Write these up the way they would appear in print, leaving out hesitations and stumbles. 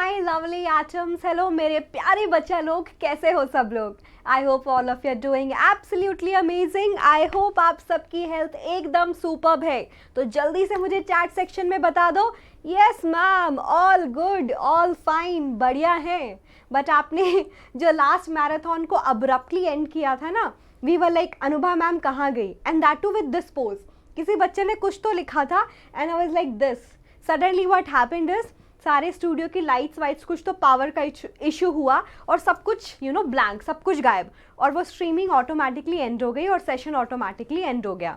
My lovely atoms, hello मेरे प्यारे बच्चा लोग, कैसे हो सब लोग। I hope all of you are doing absolutely amazing. I hope आप सबकी हेल्थ एकदम सुपर्ब है। तो जल्दी से मुझे चैट सेक्शन में बता दो, yes ma'am, all good, all fine, बढ़िया है। बट आपने जो लास्ट मैराथन को अब्रप्टली एंड किया था ना, we were like Anubha ma'am कहाँ गई, and that too with this pause. किसी बच्चे ने कुछ तो लिखा था and I was like this. Suddenly what happened is, सारे स्टूडियो की लाइट्स वाइट्स, कुछ तो पावर का इशू हुआ और सब कुछ ब्लैंक, सब कुछ गायब, और वो स्ट्रीमिंग ऑटोमेटिकली एंड हो गई और सेशन ऑटोमेटिकली एंड हो गया।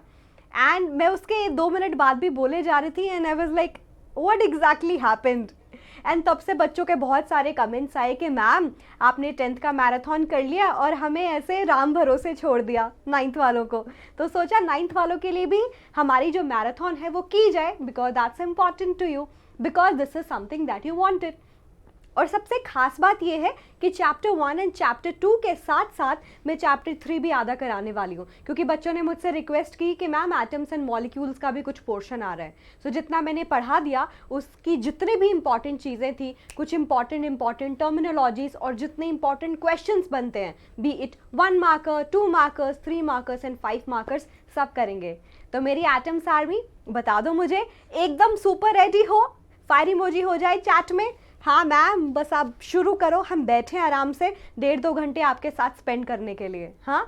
एंड मैं उसके 2 मिनट बाद भी बोले जा रही थी and I was like what exactly happened. And तब से बच्चों के बहुत सारे कमेंट्स आए कि मैम आपने 10th का मैराथन कर लिया और हमें ऐसे राम भरोसे छोड़ दिया 9th वालों को। तो सोचा 9th वालों के लिए भी हमारी जो मैराथन है वो की जाए, because that's important to you, because this is something that you wanted. और सबसे खास बात यह है कि चैप्टर 1 एंड चैप्टर 2 के साथ साथ मैं चैप्टर 3 भी आधा कराने वाली हूँ, क्योंकि बच्चों ने मुझसे रिक्वेस्ट की कि मैम एटम्स एंड मॉलिक्यूल्स का भी कुछ पोर्शन आ रहा है। सो जितना मैंने पढ़ा दिया उसकी जितनी भी इंपॉर्टेंट चीज़ें थी, कुछ इंपॉर्टेंट टर्मिनोलॉजीज और जितने इंपॉर्टेंट क्वेश्चंस बनते हैं, B it 1 marker, 2 markers, 3 markers and 5 markers, सब करेंगे। तो मेरी एटम्स आर्मी, बता दो मुझे, एकदम सुपर रेडी हो? फायर इमोजी हो जाए चैट में। हाँ मैम, बस आप शुरू करो, हम बैठे आराम से 1.5-2 घंटे आपके साथ स्पेंड करने के लिए। हाँ,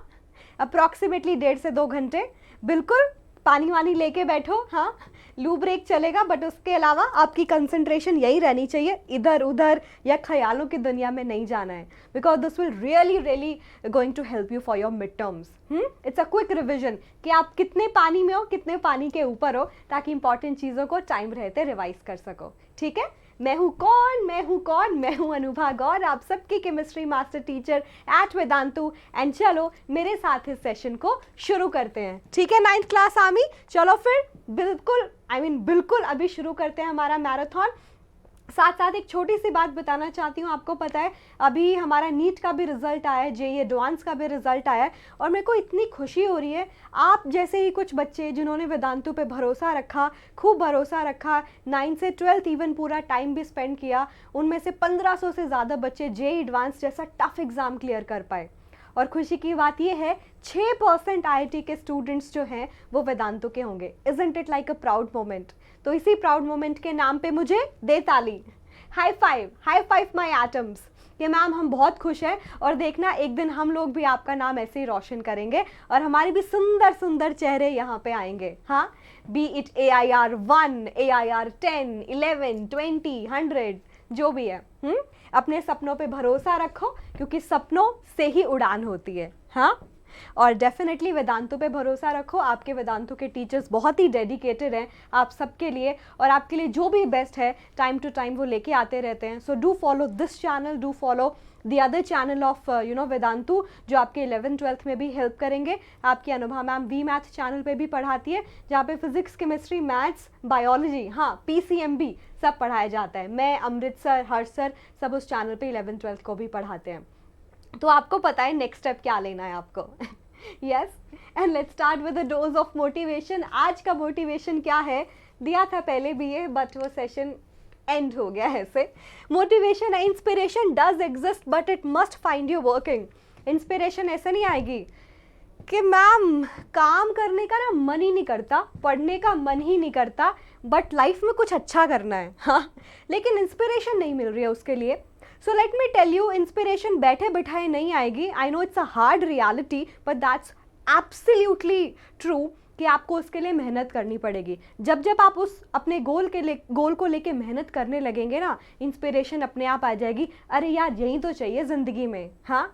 अप्रॉक्सीमेटली 1.5 से 2 घंटे, बिल्कुल पानी वानी लेके बैठो। हाँ, लू ब्रेक चलेगा, बट उसके अलावा आपकी कंसंट्रेशन यही रहनी चाहिए, इधर उधर या ख्यालों की दुनिया में नहीं जाना है, because this will really going to help you for your mid terms. It's a quick revision कि आप कितने पानी में हो, कितने पानी के ऊपर हो, ताकि इंपॉर्टेंट चीज़ों को टाइम रहते रिवाइज कर सको। ठीक है, मैं हूँ कौन, मैं हूँ अनुभा गौर, आप सबकी chemistry master teacher at Vedantu. And चलो मेरे साथ इस सेशन को शुरू करते हैं। ठीक है 9th क्लास आर्मी, चलो फिर बिल्कुल अभी शुरू करते हैं हमारा मैराथन। साथ साथ एक छोटी सी बात बताना चाहती हूँ। आपको पता है अभी हमारा नीट का भी रिजल्ट आया है, जेईई एडवांस का भी रिजल्ट आया है, और मेरे को इतनी खुशी हो रही है। आप जैसे ही कुछ बच्चे जिन्होंने वेदांतु पे भरोसा रखा, खूब भरोसा रखा, 9 से 12 इवन पूरा टाइम भी स्पेंड किया, उनमें से 1500 से ज़्यादा बच्चे जेईई एडवांस जैसा टफ एग्ज़ाम क्लियर कर पाए। और खुशी की बात यह है 6% आईआईटी के स्टूडेंट्स जो हैं वो वेदांतु के होंगे। Isn't it like a proud moment? तो इसी प्राउड मोमेंट के नाम पे मुझे दे ताली, हाई फाइव माय एटम्स, कि मैम हम बहुत खुश हैं, और देखना एक दिन हम लोग भी आपका नाम ऐसे ही रोशन करेंगे और हमारे भी सुंदर सुंदर चेहरे यहाँ पे आएंगे। हाँ, बी इट AIR 1, AIR 10, 11, 20, 100, जो भी है। अपने सपनों पे भरोसा रखो, क्योंकि सपनों से ही उड़ान होती है। हाँ, और डेफिनेटली वेदांतु पे भरोसा रखो। आपके वेदांतु के टीचर्स बहुत ही डेडिकेटेड हैं आप सबके लिए, और आपके लिए जो भी बेस्ट है टाइम टू टाइम वो लेके आते रहते हैं। So do follow this channel, do follow the other channel of Vedantu, जो आपके 11th-12th में भी हेल्प करेंगे। आपकी Anubha ma'am V math channel पे भी पढ़ाती है, जहाँ पे फिजिक्स, केमिस्ट्री, मैथ्स, बायोलॉजी, हाँ PCMB सब पढ़ाया जाता है। मैं, अमृत सर, हर्ष सर, सब उस चैनल पे 11th-12th को भी पढ़ाते हैं। तो आपको पता है नेक्स्ट स्टेप क्या लेना है आपको। Yes, and let's start with the dose of motivation. आज का मोटिवेशन क्या है, दिया था पहले भी ये, बट वो सेशन एंड हो गया है ऐसे। मोटिवेशन है, inspiration does exist but it must find you working. Inspiration ऐसे नहीं आएगी कि मैम काम करने का ना मन ही नहीं करता, पढ़ने का मन ही नहीं करता, बट लाइफ में कुछ अच्छा करना है। हाँ, लेकिन इंस्पिरेशन नहीं मिल रही है उसके लिए। So let me tell you, inspiration बैठे बिठाए नहीं आएगी। I know it's a hard reality, but that's absolutely true कि आपको उसके लिए मेहनत करनी पड़ेगी। जब जब आप उस अपने गोल को लेके मेहनत करने लगेंगे ना, इंस्पिरेशन अपने आप आ जाएगी। अरे यार यही तो चाहिए ज़िंदगी में। हाँ,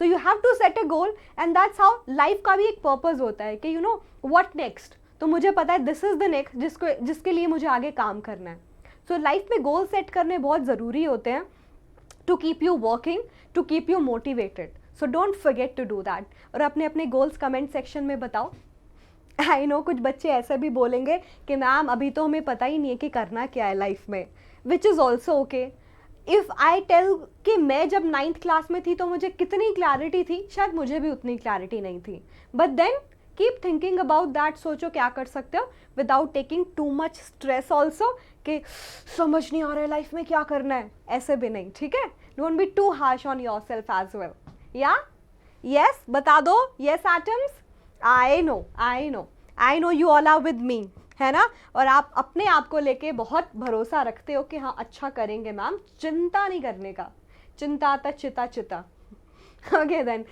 so you have to set a goal, and that's how life का भी एक पर्पस होता है कि यू नो व्हाट नेक्स्ट। तो मुझे पता है दिस इज़ द नेक्स्ट जिसके लिए मुझे आगे काम करना है। सो लाइफ में गोल सेट करने बहुत ज़रूरी होते हैं, to keep you working, to keep you motivated. So don't forget to do that. और अपने अपने goals comment section में बताओ। I know कुछ बच्चे ऐसे भी बोलेंगे कि मैम अभी तो हमें पता ही नहीं है कि करना क्या है लाइफ में, which is also okay. If I tell कि मैं जब 9th क्लास में थी तो मुझे कितनी क्लैरिटी थी, शायद मुझे भी उतनी क्लैरिटी नहीं थी, but then keep thinking about that, सोचो क्या कर सकते हो without taking too much stress also, कि समझ नहीं आ रहा है लाइफ में क्या करना है, ऐसे भी नहीं, ठीक है। Don't be too harsh on yourself as well. या यस बता दो, yes atoms, I know you all are with me, है ना। और आप अपने आप को लेके बहुत भरोसा रखते हो कि हाँ अच्छा करेंगे मैम, चिंता नहीं करने का, चिंता चिता चिता। Okay then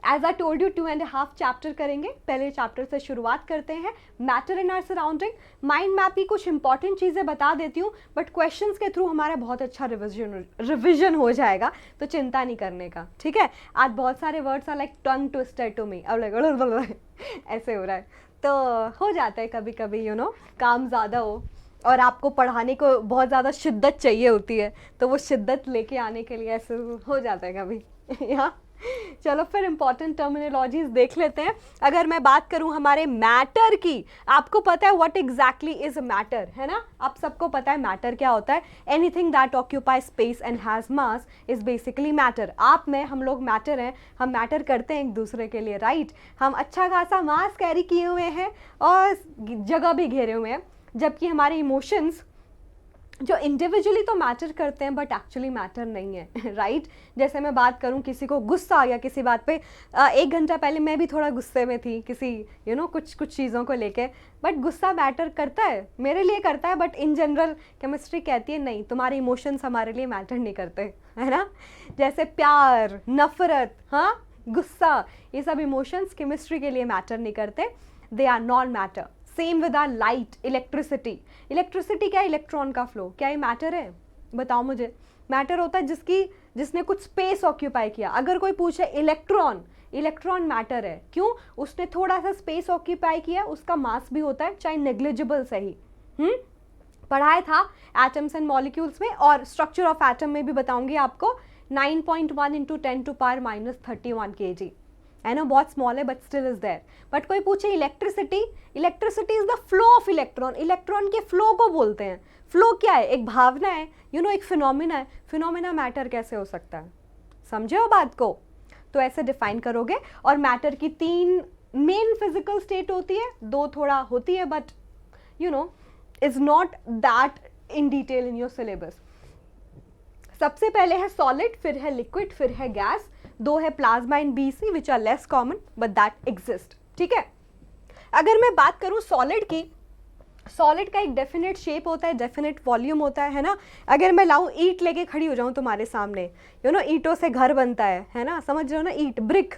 as I told you 2.5 chapter करेंगे। पहले चैप्टर से शुरुआत करते हैं, matter in our surrounding. Mind map की कुछ इंपॉर्टेंट चीज़ें बता देती हूँ, बट क्वेश्चंस के थ्रू हमारा बहुत अच्छा रिविजन हो जाएगा, तो चिंता नहीं करने का, ठीक है। आज बहुत सारे words are like tongue twister to me, अब लाइक ऐसे हो रहा है, तो हो जाता है कभी कभी, यू नो, काम ज़्यादा हो और आपको पढ़ाने को बहुत ज़्यादा शिद्दत चाहिए होती है, तो वो शिद्दत लेके आने के लिए ऐसे हो जाता है कभी। या चलो फिर इंपॉर्टेंट टर्मिनोलॉजीज देख लेते हैं। अगर मैं बात करूं हमारे मैटर की, आपको पता है व्हाट एग्जैक्टली इज मैटर, है ना। आप सबको पता है मैटर क्या होता है। Anything that occupy space and has mass is basically matter. आप में हम लोग मैटर हैं, हम मैटर करते हैं एक दूसरे के लिए, राइट। हम अच्छा खासा मास कैरी किए हुए हैं और जगह भी घेरे हुए हैं, जबकि हमारे इमोशंस जो इंडिविजुअली तो मैटर करते हैं बट एक्चुअली मैटर नहीं है, राइट। जैसे मैं बात करूं, किसी को गुस्सा आ गया किसी बात पे, 1 घंटा पहले मैं भी थोड़ा गुस्से में थी किसी कुछ चीज़ों को लेके, बट गुस्सा मैटर करता है, मेरे लिए करता है, बट इन जनरल केमिस्ट्री कहती है नहीं, तुम्हारे इमोशंस हमारे लिए मैटर नहीं करते, है ना। जैसे प्यार, नफरत, हाँ, गुस्सा, ये सब इमोशंस केमिस्ट्री के लिए मैटर नहीं करते, they are non matter. Same with are light, electricity. Electricity क्या है? इलेक्ट्रॉन का फ्लो, क्या ये मैटर है? बताओ मुझे। मैटर होता है जिसने कुछ स्पेस ऑक्यूपाई किया। अगर कोई पूछे इलेक्ट्रॉन मैटर है, क्यों? उसने थोड़ा सा स्पेस ऑक्यूपाई किया, उसका मास भी होता है, चाहे नेग्लिजिबल सही। पढ़ाया था एटम्स एंड मॉलिक्यूल्स में, और स्ट्रक्चर ऑफ एटम में भी बताऊंगी आपको। 9.1 × 10⁻31 kg, है ना, बहुत स्मॉल है but still is there. But कोई पूछे electricity is the flow of electron. Electron के फ्लो को बोलते हैं। फ्लो क्या है? एक भावना है, एक फिनोमिना है। फिनोमिना मैटर कैसे हो सकता है? समझे हो बात को? तो ऐसे डिफाइन करोगे। और मैटर की 3 मेन फिजिकल स्टेट होती है, 2 थोड़ा होती है, but is not that in detail in your syllabus. सबसे पहले है सॉलिड, फिर है लिक्विड, फिर है गैस, 2 है plasma and BEC which are less common but that exist, ठीक है। अगर मैं बात करूं सॉलिड की, सॉलिड का एक डेफिनेट शेप होता है, डेफिनेट वॉल्यूम होता है ना। अगर मैं लाऊं ईंट लेके खड़ी हो जाऊं तुम्हारे सामने, ईंटों से घर बनता है ना, समझ रहे हो ना, ईंट, ब्रिक,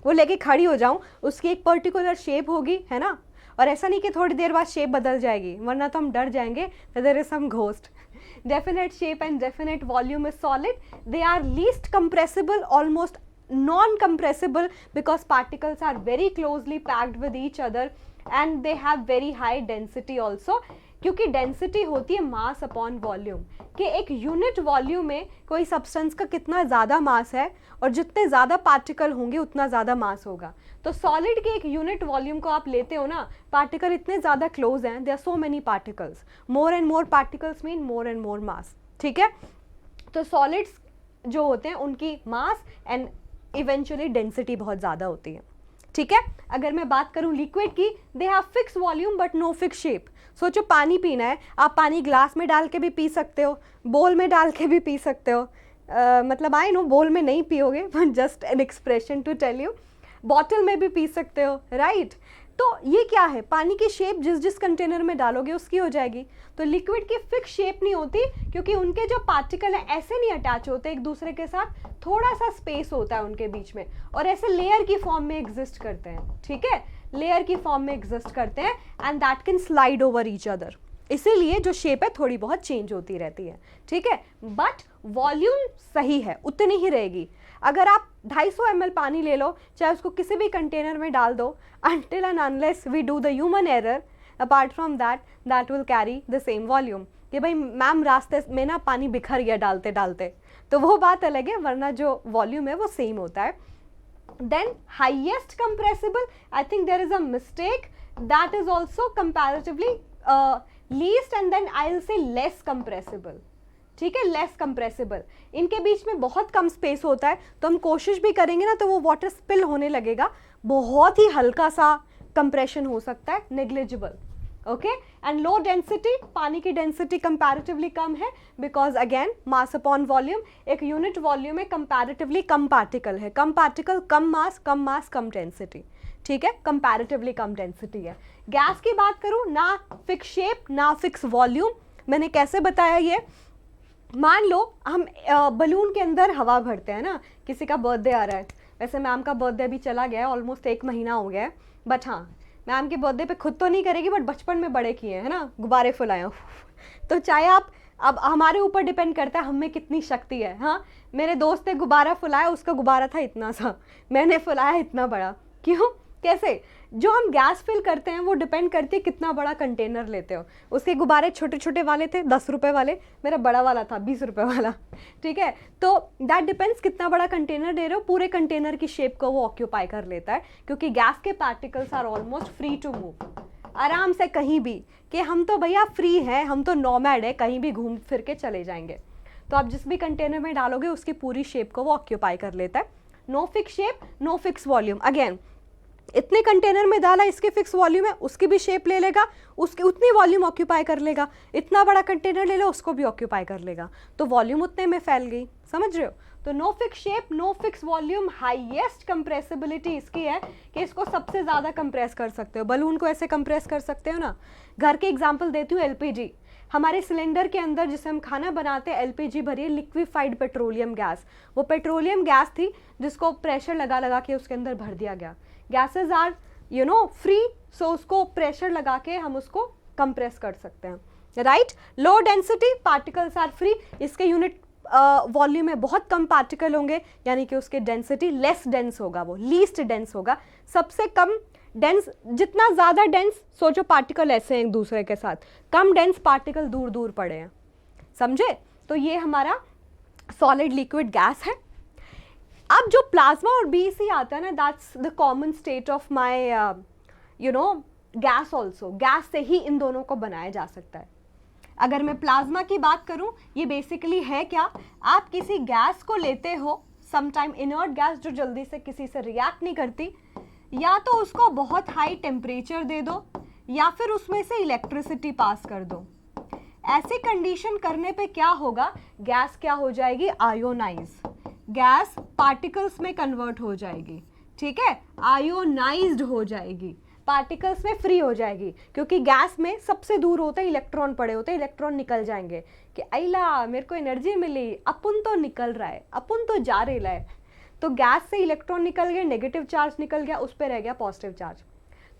वो लेके खड़ी हो जाऊं, उसकी एक पर्टिकुलर शेप होगी, है ना। और ऐसा नहीं कि थोड़ी देर बाद शेप बदल जाएगी, वरना तो हम डर जाएंगे, there is some ghost. Definite shape and definite volume is solid. They are least compressible, almost non-compressible, because particles are very closely packed with each other and they have very high density also. क्योंकि density होती है mass upon volume, कि एक unit volume में कोई substance का कितना ज़्यादा मास है और जितने ज़्यादा पार्टिकल होंगे उतना ज़्यादा मास होगा। तो सॉलिड के एक यूनिट वॉल्यूम को आप लेते हो ना, पार्टिकल इतने ज़्यादा क्लोज हैं, there are so many particles, more and more particles mean more and more mass, ठीक है। तो सॉलिड्स जो होते हैं उनकी मास एंड इवेंचुअली डेंसिटी बहुत ज़्यादा होती है, ठीक है। अगर मैं बात करूं लिक्विड की, they have fix volume but no fix shape. सोचो पानी पीना है, आप पानी ग्लास में डाल के भी पी सकते हो, बोल में डाल के भी पी सकते हो, मतलब आई नो बोल में नहीं पियोगे, but just an expression to tell you, bottle में भी पी सकते हो, राइट। तो ये क्या है? पानी की शेप जिस कंटेनर में डालोगे उसकी हो जाएगी। तो लिक्विड की फिक्स शेप नहीं होती, क्योंकि उनके जो पार्टिकल हैं ऐसे नहीं अटैच होते एक दूसरे के साथ, थोड़ा सा स्पेस होता है उनके बीच में, और ऐसे लेयर की फॉर्म में एग्जिस्ट करते हैं, ठीक है, लेयर की फॉर्म में एग्जिस्ट करते हैं, and that can slide over each other. इसीलिए जो शेप है थोड़ी बहुत चेंज होती रहती है, ठीक है, बट वॉल्यूम सही है, उतनी ही रहेगी। अगर आप 250 ml पानी ले लो, चाहे उसको किसी भी कंटेनर में डाल दो, until and unless we do the human error, apart from that will carry the same volume। कि भाई मैम रास्ते में ना पानी बिखर गया डालते डालते, तो वो बात अलग है, वरना जो वॉल्यूम है वो सेम होता है। Then highest compressible, I think there is a mistake, that is also comparatively least, and then I'll say less compressible, ठीक है, लेस कंप्रेसिबल। इनके बीच में बहुत कम स्पेस होता है, तो हम कोशिश भी करेंगे ना तो वो वाटर स्पिल होने लगेगा, बहुत ही हल्का सा कंप्रेशन हो सकता है, negligible. Okay, and low density, पानी की डेंसिटी कंपैरेटिवली कम है because again mass upon volume, एक यूनिट वॉल्यूम में कंपैरेटिवली कम पार्टिकल है, कम पार्टिकल कम मास कम डेंसिटी, ठीक है, कंपैरेटिवली कम डेंसिटी है। गैस की बात करूं, ना फिक्स शेप ना फिक्स वॉल्यूम। मैंने कैसे बताया ये, मान लो हम बलून के अंदर हवा भरते हैं ना, किसी का बर्थडे आ रहा है, वैसे मैम का बर्थडे भी चला गया है, ऑलमोस्ट 1 महीना हो गया है, बट हाँ मैम के बर्थडे पे खुद तो नहीं करेगी बट बचपन में बड़े किए हैं ना, गुब्बारे फुलाए। तो चाहे आप, अब हमारे ऊपर डिपेंड करता है हम में कितनी शक्ति है। हाँ, मेरे दोस्त ने गुब्बारा फुलाया, उसका गुब्बारा था इतना सा, मैंने फुलाया इतना बड़ा। क्यों, कैसे? जो हम गैस फिल करते हैं वो डिपेंड करती है कितना बड़ा कंटेनर लेते हो। उसके गुब्बारे छोटे छोटे वाले थे 10 रुपए वाले, मेरा बड़ा वाला था 20 रुपए वाला, ठीक है। तो दैट डिपेंड्स कितना बड़ा कंटेनर दे रहे हो, पूरे कंटेनर की शेप को वो ऑक्यूपाई कर लेता है, क्योंकि गैस के particles are almost free to move, आराम से कहीं भी, कि हम तो भैया फ्री हैं, हम तो नॉमैड है, कहीं भी घूम फिर के चले जाएंगे। तो आप जिस भी कंटेनर में डालोगे उसकी पूरी शेप को वो ऑक्यूपाई कर लेता है। No fix shape no fix volume, again इतने कंटेनर में डाला, इसके फिक्स वॉल्यूम है, उसकी भी शेप ले लेगा, उसकी उतनी वॉल्यूम ऑक्यूपाई कर लेगा। इतना बड़ा कंटेनर ले लो, उसको भी ऑक्यूपाई कर लेगा, तो वॉल्यूम उतने में फैल गई, समझ रहे हो। तो no fix shape no fix volume, highest compressibility इसकी है कि इसको सबसे ज़्यादा कंप्रेस कर सकते हो। बलून को ऐसे कंप्रेस कर सकते हो ना। घर के एग्जाम्पल देती हूँ, एलपीजी, हमारे सिलेंडर के अंदर जिसे हम खाना बनाते हैं एलपीजी भरी है, लिक्विफाइड पेट्रोलियम गैस। वो पेट्रोलियम गैस थी जिसको प्रेशर लगा लगा के उसके अंदर भर दिया गया। गैसेज आर फ्री, सो उसको प्रेशर लगा के हम उसको कंप्रेस कर सकते हैं, right. Low density, particles are free, इसके यूनिट वॉल्यूम में बहुत कम पार्टिकल होंगे, यानी कि उसके डेंसिटी लेस डेंस होगा, वो लीस्ट डेंस होगा, सबसे कम डेंस। जितना ज़्यादा डेंस, सोचो पार्टिकल ऐसे हैं एक दूसरे के साथ, कम डेंस पार्टिकल दूर दूर पड़े हैं, समझे। तो ये हमारा सॉलिड लिक्विड गैस है। अब जो प्लाज्मा और बीईसी आता है ना, that's the common state of my gas also. Gas से ही इन दोनों को बनाया जा सकता है। अगर मैं प्लाज्मा की बात करूं, ये बेसिकली है क्या, आप किसी गैस को लेते हो, समटाइम इनर्ट गैस जो जल्दी से किसी से रिएक्ट नहीं करती, या तो उसको बहुत हाई टेम्परेचर दे दो या फिर उसमें से इलेक्ट्रिसिटी पास कर दो। ऐसी कंडीशन करने पे क्या होगा, गैस क्या हो जाएगी, आयोनाइज, गैस पार्टिकल्स में कन्वर्ट हो जाएगी, ठीक है, आयोनाइज्ड हो जाएगी, पार्टिकल्स में फ्री हो जाएगी, क्योंकि गैस में सबसे दूर होते हैं इलेक्ट्रॉन पड़े होते हैं, इलेक्ट्रॉन निकल जाएंगे कि अला मेरे को एनर्जी मिली, अपन तो निकल रहा है, अपन तो जा रहा है। तो गैस से इलेक्ट्रॉन निकल गए, नेगेटिव चार्ज निकल गया, उस पर रह गया पॉजिटिव चार्ज।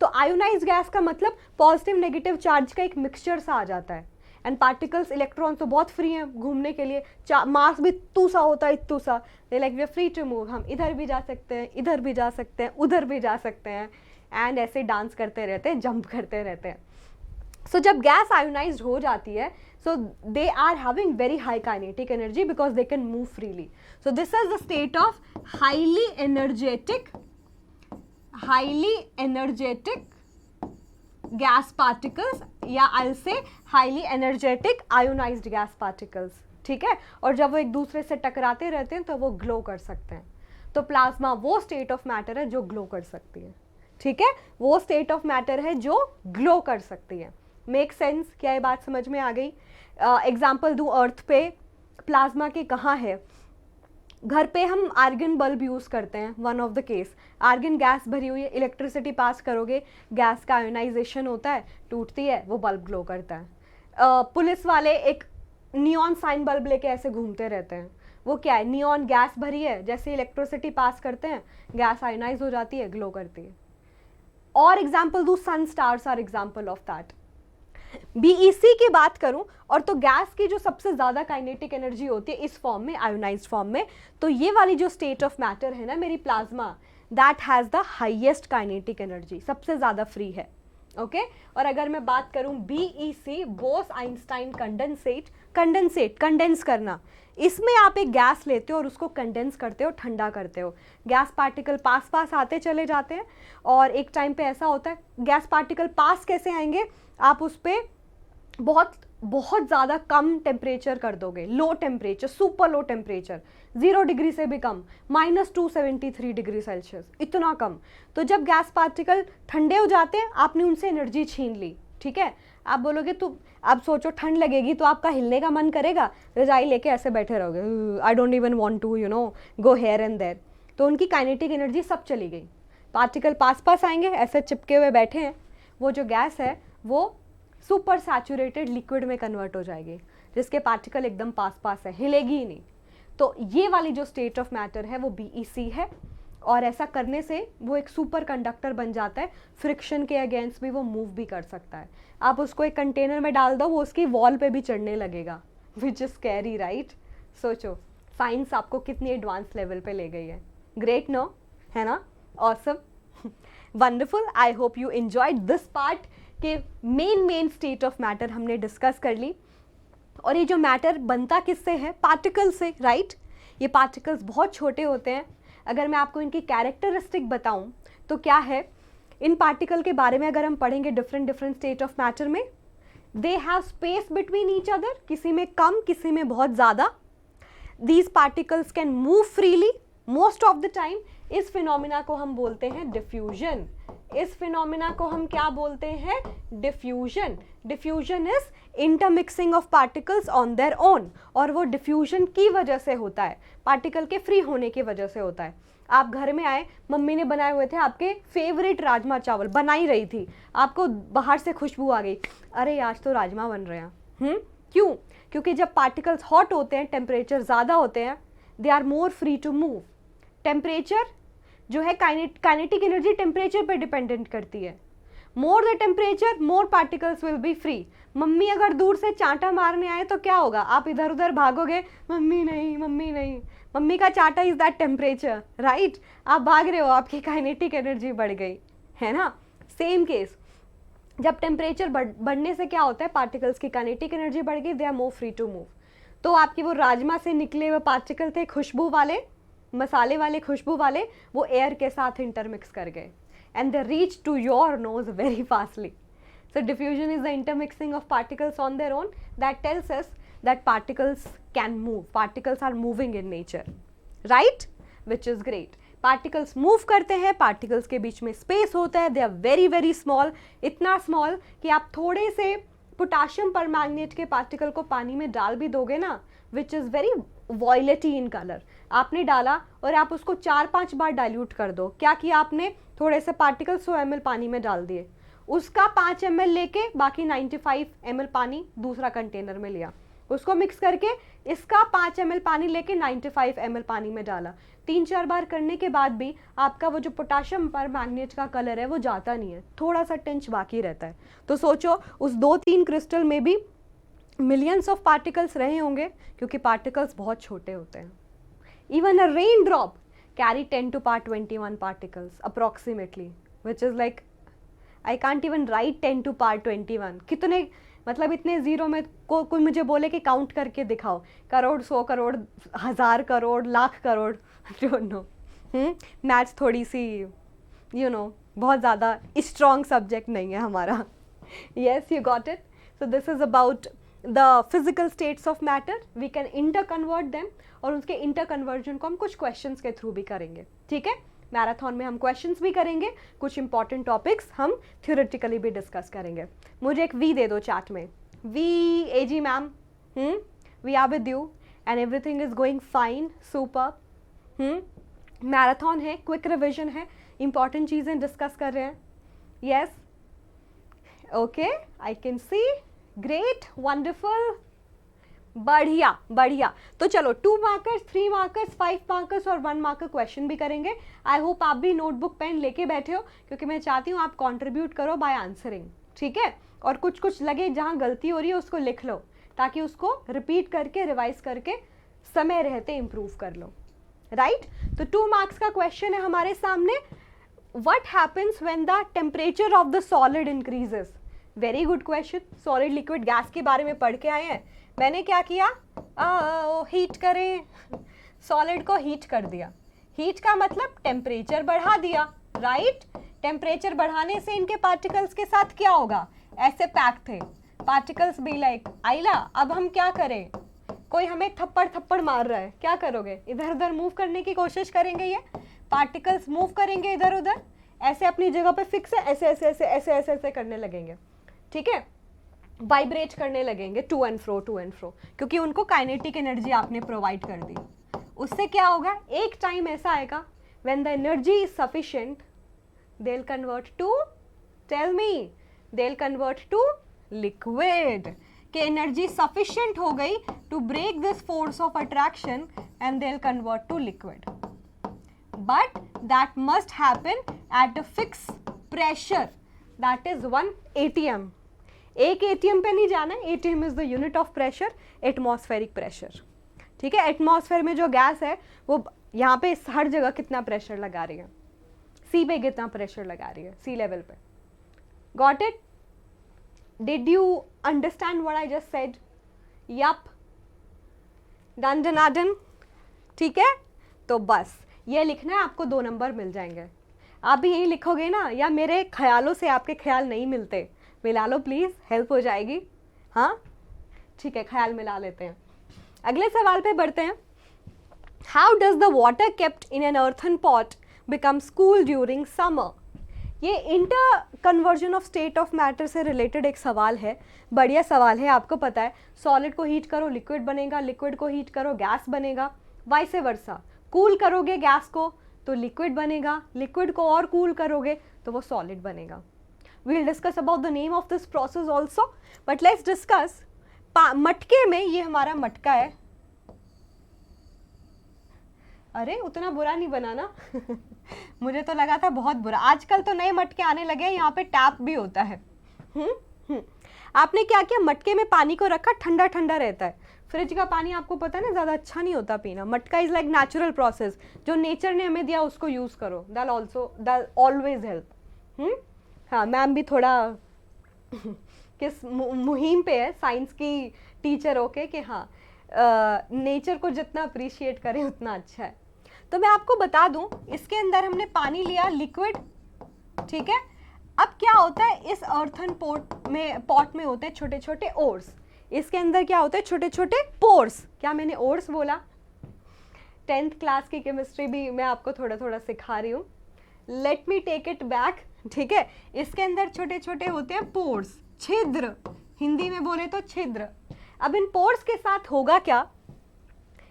तो आयोनाइज गैस का मतलब पॉजिटिव नेगेटिव चार्ज का एक मिक्सचर सा आ जाता है। एंड पार्टिकल्स, इलेक्ट्रॉन तो बहुत फ्री हैं घूमने के लिए, मास भी इतू सा होता है, इतू सा, like we are free to move, हम इधर भी जा सकते हैं, इधर भी जा सकते हैं, उधर भी जा सकते हैं, एंड ऐसे डांस करते रहते हैं, जंप करते रहते हैं। सो जब गैस आयोनाइज्ड हो जाती है, so they are having very high kinetic energy because they can move freely. So this is the state of highly energetic gas particles, या I'll say highly energetic ionized gas particles, ठीक है। और जब वो एक दूसरे से टकराते रहते हैं तो वो ग्लो कर सकते हैं। तो प्लाज्मा वो स्टेट ऑफ मैटर है जो ग्लो कर सकती है, ठीक है, वो स्टेट ऑफ मैटर है जो ग्लो कर सकती है। Make sense? क्या ये बात समझ में आ गई? एग्जाम्पल दूँ अर्थ पे प्लाज्मा के कहाँ है। घर पे हम आर्गन बल्ब यूज़ करते हैं, one of the case, argon gas भरी हुई है, इलेक्ट्रिसिटी पास करोगे, गैस का आयोनाइजेशन होता है, टूटती है, वो बल्ब ग्लो करता है। पुलिस वाले एक नियॉन साइन बल्ब लेके ऐसे घूमते रहते हैं, वो क्या है, नियॉन गैस भरी है, जैसे इलेक्ट्रिसिटी पास करते हैं गैस आयोनाइज हो जाती है, ग्लो करती है। और एग्जाम्पल दूँ, sun stars are example of that. BEC की बात करूं, और तो गैस की जो सबसे ज़्यादा काइनेटिक एनर्जी होती है इस फॉर्म में, आयोनाइज्ड फॉर्म में, तो ये वाली जो स्टेट ऑफ मैटर है ना मेरी plasma, that has the highest kinetic energy, सबसे ज़्यादा फ्री है, ओके। और अगर मैं बात करूं BEC, Bose Einstein condensate, condense करना, इसमें आप एक गैस लेते हो और उसको कंडेंस करते हो, ठंडा करते हो, गैस पार्टिकल पास पास आते चले जाते हैं, और एक टाइम पे ऐसा होता है, गैस पार्टिकल पास कैसे आएंगे, आप उस पर बहुत बहुत ज़्यादा कम टेम्परेचर कर दोगे, low temperature, super low temperature, 0 degree से भी कम, -273 डिग्री सेल्सियस, इतना कम, तो जब गैस पार्टिकल ठंडे हो जाते हैं आपने उनसे एनर्जी छीन ली, ठीक है। आप बोलोगे तो आप सोचो ठंड लगेगी तो आपका हिलने का मन करेगा, रजाई लेके ऐसे बैठे रहोगे, I don't even want to go here and there, तो उनकी काइनेटिक एनर्जी सब चली गई। पार्टिकल पास पास आएंगे, ऐसे चिपके हुए बैठे हैं, वो जो गैस है वो सुपर सैचुरेटेड लिक्विड में कन्वर्ट हो जाएगी, जिसके पार्टिकल एकदम पास पास है, हिलेगी ही नहीं। तो ये वाली जो स्टेट ऑफ मैटर है वो BEC है, और ऐसा करने से वो एक सुपर कंडक्टर बन जाता है, फ्रिक्शन के अगेंस्ट भी वो मूव भी कर सकता है। आप उसको एक कंटेनर में डाल दो, वो उसकी वॉल पे भी चढ़ने लगेगा, विच इज स्कैरी राइट। सोचो साइंस आपको कितनी एडवांस लेवल पे ले गई है, ग्रेट नो, है ना, awesome, wonderful. I hope you enjoyed this part के मेन स्टेट ऑफ मैटर हमने डिस्कस कर ली। और ये जो मैटर बनता किससे है, पार्टिकल से, राइट। ये पार्टिकल्स बहुत छोटे होते हैं। अगर मैं आपको इनकी कैरेक्टरिस्टिक बताऊं तो क्या है, इन पार्टिकल के बारे में अगर हम पढ़ेंगे डिफरेंट स्टेट ऑफ मैटर में, they have space between each other, किसी में कम किसी में बहुत ज़्यादा। These particles can move freely most of the time. इस फिनोमिना को हम बोलते हैं डिफ्यूजन। इस फिनोमिना को हम क्या बोलते हैं, diffusion. Diffusion is intermixing of particles on their own, और वो डिफ्यूजन की वजह से होता है, पार्टिकल के फ्री होने की वजह से होता है। आप घर में आए, मम्मी ने बनाए हुए थे आपके फेवरेट राजमा चावल, बनाई रही थी, आपको बाहर से खुशबू आ गई, अरे आज तो राजमा बन रहे हैं। क्यों? क्योंकि जब पार्टिकल्स हॉट होते हैं, टेम्परेचर ज़्यादा होते हैं, they are more free to move. Temperature जो है, काइनेटिक एनर्जी टेम्परेचर पर डिपेंडेंट करती है। More the temperature more particles will be free. Mummy अगर दूर से चांटा मारने आए तो क्या होगा, आप इधर उधर भागोगे, मम्मी नहीं मम्मी नहीं, मम्मी का चांटा इज दैट टेम्परेचर, राइट। आप भाग रहे हो, आपकी काइनेटिक एनर्जी बढ़ गई, है ना। सेम केस, जब टेम्परेचर बढ़ने से क्या होता है, पार्टिकल्स की काइनेटिक एनर्जी बढ़ गई, they are more free to move. तो आपकी वो राजमा से निकले हुए पार्टिकल थे खुशबू वाले, मसाले वाले, खुशबू वाले, वो एयर के साथ इंटरमिक्स कर गए, and they reach to your nose very fastly. So diffusion is the intermixing of particles on their own that tells us that particles can move. Particles are moving in nature, right? Which is great. Particles move करते हैं, particles के बीच में space होता है, they are very very small, इतना small कि आप थोड़े से पोटाशियम परमैंगनेट के पार्टिकल को पानी में डाल भी दोगे ना, which is very violety in colour, आपने डाला और आप उसको 4-5 बार डाइल्यूट कर दो, क्या किया आपने, थोड़े से पार्टिकल 100 ml पानी में डाल दिए, उसका 5 ml लेके बाकी 95 ml पानी दूसरा कंटेनर में लिया, उसको मिक्स करके इसका 5 ml पानी लेके 95 ml पानी में डाला। 3-4 बार करने के बाद भी आपका वो जो पोटाशियम परमैंगनेट का कलर है वो जाता नहीं है, थोड़ा सा टिंच बाकी रहता है। तो सोचो उस 2-3 क्रिस्टल में भी मिलियंस ऑफ पार्टिकल्स रहे होंगे, क्योंकि पार्टिकल्स बहुत छोटे होते हैं। Even a rain drop carry 10 to power 21 particles approximately, which is like I can't even write 10 to power 21। कितने, मतलब इतने जीरो में कोई मुझे बोले कि काउंट करके दिखाओ, crore, 100 crore, 1000 crore, lakh crore, don't know. Maths थोड़ी सी बहुत ज़्यादा स्ट्रॉन्ग सब्जेक्ट नहीं है हमारा। Yes, you got it. So this is about the physical states of matter, we can interconvert them, और उसके इंटर कन्वर्जन को हम कुछ क्वेश्चंस के थ्रू भी करेंगे, ठीक है। मैराथन में हम क्वेश्चंस भी करेंगे, कुछ इंपॉर्टेंट टॉपिक्स हम थ्योरेटिकली भी डिस्कस करेंगे। मुझे एक वी दे दो चैट में, वी एजी ma'am, we are with you and everything is going fine, super. Marathon है, क्विक रिविजन है, इंपॉर्टेंट चीज़ें डिस्कस कर रहे हैं। Yes, okay, I can see, great, wonderful, बढ़िया बढ़िया। तो चलो 2 मार्कर्स, 3 मार्कर्स, 5 मार्कर्स और 1 मार्कर क्वेश्चन भी करेंगे। आई होप आप भी नोटबुक पेन लेके बैठे हो, क्योंकि मैं चाहती हूँ आप कंट्रीब्यूट करो बाय आंसरिंग, ठीक है। और कुछ कुछ लगे जहाँ गलती हो रही है उसको लिख लो, ताकि उसको रिपीट करके रिवाइज करके समय रहते इम्प्रूव कर लो, राइट। तो 2 मार्क्स का क्वेश्चन है हमारे सामने, what happens when the temperature of the solid increases. Very good question. Solid liquid gas के बारे में पढ़ के आए हैं, मैंने क्या किया, हीट करें, सॉलिड को हीट कर दिया। हीट का मतलब टेम्परेचर बढ़ा दिया, राइट। टेम्परेचर बढ़ाने से इनके पार्टिकल्स के साथ क्या होगा, ऐसे पैक थे, पार्टिकल्स बी लाइक आइला अब हम क्या करें, कोई हमें थप्पड़ थप्पड़ मार रहा है, क्या करोगे, इधर उधर मूव करने की कोशिश करेंगे, ये पार्टिकल्स मूव करेंगे इधर उधर, ऐसे अपनी जगह पे फिक्स है, ऐसे ऐसे ऐसे ऐसे ऐसे ऐसे करने लगेंगे, ठीक है, वाइब्रेट करने लगेंगे टू एंड फ्रो, क्योंकि उनको काइनेटिक एनर्जी आपने प्रोवाइड कर दी। उससे क्या होगा, एक टाइम ऐसा आएगा when the energy is sufficient they will convert to, tell me, they will convert to liquid, कि एनर्जी सफिशिएंट हो गई to break this force of attraction and they will convert to liquid, but that must happen at a fix pressure, that is 1 ATM। एक ATM पे नहीं जाना है, ATM is the unit of pressure, atmospheric pressure, ठीक है। Atmosphere में जो gas है वो यहाँ पे हर जगह कितना प्रेशर लगा रही है, सी पे कितना प्रेशर लगा रही है, सी लेवल पे। Got it? Did you understand what I just said? Yup, done डनाडन, ठीक है। तो बस ये लिखना है, आपको 2 नंबर मिल जाएंगे। आप भी यही लिखोगे ना, या मेरे ख्यालों से आपके ख्याल नहीं मिलते, मिला लो प्लीज़, हेल्प हो जाएगी। हाँ ठीक है, ख्याल मिला लेते हैं। अगले सवाल पे बढ़ते हैं। How does the water kept in an earthen pot becomes cool during summer? ये inter conversion of state of matter से रिलेटेड एक सवाल है, बढ़िया सवाल है, आपको पता है सॉलिड को हीट करो लिक्विड बनेगा, लिक्विड को हीट करो गैस बनेगा, वाइस वर्सा, कूल करोगे गैस को तो लिक्विड बनेगा, लिक्विड को और कूल करोगे तो वो सॉलिड बनेगा। We'll discuss about the name of this process also, but let's discuss मटके में, ये हमारा मटका है, अरे उतना बुरा नहीं बना ना मुझे तो लगा था बहुत बुरा। आजकल तो नए मटके आने लगे हैं, यहाँ पे टैप भी होता है। आपने क्या किया, मटके में पानी को रखा, ठंडा ठंडा रहता है। फ्रिज का पानी आपको पता है ना ज़्यादा अच्छा नहीं होता पीना। मटका इज लाइक नेचुरल प्रोसेस, जो नेचर ने हमें दिया उसको यूज़ करो, दैट ऑलवेज हेल्प। हाँ, मैम भी थोड़ा किस मुहिम पे है, साइंस की टीचर होके, कि हाँ नेचर को जितना अप्रिशिएट करें उतना अच्छा है। तो मैं आपको बता दूं, इसके अंदर हमने पानी लिया लिक्विड, ठीक है। अब क्या होता है, इस अर्थन पॉट में होते हैं छोटे छोटे ओर्स, इसके अंदर क्या होते हैं छोटे छोटे पोर्स। क्या मैंने ओर्स बोला? 10th क्लास की केमिस्ट्री भी मैं आपको थोड़ा थोड़ा सिखा रही हूँ, let me take it back, ठीक है। इसके अंदर छोटे छोटे होते हैं पोर्स, छिद्र, हिंदी में बोले तो छिद्र। अब इन पोर्स के साथ होगा क्या,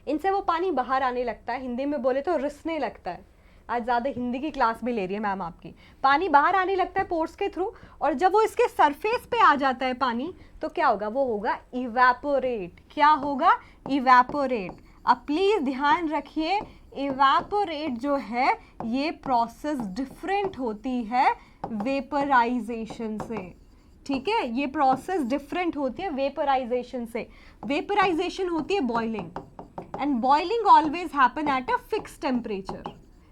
इनसे वो पानी बाहर आने लगता है, हिंदी में बोले तो रिसने लगता है। आज ज़्यादा हिंदी की क्लास भी ले रही है मैम आपकी। पानी बाहर आने लगता है पोर्स के थ्रू, और जब वो इसके सरफेस पे आ जाता है पानी, तो क्या होगा, वो होगा इवेपोरेट। क्या होगा? इवेपोरेट। अब प्लीज़ ध्यान रखिए, इवेपोरेट जो है ये प्रोसेस डिफरेंट होती है वेपराइजेशन से, ठीक है। ये प्रोसेस डिफरेंट होती है वेपराइजेशन से। वेपराइजेशन होती है boiling, and boiling always happen at a fix temperature,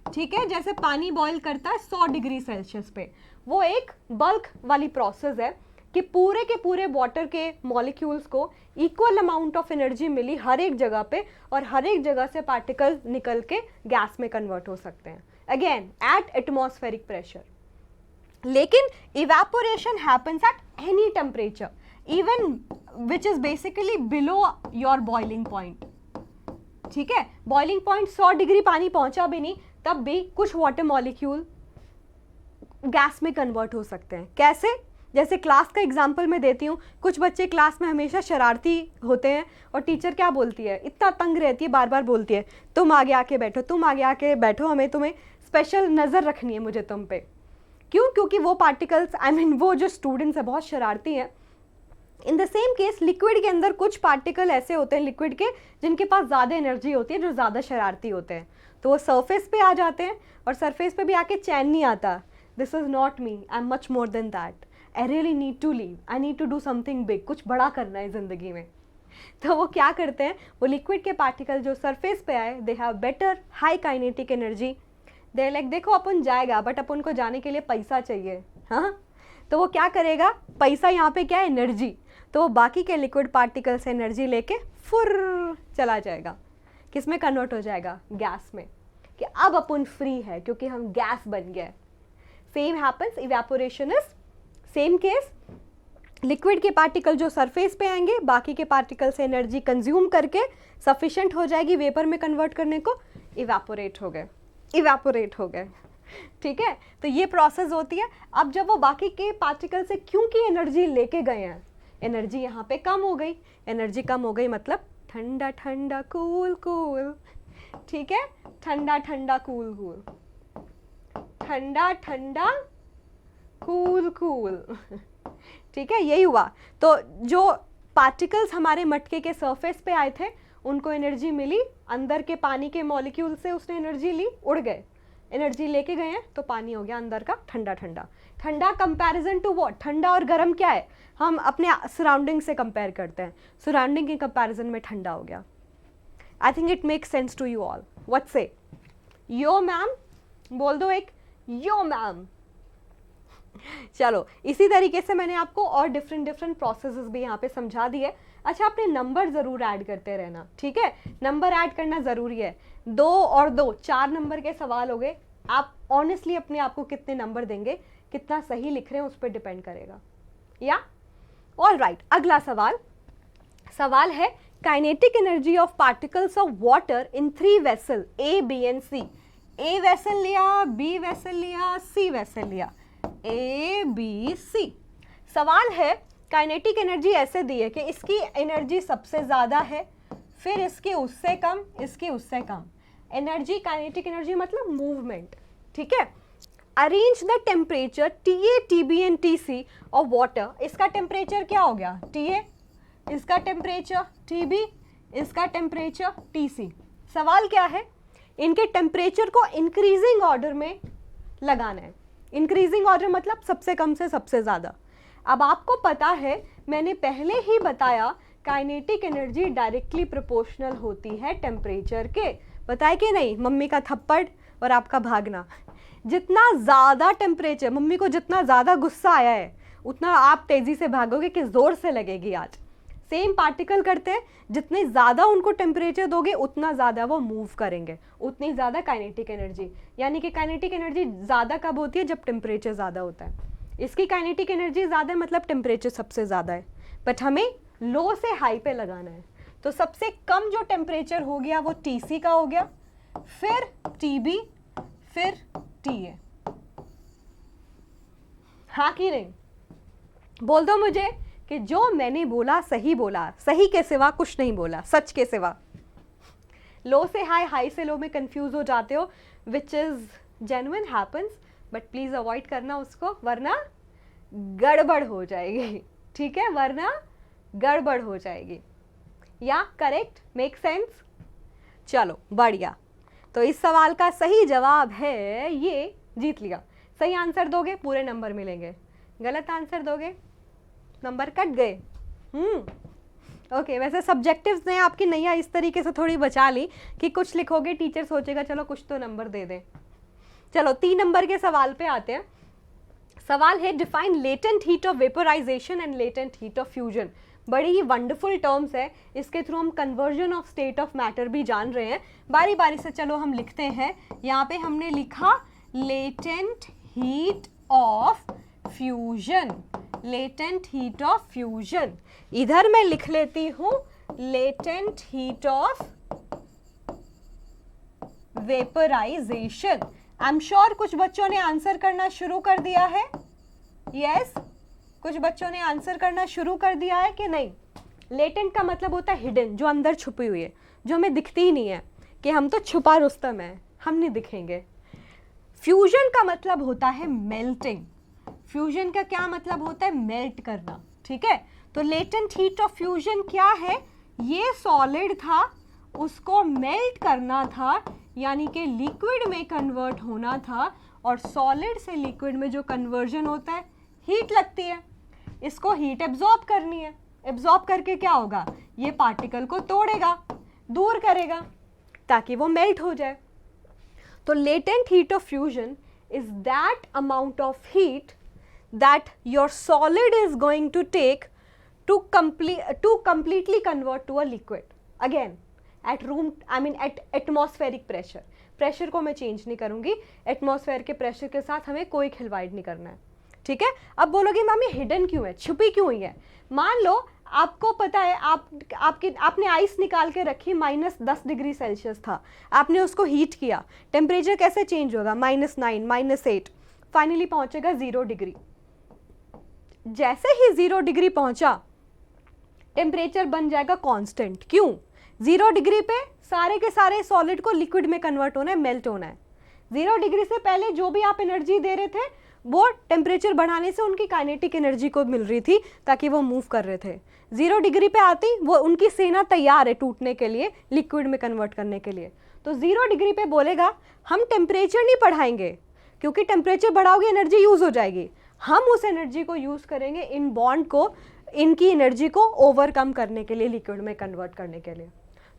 ठीक है। जैसे पानी बॉईल करता है 100 डिग्री सेल्सियस पे, वो एक बल्क वाली प्रोसेस है कि पूरे के पूरे वाटर के मॉलिक्यूल्स को इक्वल अमाउंट ऑफ एनर्जी मिली हर एक जगह पे, और हर एक जगह से पार्टिकल निकल के गैस में कन्वर्ट हो सकते हैं, अगेन एट एटमॉस्फेरिक प्रेशर। लेकिन evaporation happens at any temperature, even which is basically below your boiling point, ठीक है। बॉइलिंग पॉइंट 100 डिग्री पानी पहुंचा भी नहीं, तब भी कुछ वाटर मॉलिक्यूल गैस में कन्वर्ट हो सकते हैं। कैसे? जैसे क्लास का एग्जाम्पल मैं देती हूँ, कुछ बच्चे क्लास में हमेशा शरारती होते हैं, और टीचर क्या बोलती है, इतना तंग रहती है, बार बार बोलती है तुम आगे आके बैठो, तुम आगे आके बैठो, हमें तुम्हें स्पेशल नज़र रखनी है मुझे तुम पे। क्यों? क्योंकि वो पार्टिकल्स, वो जो स्टूडेंट्स हैं बहुत शरारती हैं। In the same case liquid के अंदर कुछ पार्टिकल ऐसे होते हैं लिक्विड के, जिनके पास ज़्यादा एनर्जी होती है, जो ज़्यादा शरारती होते हैं, तो वो सरफेस पे आ जाते हैं, और सरफेस पे भी आके चैन नहीं आता, this is not me, I am much more than that, I really need to leave, I need to do something big, कुछ बड़ा करना है ज़िंदगी में। तो वो क्या करते हैं, वो लिक्विड के पार्टिकल जो सरफेस पे आए, they have better high kinetic energy, they like देखो अपन जाएगा, बट अपन को जाने के लिए पैसा चाहिए, हाँ, तो वो क्या करेगा, पैसा यहाँ पे क्या है, एनर्जी, तो वो बाकी के लिक्विड पार्टिकल से एनर्जी लेके फुर चला जाएगा, किस में कन्वर्ट हो जाएगा, गैस में, कि अब अपन फ्री है क्योंकि हम गैस बन गए। Same happens, evaporation is same case. Liquid के पार्टिकल जो सरफेस पे आएंगे, बाकी के पार्टिकल से एनर्जी कंज्यूम करके सफिशिएंट हो जाएगी वेपर में कन्वर्ट करने को, इवेपोरेट हो गए। ठीक है, तो ये प्रोसेस होती है। अब जब वो बाकी के पार्टिकल से क्योंकि एनर्जी लेके गए हैं, एनर्जी यहाँ पे कम हो गई, एनर्जी कम हो गई मतलब ठंडा ठंडा कूल कूल। ठीक है, ठंडा ठंडा कूल कूल, ठंडा ठंडा कूल कूल। ठीक है, यही हुआ। तो जो पार्टिकल्स हमारे मटके के सरफेस पे आए थे उनको एनर्जी मिली, अंदर के पानी के मॉलिक्यूल से उसने एनर्जी ली, उड़ गए, एनर्जी लेके गए हैं, तो पानी हो गया अंदर का ठंडा ठंडा। ठंडा कंपैरिजन टू व्हाट? ठंडा और गर्म क्या है? हम अपने सराउंडिंग से कंपेयर करते हैं, सराउंडिंग के कंपैरिजन में ठंडा हो गया। I think it makes sense to you all. What say? Yo ma'am, बोल दो एक यो मैम। चलो, इसी तरीके से मैंने आपको और डिफरेंट प्रोसेसेस भी यहाँ पे समझा दिए। अच्छा, आपने नंबर ज़रूर ऐड करते रहना, ठीक है, नंबर ऐड करना ज़रूरी है। 2 और 2 4 नंबर के सवाल हो गए। आप ऑनेस्टली अपने आप को कितने नंबर देंगे, कितना सही लिख रहे हैं, उस पर डिपेंड करेगा। या ऑल राइट, अगला सवाल है kinetic energy of particles of water in 3 vessel A, B and C। A vessel लिया, B वेसल लिया, C वेसल लिया, A, B, C। सवाल है काइनेटिक एनर्जी ऐसे दी है कि इसकी एनर्जी सबसे ज़्यादा है, फिर इसकी उससे कम, इसकी उससे कम। एनर्जी, काइनेटिक एनर्जी मतलब मूवमेंट। ठीक है, arrange the temperature TA, TB and TC of water. इसका टेम्परेचर क्या हो गया? TA, इसका टेम्परेचर TB, इसका टेम्परेचर TC। सवाल क्या है? इनके टेम्परेचर को इंक्रीजिंग ऑर्डर में लगाना है। इंक्रीजिंग ऑर्डर मतलब सबसे कम से सबसे ज़्यादा। अब आपको पता है, मैंने पहले ही बताया, काइनेटिक एनर्जी डायरेक्टली प्रोपोर्शनल होती है टेम्परेचर के। बताया कि नहीं? मम्मी का थप्पड़ और आपका भागना। जितना ज़्यादा टेम्परेचर, मम्मी को जितना ज़्यादा गुस्सा आया है उतना आप तेज़ी से भागोगे कि ज़ोर से लगेगी आज। सेम पार्टिकल करते हैं, जितने ज़्यादा उनको टेम्परेचर दोगे उतना ज़्यादा वो मूव करेंगे, उतनी ज़्यादा काइनेटिक एनर्जी। यानी कि काइनेटिक एनर्जी ज़्यादा कब होती है? जब टेम्परेचर ज़्यादा होता है। इसकी काइनेटिक एनर्जी ज़्यादा है मतलब टेम्परेचर सबसे ज़्यादा है, बट हमें लो से हाई पे लगाना है। तो सबसे कम जो टेम्परेचर हो गया वो TC का हो गया, फिर TB, फिर TA। हाँ कि नहीं? बोल दो मुझे कि जो मैंने बोला सही बोला, सही के सिवा कुछ नहीं बोला, सच के सिवा। लो से हाई, हाई से लो में कंफ्यूज हो जाते हो, which is genuine happens, but please avoid करना उसको, वरना गड़बड़ हो जाएगी। ठीक है, वरना गड़बड़ हो जाएगी। या करेक्ट? Make sense? चलो बढ़िया। तो इस सवाल का सही जवाब है ये, जीत लिया। सही आंसर दोगे पूरे नंबर मिलेंगे, गलत आंसर दोगे नंबर कट गए। ओके, वैसे सब्जेक्टिव्स ने आपकी नैया इस तरीके से थोड़ी बचा ली कि कुछ लिखोगे टीचर सोचेगा चलो कुछ तो नंबर दे दें। चलो 3 नंबर के सवाल पे आते हैं। सवाल है define latent heat of vaporisation and latent heat of fusion. बड़ी ही वंडरफुल टर्म्स है, इसके थ्रू हम conversion of state of matter भी जान रहे हैं। बारी बारी से चलो हम लिखते हैं। यहाँ पे हमने लिखा latent heat of fusion, latent heat of fusion. इधर मैं लिख लेती हूं latent heat of vaporisation. I am sure कुछ बच्चों ने आंसर करना शुरू कर दिया है। यस, कुछ बच्चों ने आंसर करना शुरू कर दिया है कि नहीं? लेटेंट का मतलब होता है हिडन, जो अंदर छुपी हुई है, जो हमें दिखती ही नहीं है, कि हम तो छुपा रुस्तम है, हम नहीं दिखेंगे। फ्यूजन का मतलब होता है मेल्टिंग। फ्यूजन का क्या मतलब होता है? मेल्ट करना। ठीक है, तो लेटेंट हीट ऑफ फ्यूजन क्या है? ये सॉलिड था, उसको मेल्ट करना था, यानी कि लिक्विड में कन्वर्ट होना था। और सॉलिड से लिक्विड में जो कन्वर्जन होता है, हीट लगती है, इसको हीट एब्जॉर्ब करनी है। एब्जॉर्ब करके क्या होगा? ये पार्टिकल को तोड़ेगा, दूर करेगा, ताकि वो मेल्ट हो जाए। तो latent heat of fusion is that amount of heat that your solid is going to take to completely convert to a liquid. Again, at atmospheric pressure. Pressure को मैं चेंज नहीं करूंगी, एटमॉस्फेयर के प्रेशर के साथ हमें कोई खिलवाड़ नहीं करना है। ठीक है, अब बोलोगे मैम ये हिडन क्यों है, छुपी क्यों हुई है? मान लो आपको पता है आपने आइस निकाल के रखी, -10 डिग्री सेल्सियस था, आपने उसको हीट किया, टेम्परेचर कैसे चेंज होगा, -9, -8, फाइनली पहुंचेगा 0 डिग्री। जैसे ही 0 डिग्री पहुंचा टेम्परेचर बन जाएगा कांस्टेंट। क्यों? 0 डिग्री पे सारे के सारे सॉलिड को लिक्विड में कन्वर्ट होना है, मेल्ट होना है। 0 डिग्री से पहले जो भी आप एनर्जी दे रहे थे वो टेम्परेचर बढ़ाने से उनकी काइनेटिक एनर्जी को मिल रही थी ताकि वो मूव कर रहे थे। 0 डिग्री पे आती वो उनकी सेना तैयार है टूटने के लिए, लिक्विड में कन्वर्ट करने के लिए। तो 0 डिग्री पे बोलेगा हम टेम्परेचर नहीं बढ़ाएंगे, क्योंकि टेम्परेचर बढ़ाओगे एनर्जी यूज हो जाएगी, हम उस एनर्जी को यूज करेंगे इन बॉन्ड को, इनकी एनर्जी को ओवरकम करने के लिए, लिक्विड में कन्वर्ट करने के लिए।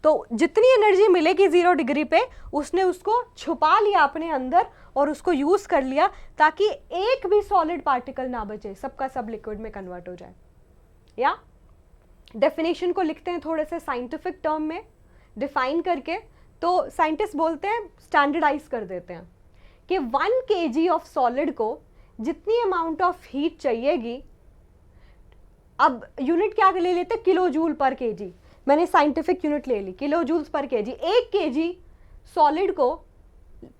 तो जितनी एनर्जी मिलेगी 0 डिग्री पे उसने उसको छुपा लिया अपने अंदर और उसको यूज कर लिया ताकि एक भी सॉलिड पार्टिकल ना बचे, सबका सब लिक्विड में कन्वर्ट हो जाए। या डेफिनेशन को लिखते हैं थोड़े से साइंटिफिक टर्म में डिफाइन करके, तो साइंटिस्ट बोलते हैं, स्टैंडर्डाइज कर देते हैं कि 1 kg ऑफ सॉलिड को जितनी अमाउंट ऑफ हीट चाहिएगी, अब यूनिट क्या ले लेते हैं, किलो जूल पर केजी, मैंने साइंटिफिक यूनिट ले ली, किलो जूल्स पर केजी। 1 kg सॉलिड को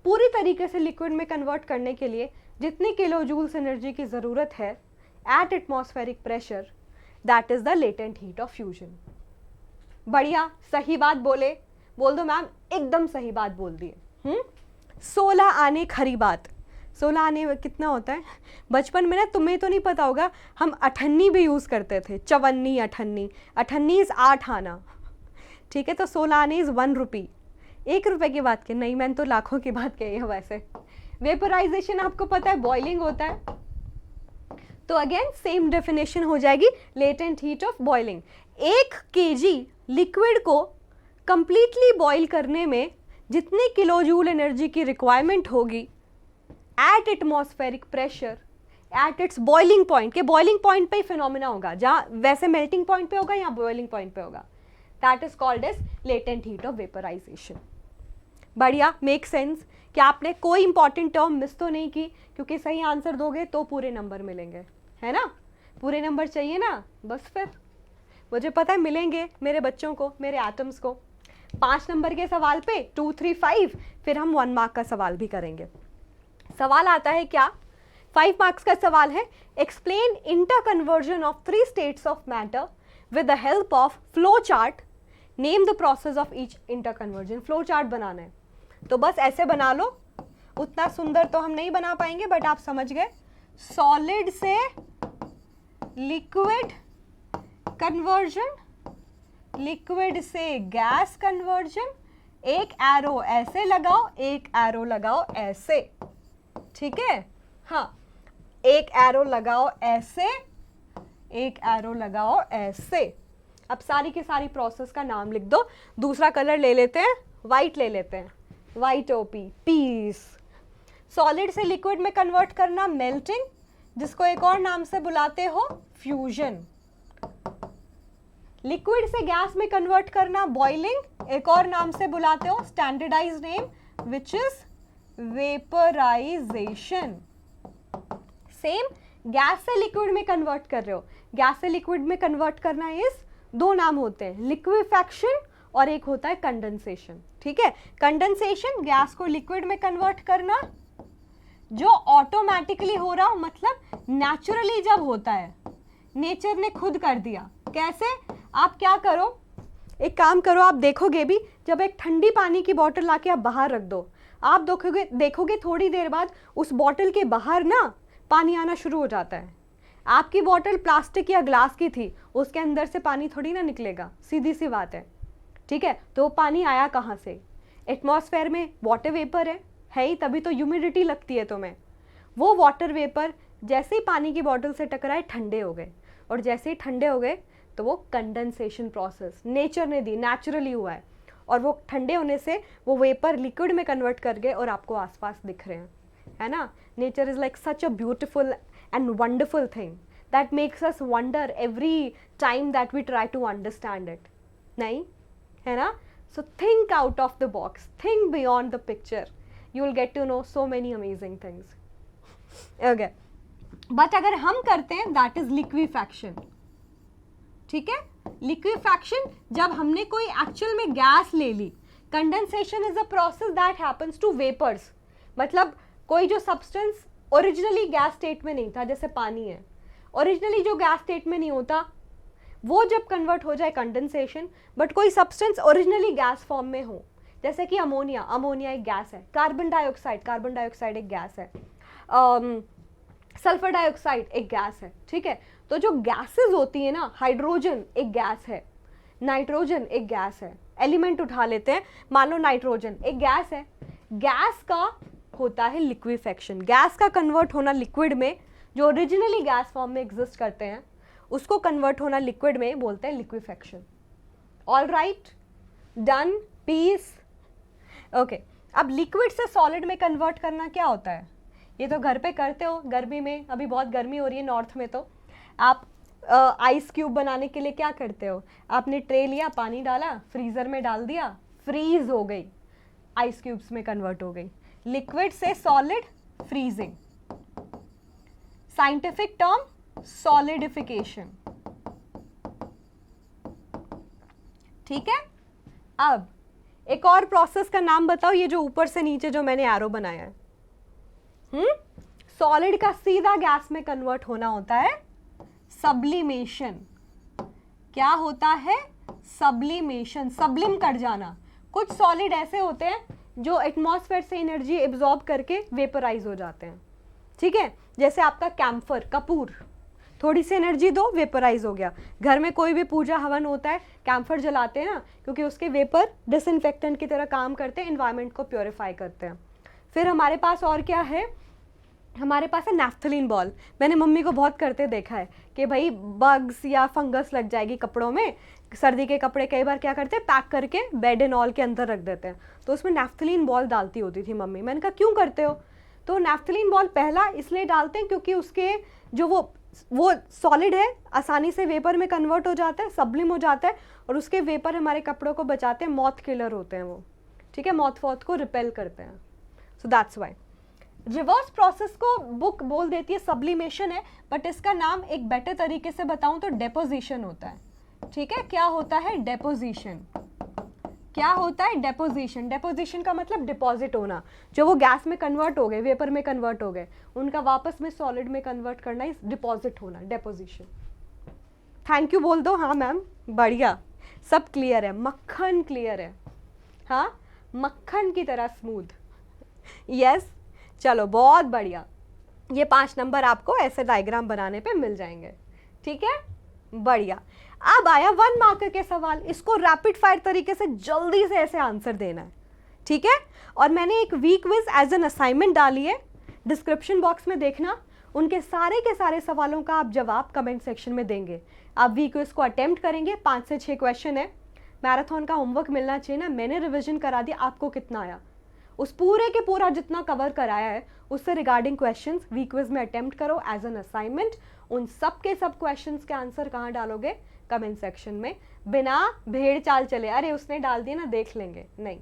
पूरी तरीके से लिक्विड में कन्वर्ट करने के लिए जितनी किलो जूल्स एनर्जी की ज़रूरत है at atmospheric pressure, that is the latent heat of fusion. बढ़िया, सही बात बोले, बोल दो मैम एकदम सही बात बोल दिए। 16 आने खरी बात। 16 आने कितना होता है? बचपन में ना, तुम्हें तो नहीं पता होगा, हम अठन्नी भी यूज़ करते थे, चवन्नी, अठन्नी। अठन्नी इज़ 8 आना, ठीक है। तो 16 आने इज़ 1 रुपी। 1 रुपये की बात की नहीं, मैंने तो लाखों की बात कही है। वैसे वेपराइजेशन आपको पता है बॉइलिंग होता है, तो अगेन सेम डेफिनेशन हो जाएगी, latent heat of boiling. 1 kg liquid को कंप्लीटली बॉईल करने में जितनी किलो जूल एनर्जी की रिक्वायरमेंट होगी at atmospheric pressure, at its boiling point, के बॉइलिंग पॉइंट पे ही फिनोमिना होगा, जहाँ वैसे मेल्टिंग पॉइंट पे होगा, यहाँ बॉइलिंग पॉइंट पे होगा, that is called as latent heat of vaporisation. बढ़िया, मेक सेंस कि आपने कोई इंपॉर्टेंट टर्म मिस तो नहीं की, क्योंकि सही आंसर दोगे तो पूरे नंबर मिलेंगे, है ना? पूरे नंबर चाहिए ना, बस फिर मुझे पता है मिलेंगे मेरे बच्चों को, मेरे एटम्स को। 5 नंबर के सवाल पे 2, 3, 5, फिर हम 1 मार्क का सवाल भी करेंगे। सवाल आता है क्या? 5 मार्क्स का सवाल है, explain inter conversion of 3 states of matter with the help of flow chart, name the process of each inter conversion. Flow chart बनाना है, तो बस ऐसे बना लो, उतना सुंदर तो हम नहीं बना पाएंगे बट आप समझ गए। सॉलिड से लिक्विड कन्वर्जन, लिक्विड से गैस कन्वर्जन, एक एरो ऐसे लगाओ, एक एरो लगाओ ऐसे, ठीक है? हाँ, एक एरो लगाओ ऐसे, एक एरो लगाओ ऐसे। अब सारी की सारी प्रोसेस का नाम लिख दो। दूसरा कलर ले लेते हैं, वाइट ले लेते हैं, वाइट ओपी, पीस। सॉलिड से लिक्विड में कन्वर्ट करना मेल्टिंग, जिसको एक और नाम से बुलाते हो फ्यूजन। लिक्विड से गैस में कन्वर्ट करना बॉइलिंग, एक और नाम से बुलाते हो, standardise name which is vaporisation. Same gas से लिक्विड में कन्वर्ट कर रहे हो, गैस से लिक्विड में कन्वर्ट करना इस 2 नाम होते हैं, लिक्विफैक्शन और एक होता है कंडेंसेशन, ठीक है? कंडेंसेशन गैस को लिक्विड में कन्वर्ट करना, जो ऑटोमेटिकली हो रहा हो, मतलब नेचुरली जब होता है, नेचर ने खुद कर दिया। कैसे? आप क्या करो, एक काम करो, आप देखोगे भी, जब एक ठंडी पानी की बोतल लाके आप बाहर रख दो, आप देखोगे थोड़ी देर बाद उस बोतल के बाहर ना पानी आना शुरू हो जाता है। आपकी बोतल प्लास्टिक या ग्लास की थी, उसके अंदर से पानी थोड़ी ना निकलेगा, सीधी सी बात है, ठीक है? तो पानी आया कहाँ से? एटमॉस्फेयर में वाटर वेपर है ही, तभी तो ह्यूमिडिटी लगती है तुम्हें। वो वाटर वेपर जैसे ही पानी की बोतल से टकराए ठंडे हो गए, और जैसे ही ठंडे हो गए तो वो कंडेंसेशन प्रोसेस नेचर ने दी, नेचुरली हुआ है, और वो ठंडे होने से वो वेपर लिक्विड में कन्वर्ट कर गए और आपको आसपास दिख रहे हैं, है ना? Nature is like such a beautiful and wonderful thing that makes us wonder every time that we try to understand it, nahi hai na? So think out of the box, think beyond the picture, you will get to know so many amazing things. Okay, but अगर हम करते हैं that is liquefaction, ठीक है। Liquefaction जब हमने कोई actual में गैस ले ली। Condensation is a process that happens to vapours, मतलब कोई जो सब्सटेंस ओरिजिनली गैस स्टेट में नहीं था, जैसे पानी है, ओरिजिनली जो गैस स्टेट में नहीं होता वो जब कन्वर्ट हो जाए कंडेंसेशन। बट कोई सब्सटेंस ओरिजिनली गैस फॉर्म में हो, जैसे कि अमोनिया, अमोनिया एक गैस है। कार्बन डाइऑक्साइड एक गैस है। सल्फर डाइऑक्साइड एक गैस है, ठीक है। तो जो गैसेस होती है ना, हाइड्रोजन एक गैस है, नाइट्रोजन एक गैस है। एलिमेंट उठा लेते हैं, मान लो नाइट्रोजन एक गैस है। गैस का होता है लिक्विफैक्शन, गैस का कन्वर्ट होना लिक्विड में, जो ओरिजिनली गैस फॉर्म में एग्जिस्ट करते हैं उसको कन्वर्ट होना लिक्विड में बोलते हैं liquefaction. All right, done, peace. Okay, अब लिक्विड से सॉलिड में कन्वर्ट करना क्या होता है, ये तो घर पे करते हो गर्मी में। अभी बहुत गर्मी हो रही है नॉर्थ में, तो आप आइस क्यूब बनाने के लिए क्या करते हो, आपने ट्रे लिया, पानी डाला, फ्रीजर में डाल दिया, फ्रीज हो गई, आइस क्यूब्स में कन्वर्ट हो गई। लिक्विड से solid, freezing. Scientific term solidification, ठीक है। अब एक और प्रोसेस का नाम बताओ, ये जो ऊपर से नीचे जो मैंने एरो बनाया है। सॉलिड का सीधा गैस में कन्वर्ट होना होता है सब्लिमेशन। क्या होता है, सब्लिमेशन, सब्लिम कर जाना। कुछ सॉलिड ऐसे होते हैं जो एटमॉस्फेयर से एनर्जी एब्जॉर्ब करके वेपराइज हो जाते हैं, ठीक है। जैसे आपका कैम्फर, कपूर, थोड़ी सी एनर्जी दो, वेपराइज हो गया। घर में कोई भी पूजा हवन होता है, कैम्फर जलाते हैं ना, क्योंकि उसके वेपर डिसइंफेक्टेंट की तरह काम करते हैं, एनवायरनमेंट को प्योरीफाई करते हैं। फिर हमारे पास और क्या है, हमारे पास है नैफ्थलीन बॉल। मैंने मम्मी को बहुत करते देखा है कि भाई बग्स या फंगस लग जाएगी कपड़ों में, सर्दी के कपड़े कई बार क्या करते हैं, पैक करके बेड एंड ऑल के अंदर रख देते हैं, तो उसमें नैफ्थलीन बॉल डालती होती थी मम्मी। मैंने कहा क्यों करते हो, तो नैफ्थलीन बॉल पहला इसलिए डालते हैं क्योंकि उसके जो वो सॉलिड है, आसानी से वेपर में कन्वर्ट हो जाता है, सब्लिम हो जाता है, और उसके वेपर हमारे कपड़ों को बचाते हैं, मॉथ किलर होते हैं वो, ठीक है, मॉथ वॉथ को रिपेल करते हैं। So that's why reverse process को बुक बोल देती है सब्लिमेशन है, बट इसका नाम एक बेटर तरीके से बताऊं तो डेपोजिशन होता है, ठीक है। क्या होता है, डेपोजिशन। क्या होता है, डेपोजिशन। डेपोजिशन का मतलब डिपॉजिट होना, जो वो गैस में कन्वर्ट हो गए, वेपर में कन्वर्ट हो गए, उनका वापस में सॉलिड में कन्वर्ट करना इस डिपॉजिट होना, डेपोजिशन। थैंक यू बोल दो, हाँ मैम, बढ़िया, सब क्लियर है, मक्खन क्लियर है, हाँ, मक्खन की तरह स्मूथ, यस। चलो बहुत बढ़िया, ये 5 नंबर आपको ऐसे डायग्राम बनाने पे मिल जाएंगे, ठीक है, बढ़िया। अब आया 1 मार्कर के सवाल, इसको रैपिड फायर तरीके से जल्दी से ऐसे आंसर देना है, ठीक है। और मैंने एक week quiz as an assignment डाली है, डिस्क्रिप्शन बॉक्स में देखना, उनके सारे के सारे सवालों का आप जवाब कमेंट सेक्शन में देंगे। आप वीक क्विज को अटेम्प्ट करेंगे, 5 से 6 क्वेश्चन है, मैराथन का होमवर्क मिलना चाहिए ना, मैंने रिविजन करा दिया, आपको कितना आया, उस पूरे के पूरा जितना कवर कराया है उससे रिगार्डिंग क्वेश्चंस वीक क्विज में अटेम्प्ट करो एज एन असाइनमेंट। उन सब के सब क्वेश्चंस के आंसर कहाँ डालोगे, कमेंट सेक्शन में, बिना भेड़ चाल चले, अरे उसने डाल दिया ना देख लेंगे, नहीं।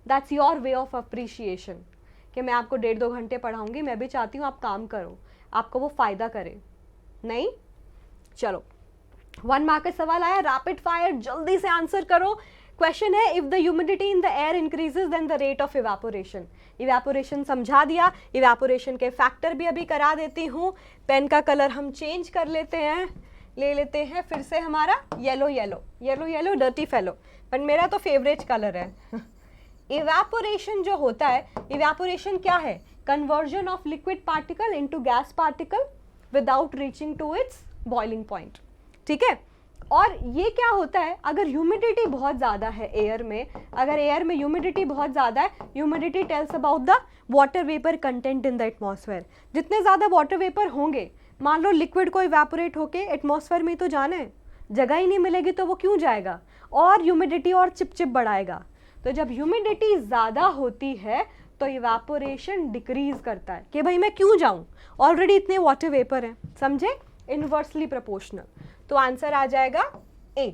That's your way of appreciation कि मैं आपको 1.5-2 घंटे पढ़ाऊंगी, मैं भी चाहती हूँ आप काम करो, आपको वो फायदा करे, नहीं। चलो 1 मार्क का सवाल आया, रैपिड फायर, जल्दी से आंसर करो। क्वेश्चन है, if the humidity in the air increases then the rate of evaporation. Evaporation समझा दिया, इवेपोरेशन के फैक्टर भी अभी करा देती हूँ। पेन का कलर हम चेंज कर लेते हैं, ले लेते हैं फिर से हमारा yellow yellow, yellow yellow dirty fellow, but मेरा तो फेवरेट कलर है। इवेपोरेशन जो होता है, इवेपोरेशन क्या है, conversion of liquid particle into gas particle without reaching to its boiling point, ठीक है। और ये क्या होता है, अगर ह्यूमिडिटी बहुत ज़्यादा है एयर में, अगर एयर में ह्यूमिडिटी बहुत ज़्यादा है, humidity tells about the water vapour content in the atmosphere. जितने ज़्यादा वाटर वेपर होंगे, मान लो लिक्विड को इवेपोरेट होके एटमॉस्फेयर में तो जाना है, जगह ही नहीं मिलेगी तो वो क्यों जाएगा, और ह्यूमिडिटी और चिपचिप बढ़ाएगा। तो जब ह्यूमिडिटी ज़्यादा होती है तो इवेपोरेशन डिक्रीज करता है कि भाई मैं क्यों जाऊँ, ऑलरेडी इतने वाटर वेपर हैं, समझे, इन्वर्सली प्रोपोर्शनल। तो आंसर आ जाएगा ए,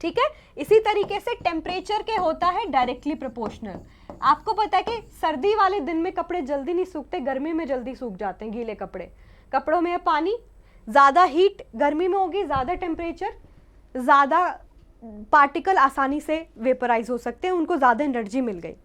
ठीक है। इसी तरीके से टेम्परेचर के होता है डायरेक्टली प्रोपोर्शनल। आपको पता है कि सर्दी वाले दिन में कपड़े जल्दी नहीं सूखते, गर्मी में जल्दी सूख जाते हैं गीले कपड़े, कपड़ों में है पानी, ज़्यादा हीट गर्मी में होगी, ज़्यादा टेम्परेचर, ज़्यादा पार्टिकल आसानी से वेपराइज हो सकते हैं, उनको ज़्यादा एनर्जी मिल गई।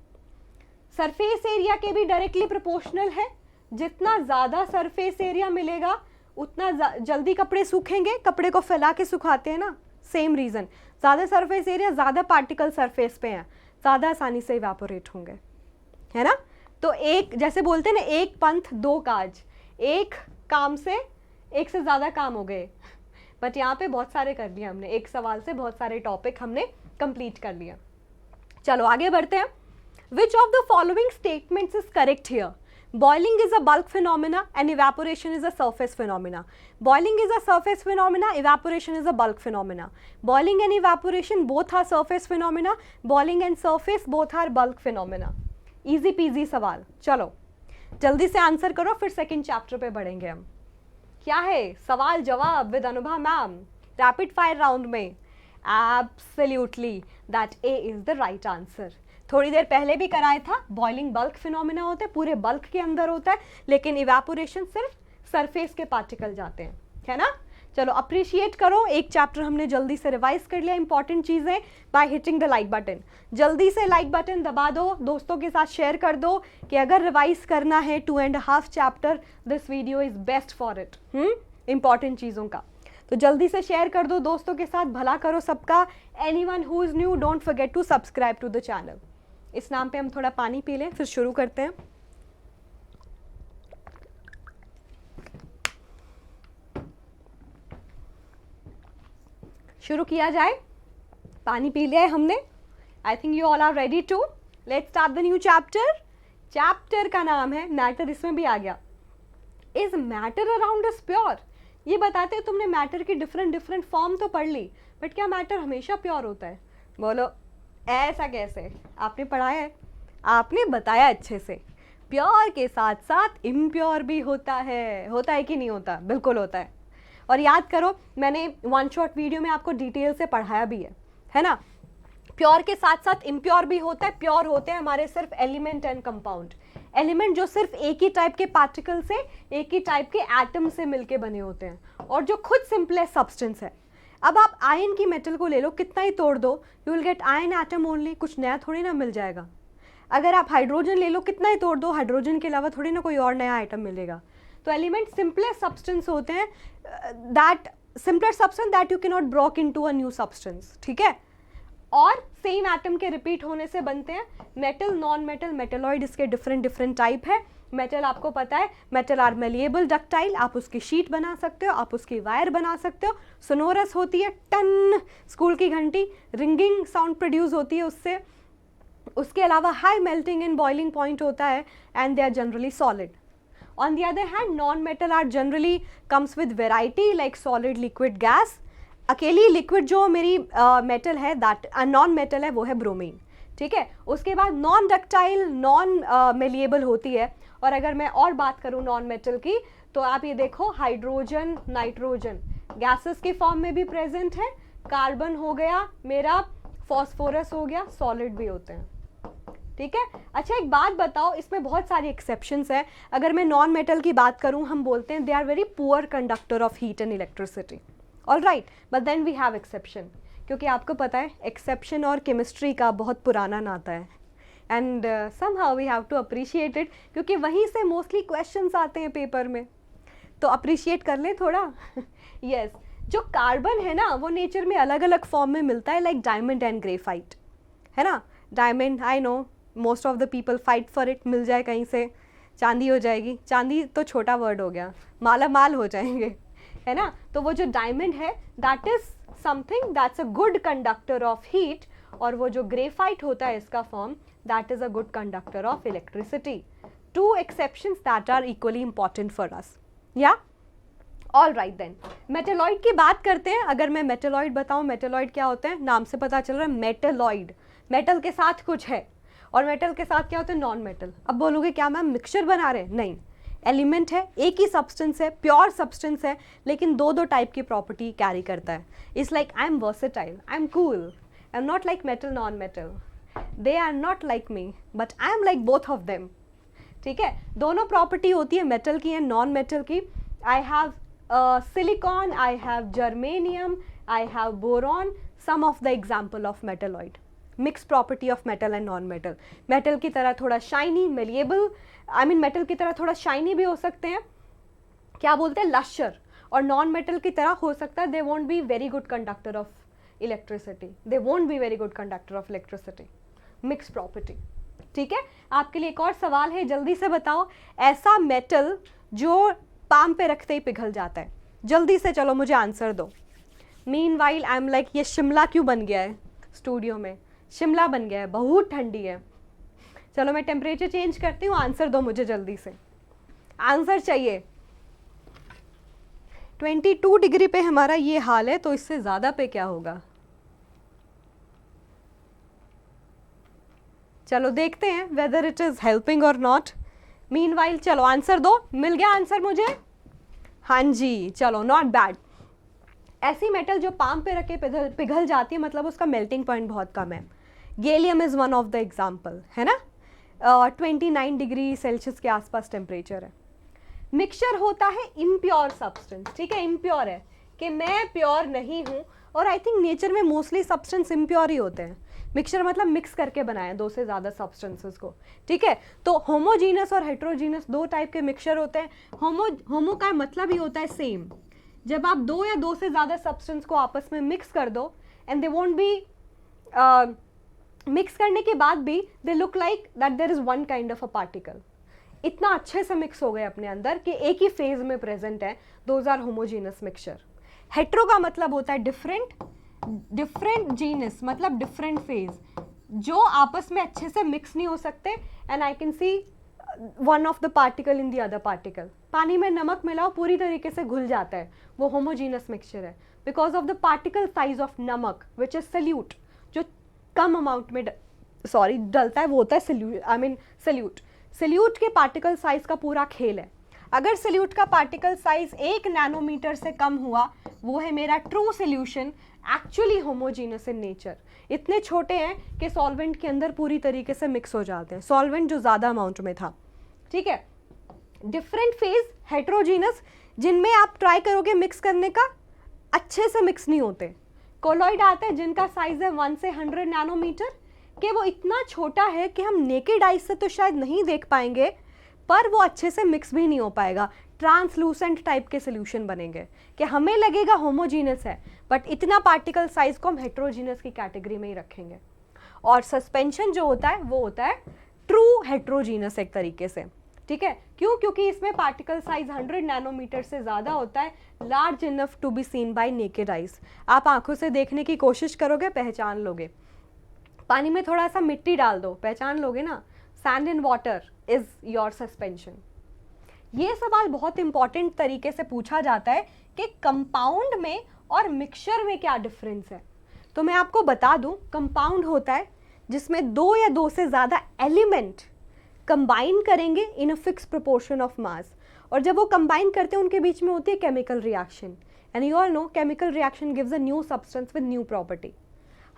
सरफेस एरिया के भी डायरेक्टली प्रोपोर्शनल है, जितना ज़्यादा सरफेस एरिया मिलेगा उतना जल्दी कपड़े सूखेंगे, कपड़े को फैला के सुखाते हैं ना, सेम रीज़न, ज़्यादा सरफेस एरिया, ज़्यादा पार्टिकल सरफेस पे हैं, ज़्यादा आसानी से इवेपोरेट होंगे, है ना। तो एक, जैसे बोलते हैं ना, एक पंथ दो काज, एक काम से एक से ज़्यादा काम हो गए, बट यहाँ पे बहुत सारे कर लिए हमने, एक सवाल से बहुत सारे टॉपिक हमने कंप्लीट कर लिया। चलो आगे बढ़ते हैं। Which of the following statements is correct here? Boiling is a bulk phenomena and evaporation is a surface phenomena. Boiling is a surface phenomena, evaporation is a bulk phenomena. Boiling and evaporation both are surface phenomena. Boiling and surface both are bulk phenomena. Easy peasy सवाल। चलो जल्दी से answer करो, फिर second chapter पे बढ़ेंगे हम। क्या है सवाल जवाब with Anubha ma'am, rapid fire round में? Absolutely that A is the right answer. थोड़ी देर पहले भी कराया था, बॉइलिंग बल्क फिनोमिना होता है, पूरे बल्क के अंदर होता है, लेकिन इवेपोरेशन सिर्फ सरफेस के पार्टिकल जाते हैं, है ना। चलो अप्रिशिएट करो, एक चैप्टर हमने जल्दी से रिवाइज कर लिया, इंपॉर्टेंट चीज़ें, by hitting the like button. जल्दी से लाइक बटन दबा दो, दोस्तों के साथ शेयर कर दो कि अगर रिवाइज करना है 2.5 chapter, this video is best for it, important चीज़ों का। तो जल्दी से शेयर कर दो दोस्तों के साथ, भला करो सबका। Anyone who is new, don't forget to subscribe to the channel. इस नाम पे हम थोड़ा पानी पी लें, फिर शुरू करते हैं। शुरू किया जाए, पानी पी लिया है हमने। I think you all are ready to let's start the new chapter. Chapter का नाम है मैटर, इसमें भी आ गया, is matter around us pure. ये बताते हैं, तुमने मैटर की डिफरेंट फॉर्म तो पढ़ ली, बट क्या मैटर हमेशा प्योर होता है? बोलो ऐसा कैसे? आपने पढ़ाया है, आपने बताया अच्छे से, प्योर के साथ साथ इम्प्योर भी होता है कि नहीं होता? बिल्कुल होता है। और याद करो, मैंने वन शॉट वीडियो में आपको डिटेल से पढ़ाया भी है ना। प्योर के साथ साथ इम्प्योर भी होता है। प्योर होते हैं हमारे सिर्फ एलिमेंट एंड कंपाउंड, एलिमेंट जो सिर्फ एक ही टाइप के पार्टिकल से, एक ही टाइप के एटम से मिलके बने होते हैं, और जो खुद सिंपलेस्ट सब्सटेंस है। अब आप आयन की मेटल को ले लो, कितना ही तोड़ दो, you will get ion atom only, कुछ नया थोड़ी ना मिल जाएगा। अगर आप हाइड्रोजन ले लो, कितना ही तोड़ दो, हाइड्रोजन के अलावा थोड़ी ना कोई और नया आइटम मिलेगा। तो एलिमेंट सिंपलेस्ट सब्सटेंस होते हैं, that simplest substance that you can not broke into a new substance, ठीक है। और सेम एटम के रिपीट होने से बनते हैं मेटल, नॉन मेटल, मेटलॉइड, इसके डिफरेंट टाइप है। मेटल आपको पता है, मेटल आर मेलिएबल, डक्टाइल, आप उसकी शीट बना सकते हो, आप उसकी वायर बना सकते हो। सोनोरस होती है, टन, स्कूल की घंटी, रिंगिंग साउंड प्रोड्यूस होती है उससे। उसके अलावा high melting and boiling point होता है, and they are generally solid. On the other hand non metal are generally comes with variety like solid, liquid, gas. अकेली लिक्विड जो मेरी मेटल है, दैट नॉन मेटल है, वो है ब्रोमीन, ठीक है। उसके बाद नॉन डक्टाइल, नॉन मेलिएबल होती है। और अगर मैं और बात करूँ नॉन मेटल की, तो आप ये देखो, हाइड्रोजन, नाइट्रोजन गैसेस के फॉर्म में भी प्रेजेंट है, कार्बन हो गया मेरा, फॉस्फोरस हो गया, सॉलिड भी होते हैं, ठीक है। अच्छा एक बात बताओ, इसमें बहुत सारी एक्सेप्शंस है। अगर मैं नॉन मेटल की बात करूं, हम बोलते हैं they are very poor conductor of heat and electricity, all right, but then we have exception, क्योंकि आपको पता है एक्सेप्शन और केमिस्ट्री का बहुत पुराना नाता है, and somehow we have to appreciate it, क्योंकि वहीं से मोस्टली क्वेश्चंस आते हैं पेपर में, तो अप्रिशिएट कर लें थोड़ा। यस जो कार्बन है ना, वो नेचर में अलग अलग फॉर्म में मिलता है, लाइक डायमंड एंड ग्रेफाइट, है ना। Diamond I know most of the people fight for it, मिल जाए कहीं से, चांदी हो जाएगी, चांदी तो छोटा वर्ड हो गया, माला माल हो जाएंगे, है ना। तो वो जो डायमंड है, that is something that's a good conductor of heat, और वो जो ग्रेफाइट होता है इसका form, that is a good conductor of electricity. Two exceptions that are equally important for us, या ऑल राइट देन। मेटेलॉइड की बात करते हैं। अगर मैं मेटेलॉइड बताऊं, मेटेलॉइड क्या होते हैं, नाम से पता चल रहा है, मेटेलॉइड, मेटल के साथ कुछ है, और मेटल के साथ क्या होता है, नॉन मेटल। अब बोलोगे क्या मैम मिक्सचर बना रहे हैं? नहीं, एलिमेंट है, एक ही सब्सटेंस है, प्योर सब्सटेंस है, लेकिन दो दो टाइप की प्रॉपर्टी कैरी करता है। It's like I am versatile, I am cool, I am not like metal, non metal, they are not like me, but I am like both of them, ठीक है। दोनों प्रॉपर्टी होती है metal की and non metal की, I have silicon, I have germanium, I have boron, some of the example of metalloid. Mixed property of metal and non-metal. metal की तरह थोड़ा shiny, malleable, I mean metal की तरह थोड़ा shiny भी हो सकते हैं, क्या बोलते हैं, lusher, और non-metal की तरह हो सकता है they won't be very good conductor of electricity. They won't be very good conductor of electricity. Mixed property. ठीक है, आपके लिए एक और सवाल है, जल्दी से बताओ, ऐसा मेटल जो पाम पे रखते ही पिघल जाता है, जल्दी से चलो मुझे आंसर दो. मीनवाइल आई एम लाइक ये शिमला क्यों बन गया है स्टूडियो में, शिमला बन गया है, बहुत ठंडी है. चलो मैं टेम्परेचर चेंज करती हूँ, आंसर दो मुझे जल्दी से, आंसर चाहिए. 22 डिग्री पे हमारा ये हाल है, तो इससे ज़्यादा पे क्या होगा. चलो देखते हैं वेदर इट इज़ हेल्पिंग और नॉट. मीनवाइल चलो आंसर दो, मिल गया आंसर मुझे, हाँ जी, चलो नॉट बैड. ऐसी मेटल जो पाम पे रखे पिघल जाती है, मतलब उसका मेल्टिंग पॉइंट बहुत कम है. Gallium is one of the example, है ना. 29 डिग्री सेल्सियस के आसपास टेम्परेचर है. मिक्सचर होता है इम्प्योर सब्सटेंस, ठीक है, इम्प्योर है कि मैं प्योर नहीं हूँ, और आई थिंक नेचर में मोस्टली सब्सटेंस इम्प्योर ही होते हैं. मिक्सचर मतलब मिक्स करके बनाए दो से ज़्यादा सब्सटेंसेस को, ठीक है. तो होमोजीनस और हेट्रोजीनस दो टाइप के मिक्सचर होते हैं. होमो का मतलब ही होता है सेम. जब आप दो या दो से ज़्यादा सब्सटेंस को आपस में मिक्स कर दो, and they won't be, mix करने के बाद भी they look like that there is one kind of a particle. इतना अच्छे से मिक्स हो गए अपने अंदर कि एक ही फेज में प्रेजेंट है, those are homogeneous mixture. Hetero का मतलब होता है डिफरेंट, डिफरेंट जीनस मतलब डिफरेंट फेज, जो आपस में अच्छे से मिक्स नहीं हो सकते, and I can see one of the particle in the other particle. पानी में नमक मिलाओ पूरी तरीके से घुल जाता है, वो होमोजीनस मिक्सचर है, because of the particle size of नमक विच इज सल्यूट, जो कम अमाउंट में डलता है, वो होता है सल्यूट. सल्यूट के पार्टिकल साइज का पूरा खेल है. अगर सल्यूट का पार्टिकल साइज 1 नैनोमीटर से कम हुआ, वो है मेरा true solution, actually homogeneous in nature. इतने छोटे हैं कि सॉल्वेंट के अंदर पूरी तरीके से मिक्स हो जाते हैं, सॉल्वेंट जो ज़्यादा अमाउंट में था, ठीक है. डिफरेंट फेज हेट्रोजीनस, जिनमें आप ट्राई करोगे मिक्स करने का, अच्छे से मिक्स नहीं होते. कोलॉइड आते हैं जिनका साइज है 1 से 100 नैनोमीटर, कि वो इतना छोटा है कि हम नेकेड आइज से तो शायद नहीं देख पाएंगे, पर वो अच्छे से मिक्स भी नहीं हो पाएगा. ट्रांसलूसेंट टाइप के सोल्यूशन बनेंगे कि हमें लगेगा होमोजीनस है, बट इतना पार्टिकल साइज को हम हेट्रोजीनस की कैटेगरी में ही रखेंगे. और सस्पेंशन जो होता है वो होता है ट्रू हेट्रोजीनस एक तरीके से, ठीक है. क्यों? क्योंकि इसमें पार्टिकल साइज 100 नैनोमीटर से ज़्यादा होता है, large enough to be seen by naked eyes. आप आंखों से देखने की कोशिश करोगे, पहचान लोगे. पानी में थोड़ा सा मिट्टी डाल दो, पहचान लोगे ना. Sand in water is your suspension. ये सवाल बहुत इंपॉर्टेंट तरीके से पूछा जाता है कि कंपाउंड में और मिक्सचर में क्या डिफरेंस है. तो मैं आपको बता दूं, कंपाउंड होता है जिसमें दो या दो से ज़्यादा एलिमेंट कंबाइन करेंगे in a fix proportion of mass, और जब वो कंबाइन करते हैं उनके बीच में होती है chemical reaction. And you all know chemical reaction gives a new substance with new property.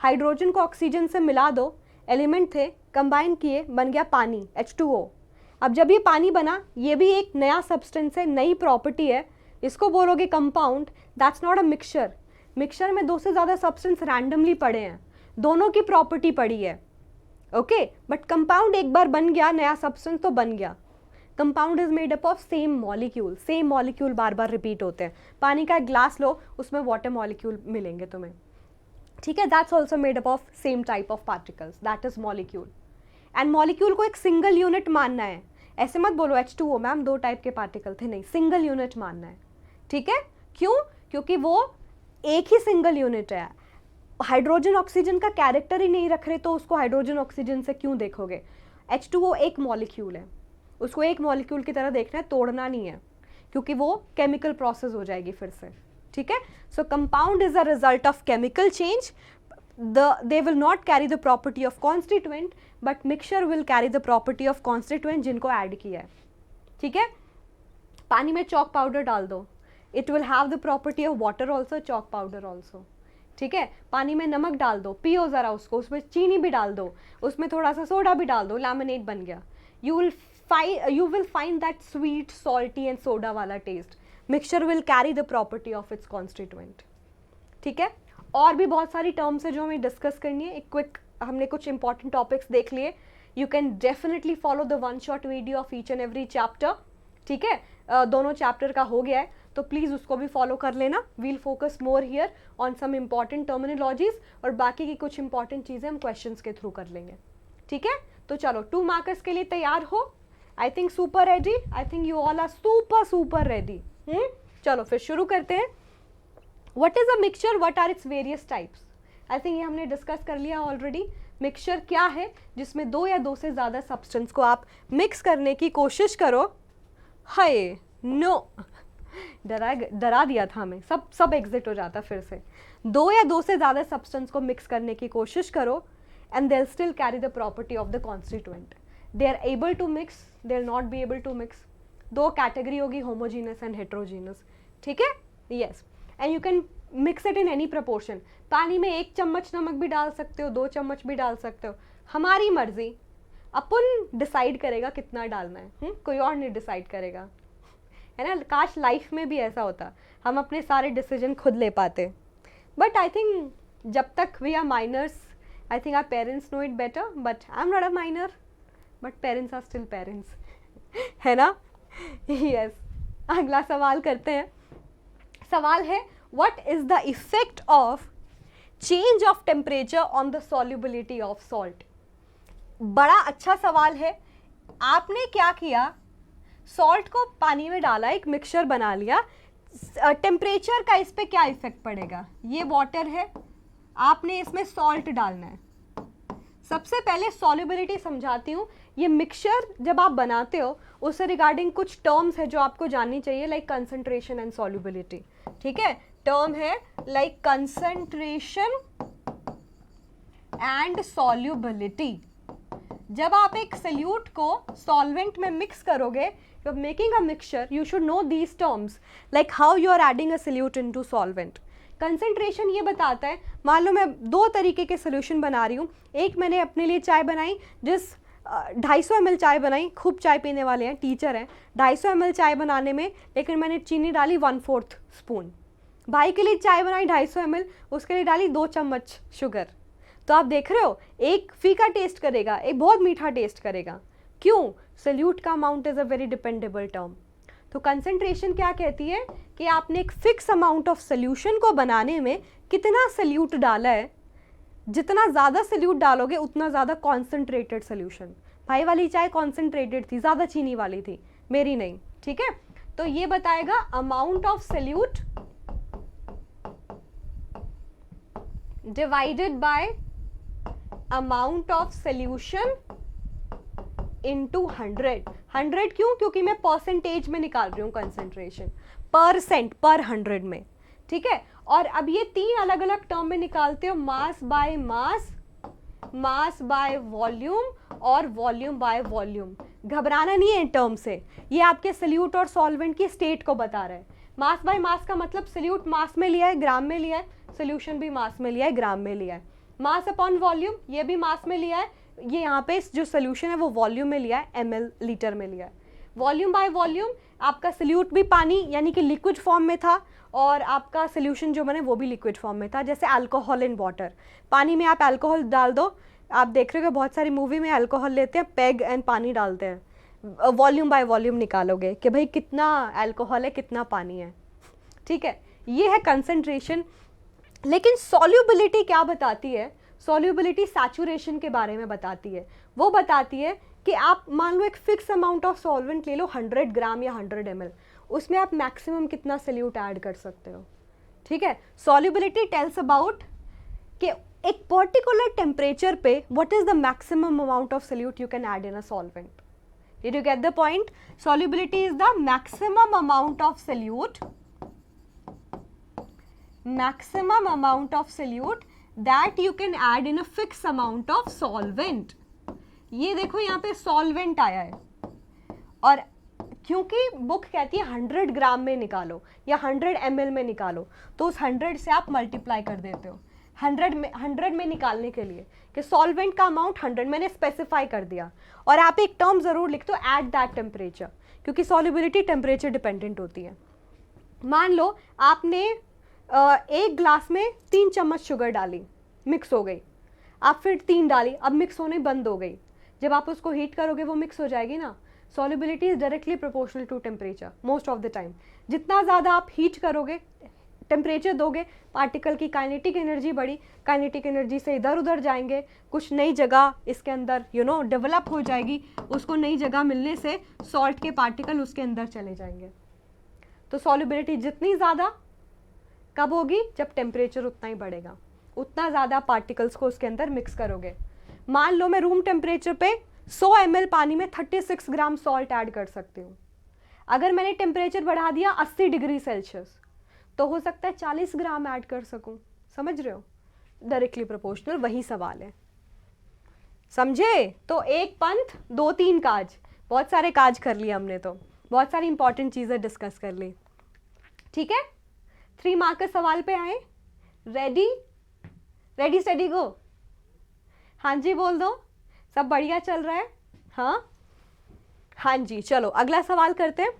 Hydrogen को ऑक्सीजन से मिला दो, एलिमेंट थे, कंबाइन किए, बन गया पानी, H2O. अब जब ये पानी बना, ये भी एक नया सब्सटेंस है, नई प्रॉपर्टी है, इसको बोलोगे compound. That's not a mixture. Mixture में दो से ज़्यादा सब्सटेंस रैंडमली पड़े हैं, दोनों की प्रॉपर्टी पड़ी है, ओके. बट कंपाउंड एक बार बन गया, नया सब्सटेंस तो बन गया. Compound is made up of same molecule, same molecule bar bar repeat होते हैं. पानी का एक ग्लास लो, उसमें वाटर मॉलिक्यूल मिलेंगे तुम्हें, ठीक है. That's also made up of same type of particles, that is molecule. And molecule को एक सिंगल यूनिट मानना है. ऐसे मत बोलो H2O मैम दो टाइप के पार्टिकल थे, नहीं, सिंगल यूनिट मानना है, ठीक है. क्यों? क्योंकि वो एक ही सिंगल यूनिट है. हाइड्रोजन ऑक्सीजन का कैरेक्टर ही नहीं रख रहे, तो उसको हाइड्रोजन ऑक्सीजन से क्यों देखोगे. H2O एक मॉलिक्यूल है, उसको एक मॉलिक्यूल की तरह देखना है, तोड़ना नहीं है, क्योंकि वो केमिकल प्रोसेस हो जाएगी फिर से, ठीक है. सो compound is a result of chemical change. they will not carry the property of constituent, but mixture will carry the property of constituent जिनको ऐड किया है, ठीक है. पानी में चॉक पाउडर डाल दो, it will have the property of water also, chalk powder also, ठीक है. पानी में नमक डाल दो, पियो ज़रा उसको, उसमें चीनी भी डाल दो, उसमें थोड़ा सा सोडा भी डाल दो, लैमिनेट बन गया. you will find that sweet salty and soda वाला taste. Mixture will carry the property of its constituent. ठीक है, और भी बहुत सारी टर्म्स है जो हमें डिस्कस करनी है। एक क्विक हमने कुछ इंपॉर्टेंट टॉपिक्स देख लिए। You can definitely follow the one shot video of each and every chapter. ठीक है, दोनों चैप्टर का हो गया है तो प्लीज़ उसको भी फॉलो कर लेना। We'll focus more here on some important terminologies, और बाकी की कुछ इंपॉर्टेंट चीज़ें हम क्वेश्चंस के थ्रू कर लेंगे। ठीक है, तो चलो 2 मार्कर्स के लिए तैयार हो? I think super ready, I think you all are super ready. चलो फिर शुरू करते हैं। What is a mixture, what are its various types? I think ये हमने डिस्कस कर लिया ऑलरेडी। मिक्सचर क्या है? जिसमें 2 या 2 से ज़्यादा सब्सटेंस को आप मिक्स करने की कोशिश करो। हाय नो, डरा दिया था हमें, सब एग्जिट हो जाता फिर से। 2 या 2 से ज़्यादा सब्सटेंस को मिक्स करने की कोशिश करो and they still carry the property of the constituent. They are able to mix, they are not be able to mix. 2 category होगी, होमोजीनस एंड हेट्रोजीनस। ठीक है, yes, and you can mix it in any proportion. पानी में 1 चम्मच नमक भी डाल सकते हो, 2 चम्मच भी डाल सकते हो, हमारी मर्जी। अपन डिसाइड करेगा कितना डालना है, कोई और नहीं डिसाइड करेगा, है ना। काश लाइफ में भी ऐसा होता, हम अपने सारे डिसीजन खुद ले पाते। बट आई थिंक जब तक we are minors, I think our parents know it better, but I am not a minor, but parents are still parents, है ना। यस, अगला सवाल करते हैं। सवाल है, what is the effect of change of temperature on the solubility of salt? बड़ा अच्छा सवाल है। आपने क्या किया, सॉल्ट को पानी में डाला, एक मिक्सचर बना लिया, टेम्परेचर का इस पे क्या इफेक्ट पड़ेगा? ये वाटर है, आपने इसमें सॉल्ट डालना है। सबसे पहले सॉल्युबिलिटी समझाती हूँ। ये मिक्सचर जब आप बनाते हो उससे रिगार्डिंग कुछ टर्म्स है जो आपको जाननी चाहिए, लाइक कंसंट्रेशन एंड सॉल्युबिलिटी। ठीक है, टर्म है लाइक कंसंट्रेशन एंड सॉल्युबिलिटी। जब आप एक सल्यूट को सॉल्वेंट में मिक्स करोगे, you are making a mixture, you should know these terms like how you are adding a solute into solvent. Concentration ये बताता है, मान लो मैं 2 तरीके के सोल्यूशन बना रही हूँ। एक मैंने अपने लिए चाय बनाई, जिस 250 ml चाय बनाई, खूब चाय पीने वाले हैं, टीचर हैं, 250 ml चाय बनाने में, लेकिन मैंने चीनी डाली 1/4 स्पून। भाई के लिए चाय बनाई 250 ml, उसके लिए डाली 2 चम्मच शुगर। तो आप देख रहे हो, एक फीका टेस्ट करेगा, एक बहुत मीठा टेस्ट करेगा। क्यों? सल्यूट का amount is a very dependable term. तो कंसंट्रेशन क्या कहती है कि आपने एक फिक्स अमाउंट ऑफ सॉल्यूशन को बनाने में कितना सल्यूट डाला है। जितना ज़्यादा सल्यूट डालोगे उतना ज़्यादा कॉन्सेंट्रेटेड सॉल्यूशन। भाई वाली चाय कॉन्सेंट्रेटेड थी, ज़्यादा चीनी वाली थी, मेरी नहीं। ठीक है, तो ये बताएगा amount of solute divided by amount of solution into 100। 100 क्यों? क्योंकि मैं परसेंटेज में निकाल रही हूँ कंसंट्रेशन, परसेंट पर 100 में। ठीक है, और अब ये 3 अलग अलग टर्म में निकालते हो, mass by mass, mass by volume और वॉल्यूम बाय वॉल्यूम। घबराना नहीं है इन टर्म से, ये आपके सल्यूट और सॉल्वेंट की स्टेट को बता रहे हैं। मास बाय मास का मतलब सल्यूट मास में लिया है, ग्राम में लिया है, सोल्यूशन भी मास में लिया है, ग्राम में लिया है। मास अपॉन वॉल्यूम, ये भी मास में लिया है, ये यहाँ पे जो सोल्यूशन है वो वॉल्यूम में लिया है, ml लीटर में लिया है। वॉल्यूम बाय वॉल्यूम, आपका सल्यूट भी पानी यानी कि लिक्विड फॉर्म में था, और आपका सोल्यूशन जो बने वो भी लिक्विड फॉर्म में था। जैसे अल्कोहल इन वाटर, पानी में आप अल्कोहल डाल दो, आप देख रहे हो बहुत सारी मूवी में अल्कोहल लेते हैं, पेग एंड पानी डालते हैं, वॉल्यूम बाय वॉल्यूम निकालोगे कि भाई कितना अल्कोहल है, कितना पानी है। ठीक है, ये है कंसंट्रेशन। लेकिन सॉल्युबिलिटी क्या बताती है? सॉल्युबिलिटी सैचुरेशन के बारे में बताती है। वो बताती है कि आप मान लो एक फिक्स अमाउंट ऑफ सॉल्वेंट ले लो, 100 ग्राम या 100 ml, उसमें आप मैक्सिमम कितना सल्यूट ऐड कर सकते हो। ठीक है, सॉल्युबिलिटी टेल्स अबाउट कि एक पर्टिकुलर टेम्परेचर पे what is the maximum amount of salute you can add in a solvent. Did you get the point? Solubility is the maximum amount of salute, maximum amount of solute that you can add in a fixed amount of solvent। ये देखो यहाँ पे solvent आया है, और क्योंकि book कहती है 100 ग्राम में निकालो या 100 ml में निकालो, तो उस 100 से आप मल्टीप्लाई कर देते हो 100 में निकालने के लिए कि सॉल्वेंट का अमाउंट 100 मैंने स्पेसिफाई कर दिया। और आप एक टर्म जरूर लिख दो, एट दैट टेम्परेचर, क्योंकि सॉल्युबिलिटी टेम्परेचर डिपेंडेंट होती है। मान लो आपने एक ग्लास में 3 चम्मच शुगर डाली, मिक्स हो गई, आप फिर 3 डाली, अब मिक्स होने बंद हो गई। जब आप उसको हीट करोगे वो मिक्स हो जाएगी ना। Solubility is directly proportional to temperature most of the time. जितना ज़्यादा आप हीट करोगे, टेम्परेचर दोगे, पार्टिकल की काइनेटिक एनर्जी बढ़ी, काइनेटिक एनर्जी से इधर उधर जाएंगे, कुछ नई जगह इसके अंदर डेवलप हो जाएगी, उसको नई जगह मिलने से सॉल्ट के पार्टिकल उसके अंदर चले जाएंगे। तो सॉल्युबिलिटी जितनी ज़्यादा कब होगी? जब टेम्परेचर उतना ही बढ़ेगा, उतना ज़्यादा पार्टिकल्स को उसके अंदर मिक्स करोगे। मान लो मैं रूम टेम्परेचर पे 100 ml पानी में 36 ग्राम सॉल्ट ऐड कर सकती हूँ। अगर मैंने टेम्परेचर बढ़ा दिया 80 डिग्री सेल्सियस, तो हो सकता है 40 ग्राम ऐड कर सकूँ। समझ रहे हो? डायरेक्टली प्रोपोर्शनल वही सवाल है। समझे? तो एक पंथ 2-3 काज, बहुत सारे काज कर लिए हमने, तो बहुत सारी इंपॉर्टेंट चीज़ें डिस्कस कर ली। ठीक है, 3 मार्क के सवाल पे आए। रेडी? रेडी स्टडी गो। हाँ जी बोल दो, सब बढ़िया चल रहा है? हाँ हाँ जी, चलो अगला सवाल करते हैं।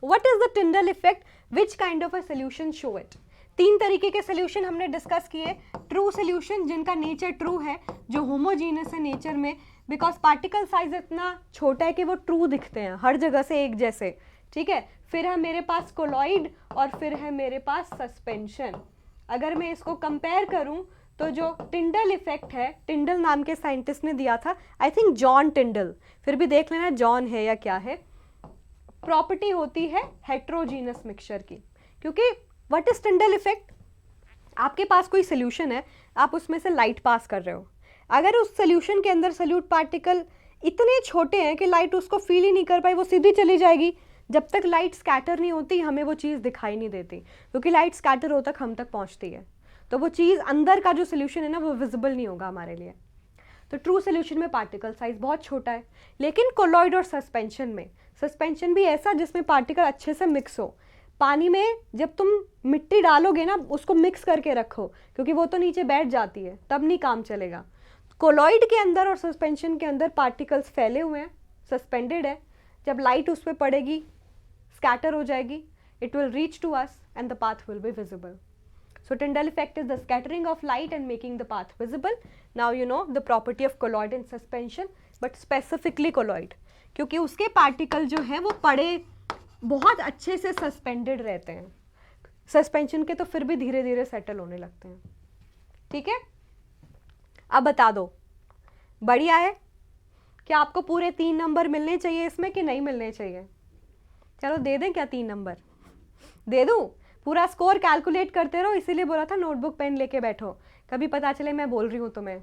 What is the Tyndall effect, which kind of a solution show it. 3 तरीके के सोल्यूशन हमने डिस्कस किए। ट्रू सोल्यूशन जिनका नेचर ट्रू है, जो होमोजीनस है नेचर में, बिकॉज पार्टिकल साइज इतना छोटा है कि वो ट्रू दिखते हैं हर जगह से एक जैसे। ठीक है, फिर है मेरे पास कोलॉइड और फिर है मेरे पास सस्पेंशन। अगर मैं इसको कंपेयर करूं तो जो टिंडल इफेक्ट है, टिंडल नाम के साइंटिस्ट ने दिया था, आई थिंक जॉन टिंडल, फिर भी देख लेना जॉन है या क्या है। प्रॉपर्टी होती है हेट्रोजीनस मिक्सचर की, क्योंकि व्हाट इज टिंडल इफेक्ट? आपके पास कोई सोल्यूशन है, आप उसमें से लाइट पास कर रहे हो, अगर उस सोल्यूशन के अंदर सोल्यूट पार्टिकल इतने छोटे हैं कि लाइट उसको फील ही नहीं कर पाई, वो सीधी चली जाएगी। जब तक लाइट स्कैटर नहीं होती हमें वो चीज़ दिखाई नहीं देती, क्योंकि लाइट स्कैटर हो तक हम तक पहुंचती है, तो वो चीज़ अंदर का जो सोल्यूशन है ना वो विजिबल नहीं होगा हमारे लिए। तो ट्रू सोल्यूशन में पार्टिकल साइज बहुत छोटा है। लेकिन कोलॉइड और सस्पेंशन में, सस्पेंशन भी ऐसा जिसमें पार्टिकल अच्छे से मिक्स हो। पानी में जब तुम मिट्टी डालोगे ना, उसको मिक्स करके रखो, क्योंकि वो तो नीचे बैठ जाती है, तब नहीं काम चलेगा। कोलॉइड के अंदर और सस्पेंशन के अंदर पार्टिकल्स फैले हुए हैं, सस्पेंडेड है, जब लाइट उस पर पड़ेगी स्कैटर हो जाएगी, it will reach to us and the path will be visible. So Tyndall effect is the scattering of light and making the path visible. Now you know the property of colloid in suspension, but specifically colloid, क्योंकि उसके particle जो हैं वो पड़े बहुत अच्छे से suspended रहते हैं। सस्पेंशन के तो फिर भी धीरे धीरे सेटल होने लगते हैं। ठीक है, अब बता दो, बढ़िया है? क्या आपको पूरे 3 नंबर मिलने चाहिए इसमें कि नहीं मिलने चाहिए? चलो दे दें क्या 3 नंबर? दे दूं? पूरा स्कोर कैलकुलेट करते रहो, इसीलिए बोला था नोटबुक पेन लेके बैठो, कभी पता चले मैं बोल रही हूँ तुम्हें।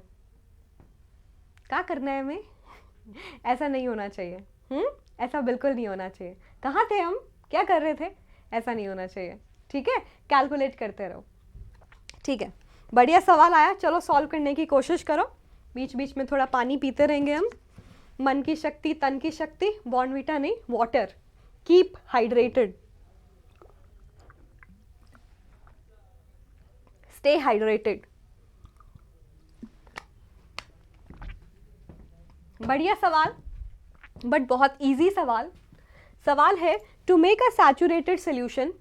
क्या करना है हमें? ऐसा नहीं होना चाहिए। ऐसा बिल्कुल नहीं होना चाहिए। कहाँ थे हम, क्या कर रहे थे? ऐसा नहीं होना चाहिए। ठीक है, कैलकुलेट करते रहो। ठीक है, बढ़िया सवाल आया, चलो सॉल्व करने की कोशिश करो। बीच बीच में थोड़ा पानी पीते रहेंगे हम। मन की शक्ति तन की शक्ति, बॉर्नवीटा नहीं, water. Keep hydrated, stay hydrated. बढ़िया सवाल, बट बहुत इजी सवाल। सवाल है, to make a saturated solution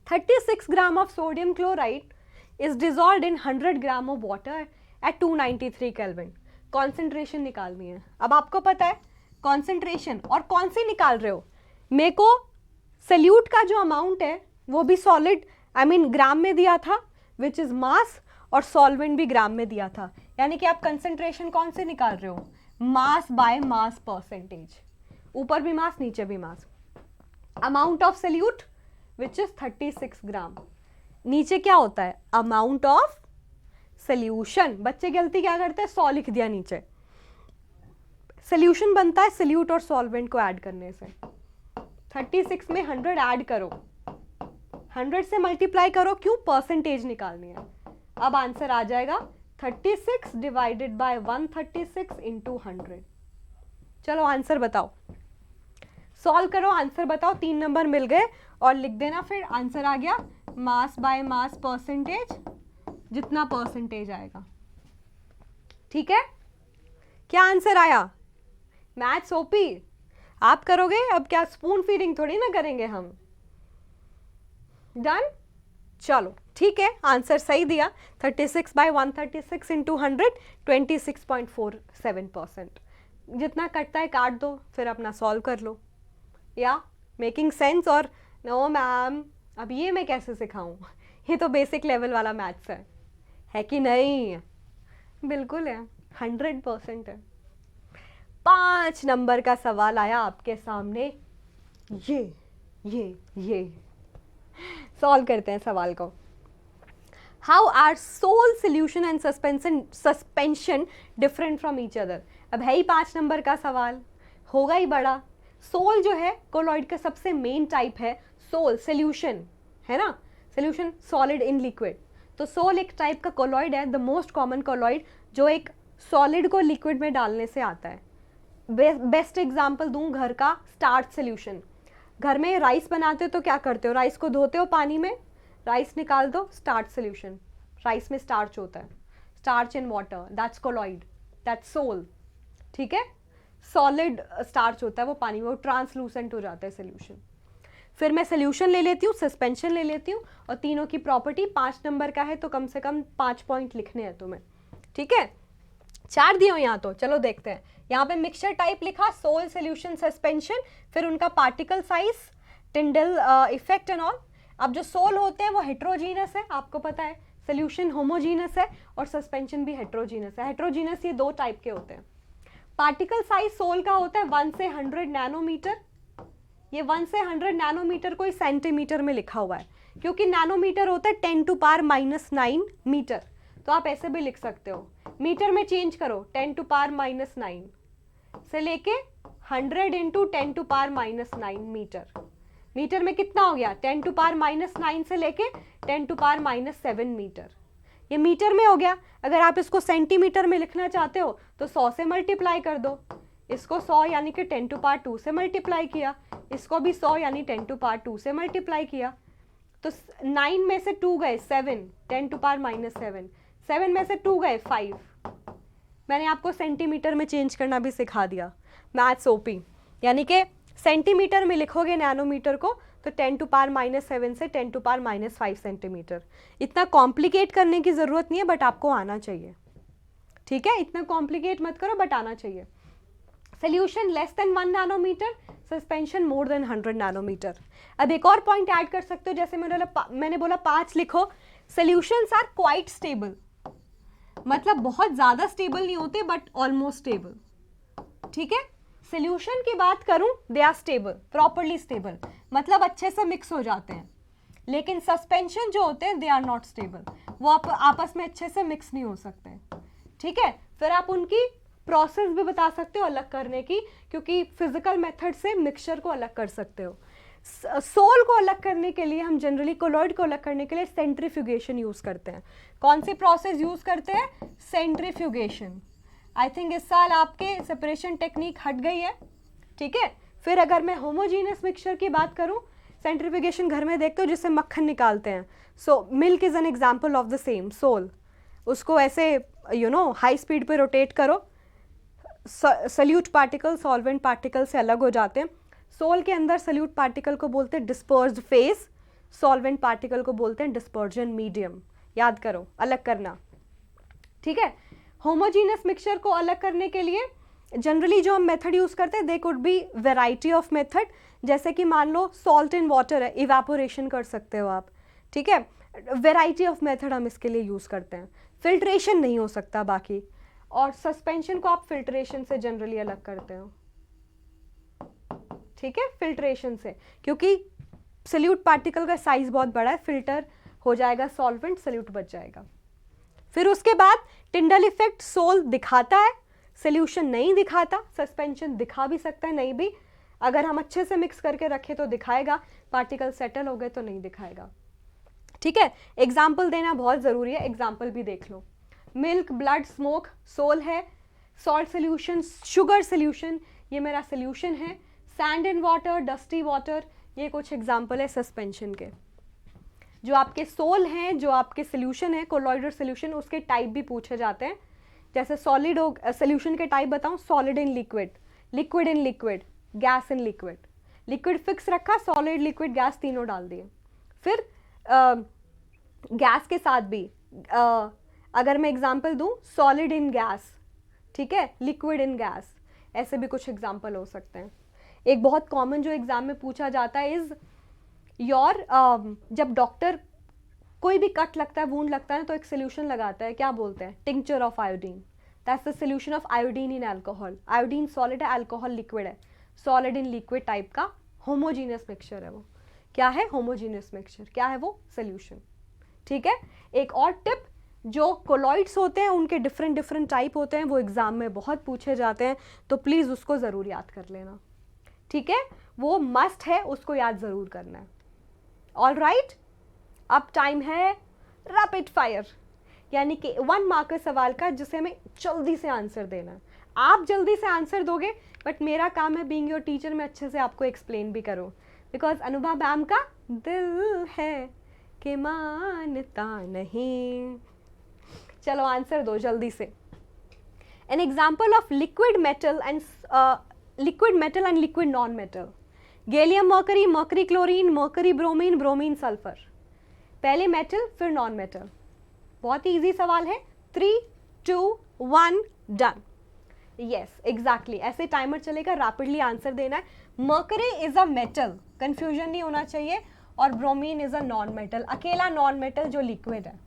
36 gram of sodium chloride is dissolved in 100 gram of water at 293 kelvin. Concentration निकालनी है। अब आपको पता है कॉन्सेंट्रेशन, और कौन सी निकाल रहे हो? मेरे को सल्यूट का जो अमाउंट है वो भी सॉलिड ग्राम में दिया था, विच इज मास, और सॉल्वेंट भी ग्राम में दिया था। यानी कि आप कंसेंट्रेशन कौन से निकाल रहे हो? मास बाय मास परसेंटेज, ऊपर भी मास नीचे भी mass. Amount of solute which is 36 gram. नीचे क्या होता है? Amount of solution. बच्चे गलती क्या करते हैं? 100 लिख दिया नीचे। सल्यूशन बनता है सल्यूट और सॉल्वेंट को ऐड करने से। 36 में 100 ऐड करो, 100 से मल्टीप्लाई करो, क्यों? परसेंटेज निकालनी है। अब आंसर आ जाएगा 36 डिवाइडेड बाय 136 इंटू 100। चलो आंसर बताओ, सॉल्व करो, आंसर बताओ। 3 नंबर मिल गए, और लिख देना फिर आंसर आ गया मास बाय मास परसेंटेज, जितना परसेंटेज आएगा। ठीक है, क्या आंसर आया? मैथ्स ओपी आप करोगे, अब क्या स्पून फीडिंग थोड़ी ना करेंगे हम। डन, चलो ठीक है, आंसर सही दिया। 36/136 इंटू 100 26.47%। जितना कटता है काट दो, फिर अपना सॉल्व कर लो। या मेकिंग सेंस? और नो मैम, अब ये मैं कैसे सिखाऊं, ये तो बेसिक लेवल वाला मैथ्स है कि नहीं? बिल्कुल है, 100% है। 5 नंबर का सवाल आया आपके सामने, ये सॉल्व करते हैं सवाल को। How are sol solution and suspension different from each other? अब है ही 5 नंबर का सवाल, होगा ही बड़ा। सोल जो है कोलॉइड का सबसे मेन टाइप है। सोल सोल्यूशन है ना, सोल्यूशन सॉलिड इन लिक्विड, तो सोल एक टाइप का कोलॉइड है, द मोस्ट कॉमन कोलॉइड जो एक सॉलिड को लिक्विड में डालने से आता है। बेस्ट एग्जाम्पल दूं, घर का स्टार्च सोल्यूशन। घर में राइस बनाते हो तो क्या करते हो, राइस को धोते हो पानी में, राइस निकाल दो, स्टार्च सोल्यूशन, राइस में स्टार्च होता है, starch in water, that's colloid, that's sol. ठीक है, सॉलिड स्टार्च होता है वो पानी में, वो ट्रांसलूसेंट हो जाता है सोल्यूशन। फिर मैं सोल्यूशन ले लेती हूँ, सस्पेंशन ले लेती हूँ, और तीनों की प्रॉपर्टी 5 नंबर का है तो कम से कम 5 पॉइंट लिखने हैं तुम्हें। ठीक है, 4 दिए हो यहाँ तो, चलो देखते हैं। यहाँ पे मिक्सचर टाइप लिखा, सोल, सोल्यूशन, सस्पेंशन, फिर उनका particle size, Tyndall effect and all. अब जो सोल होते हैं वो हेट्रोजीनस है, आपको पता है, सोल्यूशन होमोजीनस है, और सस्पेंशन भी हेट्रोजीनस है। हेट्रोजीनस ये 2 टाइप के होते हैं। पार्टिकल साइज सोल का होता है 1 से 100 नैनोमीटर। ये 1 से 100 नैनोमीटर को इस सेंटीमीटर में लिखा हुआ है, क्योंकि नैनोमीटर होता है 10⁻⁻9 मीटर, तो आप ऐसे भी लिख सकते हो। मीटर में चेंज करो, 10⁻⁹ से लेके 100 इंटू 10⁻⁹ मीटर। मीटर में कितना हो गया, 10⁻⁹ से लेके 10⁻⁷ मीटर। ये मीटर में हो गया। अगर आप इसको सेंटीमीटर में लिखना चाहते हो तो 100 से मल्टीप्लाई कर दो। इसको 100 यानी कि 10⁻2 से मल्टीप्लाई किया, इसको भी 100 यानी 10⁻2 से मल्टीप्लाई किया, तो 9 में से 2 गए 7, 10⁻⁷, 7 में से 2 गए 5। मैंने आपको सेंटीमीटर में चेंज करना भी सिखा दिया, मैथ्स ओपी। यानी कि सेंटीमीटर में लिखोगे नैनोमीटर को तो 10⁻⁷ से 10⁻⁵ सेंटीमीटर। इतना कॉम्प्लिकेट करने की ज़रूरत नहीं है, बट आपको आना चाहिए। ठीक है, इतना कॉम्प्लिकेट मत करो, बट आना चाहिए। Solution less than 1 nanometer, suspension more than 100 nanometer. अब एक और पॉइंट ऐड कर सकते हो, जैसे मैंने बोला 5 लिखो। सोल्यूशंस आर क्वाइट स्टेबल, मतलब बहुत ज़्यादा स्टेबल नहीं होते बट ऑलमोस्ट स्टेबल। ठीक है, सोल्यूशन की बात करूं, they are stable, properly stable, मतलब अच्छे से मिक्स हो जाते हैं। लेकिन सस्पेंशन जो होते हैं दे आर नॉट स्टेबल, वो आपस में अच्छे से मिक्स नहीं हो सकते। ठीक है, फिर आप उनकी प्रोसेस भी बता सकते हो अलग करने की, क्योंकि फिजिकल मेथड से मिक्सचर को अलग कर सकते हो। सोल को अलग करने के लिए हम जनरली कोलॉइड को अलग करने के लिए सेंट्रीफ्यूगेशन यूज करते हैं। कौन सी प्रोसेस यूज करते हैं, सेंट्रीफ्यूगेशन। आई थिंक इस साल आपके सेपरेशन टेक्निक हट गई है। ठीक है, फिर अगर मैं होमोजीनियस मिक्सचर की बात करूं, सेंट्रीफ्यूगेशन घर में देखते हो जिससे मक्खन निकालते हैं, so milk is an example of the same. Sol, उसको ऐसे हाई स्पीड पे रोटेट करो, सल्यूट पार्टिकल सॉल्वेंट पार्टिकल से अलग हो जाते हैं। सोल के अंदर सल्यूट पार्टिकल को बोलते हैं डिस्पर्स्ड फेज, सॉल्वेंट पार्टिकल को बोलते हैं डिस्पर्जन मीडियम। याद करो, अलग करना। ठीक है, होमोजीनियस मिक्सचर को अलग करने के लिए जनरली जो हम मेथड यूज करते हैं, they could be variety of method. जैसे कि मान लो सॉल्ट इन वाटर है, इवेपोरेशन कर सकते हो आप। ठीक है, वेराइटी ऑफ मेथड हम इसके लिए यूज करते हैं। फिल्ट्रेशन नहीं हो सकता बाकी, और सस्पेंशन को आप फिल्ट्रेशन से जनरली अलग करते हो। ठीक है, फिल्ट्रेशन से, क्योंकि सल्यूट पार्टिकल का साइज बहुत बड़ा है, फिल्टर हो जाएगा सॉल्वेंट, सल्यूट बच जाएगा। फिर उसके बाद टिंडल इफेक्ट, सोल दिखाता है, सोल्यूशन नहीं दिखाता। सस्पेंशन दिखा भी सकता है, नहीं भी। अगर हम अच्छे से मिक्स करके रखें तो दिखाएगा, पार्टिकल सेटल हो गए तो नहीं दिखाएगा। ठीक है, एग्जाम्पल देना बहुत ज़रूरी है, एग्जाम्पल भी देख लो। मिल्क, ब्लड, स्मोक सोल है। सॉल्ट सोल्यूशन, शुगर सोल्यूशन, ये मेरा सोल्यूशन है। Sand in water, dusty water, ये कुछ एग्जाम्पल है सस्पेंशन के। जो आपके सोल हैं, जो आपके सोल्यूशन है, कोलॉइडल सोल्यूशन, उसके टाइप भी पूछे जाते हैं। जैसे सॉलिड हो, सोल्यूशन के टाइप बताऊं, solid in liquid, liquid in liquid, gas in liquid. Liquid fix रखा, सॉलिड, लिक्विड, गैस तीनों डाल दिए। फिर गैस के साथ भी अगर मैं एग्जांपल दूं, सॉलिड इन गैस, ठीक है, लिक्विड इन गैस, ऐसे भी कुछ एग्जांपल हो सकते हैं। एक बहुत कॉमन जो एग्जाम में पूछा जाता है इज योर, जब डॉक्टर कोई भी कट लगता है, वूंड लगता है तो एक सोल्यूशन लगाता है, क्या बोलते हैं, tincture of iodine, that's the solution of iodine in alcohol. Iodine solid है, अल्कोहल लिक्विड है, सॉलिड इन लिक्विड टाइप का होमोजीनियस मिक्सचर है वो। क्या है? Homogeneous mixture. क्या है वो? सोल्यूशन। ठीक है। एक और टिप, जो कोलॉइड्स होते हैं उनके डिफरेंट डिफरेंट टाइप होते हैं, वो एग्जाम में बहुत पूछे जाते हैं, तो प्लीज़ उसको ज़रूर याद कर लेना। ठीक है, वो मस्ट है, उसको याद ज़रूर करना है। ऑल राइट, अब टाइम है रैपिड फायर, यानी कि 1 मार्कर सवाल का, जिसे हमें जल्दी से आंसर देना है। आप जल्दी से आंसर दोगे, बट मेरा काम है बीइंग योर टीचर, मैं अच्छे से आपको एक्सप्लेन भी करूँ, बिकॉज अनुभव मैम का दिल है कि मानता नहीं। चलो आंसर दो जल्दी से। N example of liquid metal and liquid non metal, gallium mercury, mercury chlorine, mercury bromine, bromine sulphur. पहले मेटल फिर नॉन मेटल। बहुत ही इजी सवाल है। 3, 2, 1 डन। यस एग्जैक्टली, ऐसे टाइमर चलेगा, रैपिडली आंसर देना है। Mercury is a metal, confusion नहीं होना चाहिए, और bromine is a non metal, अकेला नॉन मेटल जो लिक्विड है,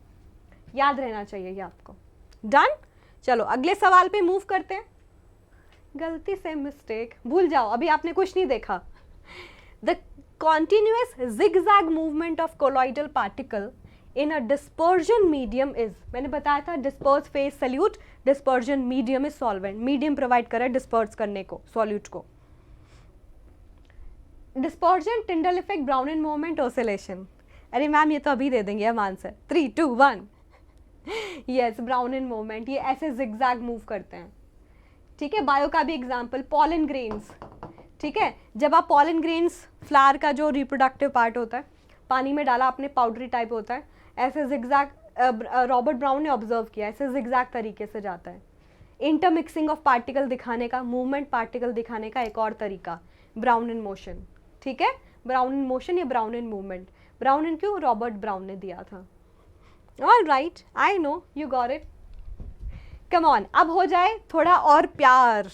याद रहना चाहिए ये आपको। डन। चलो अगले सवाल पे मूव करते हैं। गलती से मिस्टेक भूल जाओ, अभी आपने कुछ नहीं देखा। The continuous zigzag movement of colloidal particle in a dispersion medium is, मैंने बताया था disperse phase solute, dispersion medium is solvent, medium provide करे डिस्पर्स करने को सॉल्यूट को। Dispersion, Tyndall effect, Brownian movement, oscillation. अरे मैम ये तो अभी दे देंगे हम आंसर। 3, 2, 1 यस, ब्राउनिन मूवमेंट, ये ऐसे zigzag मूव करते हैं। ठीक है। बायो का भी एग्जाम्पल, पॉलन ग्रेन्स। ठीक है, जब आप पॉलन ग्रेन्स, फ्लावर का जो रिप्रोडक्टिव पार्ट होता है, पानी में डाला आपने, पाउडरी टाइप होता है, ऐसे zigzag, रॉबर्ट ब्राउन ने ऑब्जर्व किया, ऐसे zigzag तरीके से जाता है। इंटरमिक्सिंग ऑफ पार्टिकल दिखाने का, मूवमेंट पार्टिकल दिखाने का एक और तरीका, ब्राउन इन मोशन। ठीक है, ब्राउन इन मोशन या ब्राउन इन मूवमेंट। ब्राउन इन क्यों? रॉबर्ट ब्राउन ने दिया था। All right, I know you got it. Come on, अब हो जाए थोड़ा और प्यार।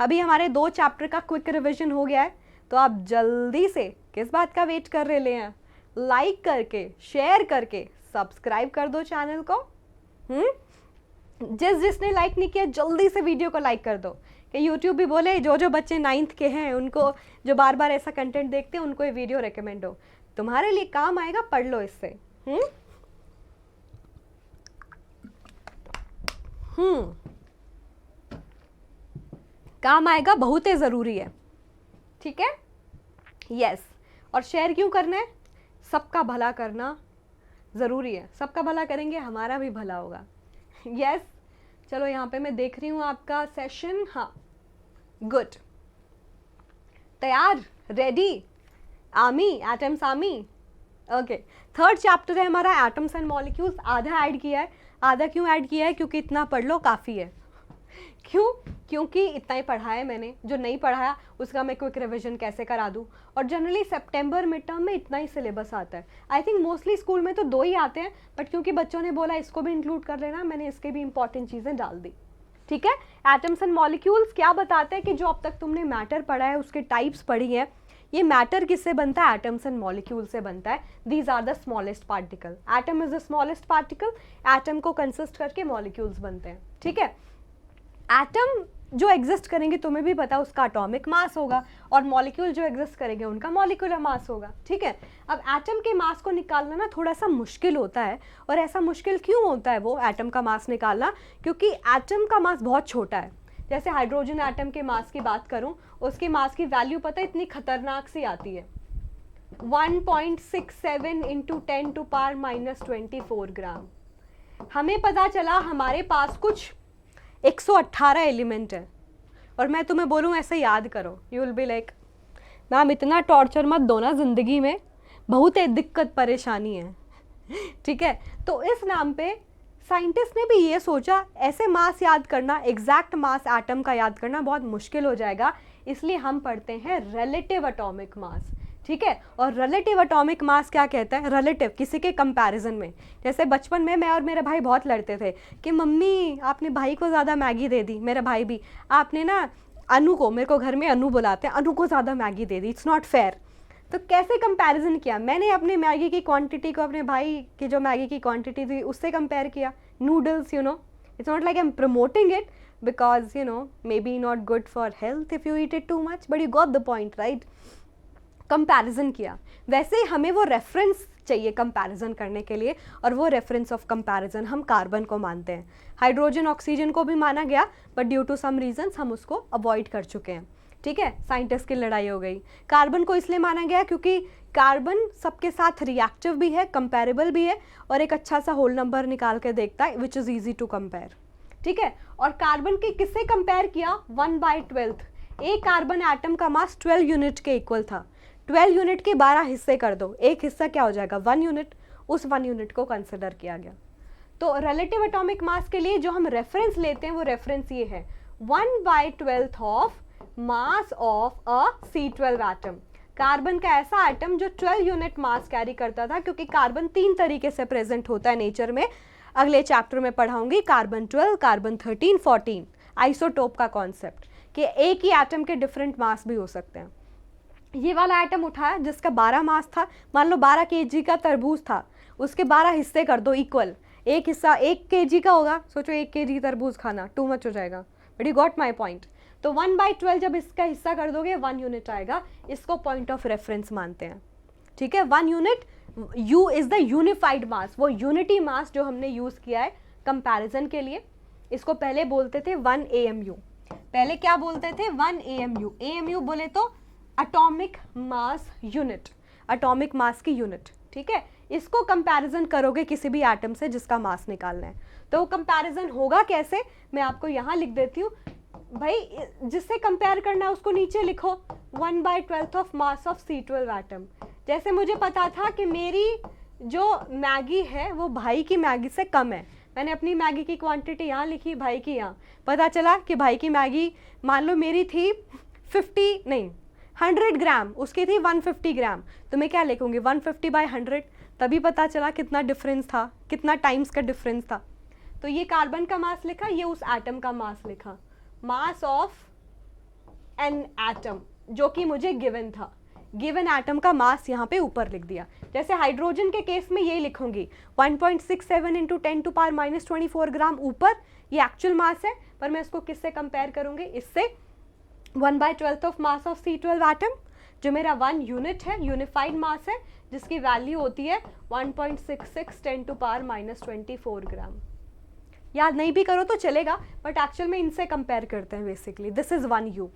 अभी हमारे 2 चैप्टर का क्विक रिवीजन हो गया है, तो आप जल्दी से किस बात का वेट कर रहे हैं? लाइक करके, शेयर करके, सब्सक्राइब कर दो चैनल को। जिसने लाइक नहीं किया जल्दी से वीडियो को लाइक कर दो, कि यूट्यूब भी बोले जो जो बच्चे 9th के हैं, उनको, जो बार बार ऐसा कंटेंट देखते हैं, उनको ये वीडियो रेकमेंड हो। तुम्हारे लिए काम आएगा, पढ़ लो इससे। काम आएगा, बहुत ही ज़रूरी है। ठीक है। यस, और शेयर क्यों करना है? सबका भला करना ज़रूरी है, सबका भला करेंगे हमारा भी भला होगा। यस, चलो यहाँ पे मैं देख रही हूँ आपका सेशन। हाँ, गुड, तैयार, ready, army, atoms army. Okay, 3rd chapter है हमारा एटम्स एंड मॉलिक्यूल्स। आधा ऐड किया है। आधा क्यों ऐड किया है? क्योंकि इतना पढ़ लो, काफ़ी है। क्यों? क्योंकि इतना ही पढ़ाया है मैंने, जो नहीं पढ़ाया उसका मैं क्विक रिवीजन कैसे करा दूं। और जनरली सितंबर मिड टर्म में इतना ही सिलेबस आता है। आई थिंक मोस्टली स्कूल में तो 2 ही आते हैं, बट क्योंकि बच्चों ने बोला इसको भी इंक्लूड कर लेना, मैंने इसके भी इंपॉर्टेंट चीज़ें डाल दी। ठीक है। एटम्स एंड मॉलिक्यूल्स क्या बताते हैं कि जो अब तक तुमने मैटर पढ़ा है, उसके टाइप्स पढ़ी है, ये मैटर किससे बनता है? एटम्स एंड मॉलिक्यूल से बनता है। These are the smallest particle. Atom is the smallest particle. Atom को कंसिस्ट करके मॉलिक्यूल्स बनते हैं। ठीक है। एटम जो एग्जिस्ट करेंगे, तुम्हें भी पता, उसका एटॉमिक मास होगा, और मॉलिक्यूल जो एग्जिस्ट करेंगे उनका मॉलिक्यूलर मास होगा। ठीक है। अब एटम के मास को निकालना ना थोड़ा सा मुश्किल होता है, और ऐसा मुश्किल क्यों होता है वो एटम का मास निकालना? क्योंकि एटम का मास बहुत छोटा है। जैसे हाइड्रोजन एटम के मास की बात करूं, उसके मास की वैल्यू पता है इतनी खतरनाक सी आती है, 1.67 इंटू 10⁻⁻24 ग्राम। हमें पता चला हमारे पास कुछ 118 एलिमेंट है, और मैं तुम्हें बोलूँ ऐसे याद करो, you will be like ma'am इतना टॉर्चर मत दो ना, ज़िंदगी में बहुत है दिक्कत परेशानी है। ठीक है। तो इस नाम पे साइंटिस्ट ने भी ये सोचा, ऐसे मास याद करना, एग्जैक्ट मास एटम का याद करना बहुत मुश्किल हो जाएगा, इसलिए हम पढ़ते हैं रिलेटिव एटॉमिक मास। ठीक है। और रिलेटिव एटॉमिक मास क्या कहता है, रिलेटिव किसी के कंपैरिजन में। जैसे बचपन में मैं और मेरे भाई बहुत लड़ते थे कि मम्मी आपने भाई को ज़्यादा मैगी दे दी, मेरा भाई भी, आपने ना अनु को, मेरे को घर में अनु बुलाते हैं, अनु को ज़्यादा Maggi they the, it's not fair. तो कैसे कंपैरिजन किया मैंने, अपने मैगी की क्वांटिटी को अपने भाई की जो मैगी की क्वांटिटी थी उससे कंपेयर किया। Noodles, you know, it's not like I M promoting it because you know may be not good for health if you eat it too much, but you got the point right. Comparison किया। वैसे ही हमें वो reference चाहिए comparison करने के लिए, और वो रेफरेंस ऑफ कंपैरिजन हम कार्बन को मानते हैं। हाइड्रोजन ऑक्सीजन को भी माना गया, but due to some reasons हम उसको अवॉइड कर चुके हैं। ठीक है, साइंटिस्ट की लड़ाई हो गई। कार्बन को इसलिए माना गया क्योंकि कार्बन सबके साथ रिएक्टिव भी है, कंपेरेबल भी है, और एक अच्छा सा होल नंबर निकाल के देखता है which is easy to compare. ठीक है, और कार्बन की किससे कंपेयर किया, 1/12। एक कार्बन एटम का मास 12 यूनिट के इक्वल था। 12 यूनिट के 12 हिस्से कर दो, एक हिस्सा क्या हो जाएगा, 1 यूनिट। उस 1 यूनिट को कंसिडर किया गया। तो रिलेटिव एटॉमिक मास के लिए जो हम रेफरेंस लेते हैं वो रेफरेंस ये है, 1/12 of mass of a C12 atom. Carbon का ऐसा एटम जो 12 यूनिट मास कैरी करता था, क्योंकि कार्बन 3 तरीके से प्रेजेंट होता है नेचर में। अगले चैप्टर में पढ़ाऊंगी कार्बन 12, कार्बन 13, 14, आइसोटोप का कॉन्सेप्ट, कि एक ही एटम के डिफरेंट मास भी हो सकते हैं। ये वाला एटम उठाया जिसका 12 मास था, मान लो 12 kg का तरबूज था, उसके 12 हिस्से कर दो इक्वल, एक हिस्सा 1 kg का होगा। सोचो 1 kg तरबूज खाना टू मच हो जाएगा, but you got my point. तो 1/12 जब इसका हिस्सा कर दोगे 1 यूनिट आएगा, इसको पॉइंट ऑफ रेफरेंस मानते हैं। ठीक है, 1 unit, U is the unified mass, वो यूनिटी मास जो हमने यूज किया है कंपैरिजन के लिए। इसको पहले बोलते थे 1 AMU, पहले क्या बोलते थे, 1 AMU। AMU बोले तो atomic mass unit, atomic mass की यूनिट। ठीक है, इसको कंपैरिजन करोगे किसी भी एटम से जिसका मास निकालना है, तो कंपैरिजन होगा कैसे, मैं आपको यहाँ लिख देती हूँ भाई। जिससे कंपेयर करना है उसको नीचे लिखो, 1/12 of mass of C12 atom. जैसे मुझे पता था कि मेरी जो मैगी है वो भाई की मैगी से कम है, मैंने अपनी मैगी की क्वांटिटी यहाँ लिखी, भाई की यहाँ। पता चला कि भाई की मैगी मान लो मेरी थी 100 ग्राम, उसकी थी 150 ग्राम, तो मैं क्या लिखूंगी, 150/100। तभी पता चला कितना डिफरेंस था, कितना टाइम्स का डिफरेंस था। तो ये कार्बन का मास लिखा, ये उस एटम का मास लिखा, मास ऑफ एन एटम, जो कि मुझे गिवन था। गिवन एटम का मास यहाँ पे ऊपर लिख दिया। जैसे हाइड्रोजन के केस में यही लिखूंगी, 1.67 × 10⁻24 ग्राम ऊपर, ये एक्चुअल मास है, पर मैं इसको किससे कंपेयर करूंगी, इससे 1/12 of mass of C12 atom, जो मेरा 1 यूनिट है, यूनिफाइड मास है, जिसकी वैल्यू होती है 1.66 10⁻24 ग्राम। याद नहीं भी करो तो चलेगा, बट एक्चुअल में इनसे कंपेयर करते हैं बेसिकली। दिस इज 1U,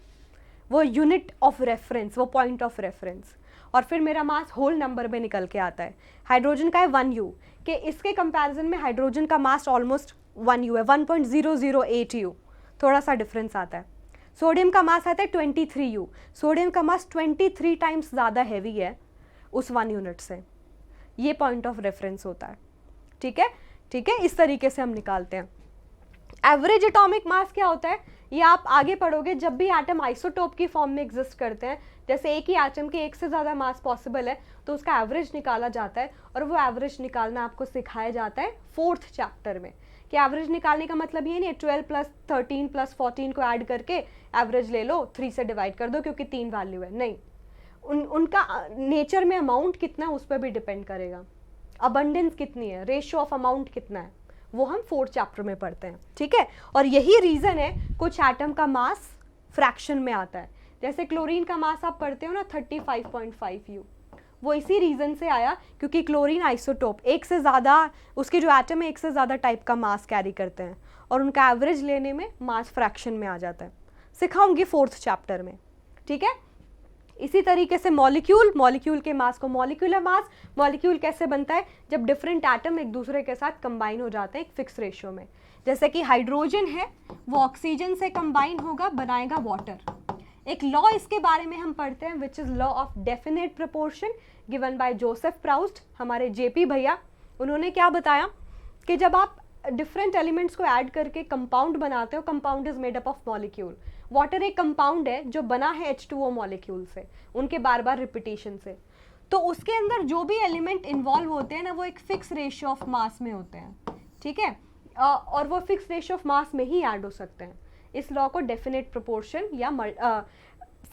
वो यूनिट ऑफ रेफरेंस, वो पॉइंट ऑफ रेफरेंस। और फिर मेरा मास होल नंबर में निकल के आता है। हाइड्रोजन का है 1U, कि इसके कंपैरिजन में हाइड्रोजन का मास ऑलमोस्ट 1U है, 1.008U, थोड़ा सा डिफरेंस आता है। सोडियम का मास आता है 23U, सोडियम का मास 23 टाइम्स ज़्यादा हैवी है उस 1 यूनिट से। ये पॉइंट ऑफ रेफरेंस होता है। ठीक है, ठीक है, इस तरीके से हम निकालते हैं। एवरेज एटॉमिक मास क्या होता है, ये आप आगे पढ़ोगे जब भी एटम आइसोटोप की फॉर्म में एग्जिस्ट करते हैं। जैसे एक ही एटम के एक से ज़्यादा मास पॉसिबल है, तो उसका एवरेज निकाला जाता है, और वो एवरेज निकालना आपको सिखाया जाता है 4th चैप्टर में। कि एवरेज निकालने का मतलब ये नहीं है 12 + 13 + 14 को ऐड करके एवरेज ले लो, 3 से डिवाइड कर दो क्योंकि 3 वैल्यू है, नहीं। उनका नेचर में अमाउंट कितना है उस पर भी डिपेंड करेगा, अबंडेंस कितनी है, रेशियो ऑफ अमाउंट कितना है, वो हम 4th चैप्टर में पढ़ते हैं। ठीक है, और यही रीज़न है कुछ एटम का मास फ्रैक्शन में आता है। जैसे क्लोरीन का मास आप पढ़ते हो ना 35.5U, वो इसी रीज़न से आया क्योंकि क्लोरीन आइसोटोप एक से ज़्यादा, उसके जो एटम है एक से ज़्यादा टाइप का मास कैरी करते हैं, और उनका एवरेज लेने में मास फ्रैक्शन में आ जाता है। सिखाऊंगी 4th चैप्टर में। ठीक है, इसी तरीके से मॉलिक्यूल, मॉलिक्यूल के मास को मॉलिक्यूलर मास, मॉलिक्यूल कैसे बनता है, जब डिफरेंट एटम एक दूसरे के साथ कंबाइन हो जाते हैं एक फिक्स रेशियो में। जैसे कि हाइड्रोजन है, वो ऑक्सीजन से कंबाइन होगा, बनाएगा वाटर। एक लॉ इसके बारे में हम पढ़ते हैं, which is law of definite proportion, given by Joseph Proust, हमारे जेपी भैया। उन्होंने क्या बताया कि जब आप डिफरेंट एलिमेंट्स को ऐड करके कंपाउंड बनाते हो, compound is made up of molecule, water एक कंपाउंड है जो बना है H2O मॉलिक्यूल से, उनके बार बार रिपीटेशन से। तो उसके अंदर जो भी एलिमेंट इन्वॉल्व होते हैं ना, वो एक फिक्स रेशियो ऑफ मास में होते हैं, ठीक है, और वो फिक्स रेशियो ऑफ मास में ही ऐड हो सकते हैं। इस लॉ को डेफिनेट प्रोपोर्शन या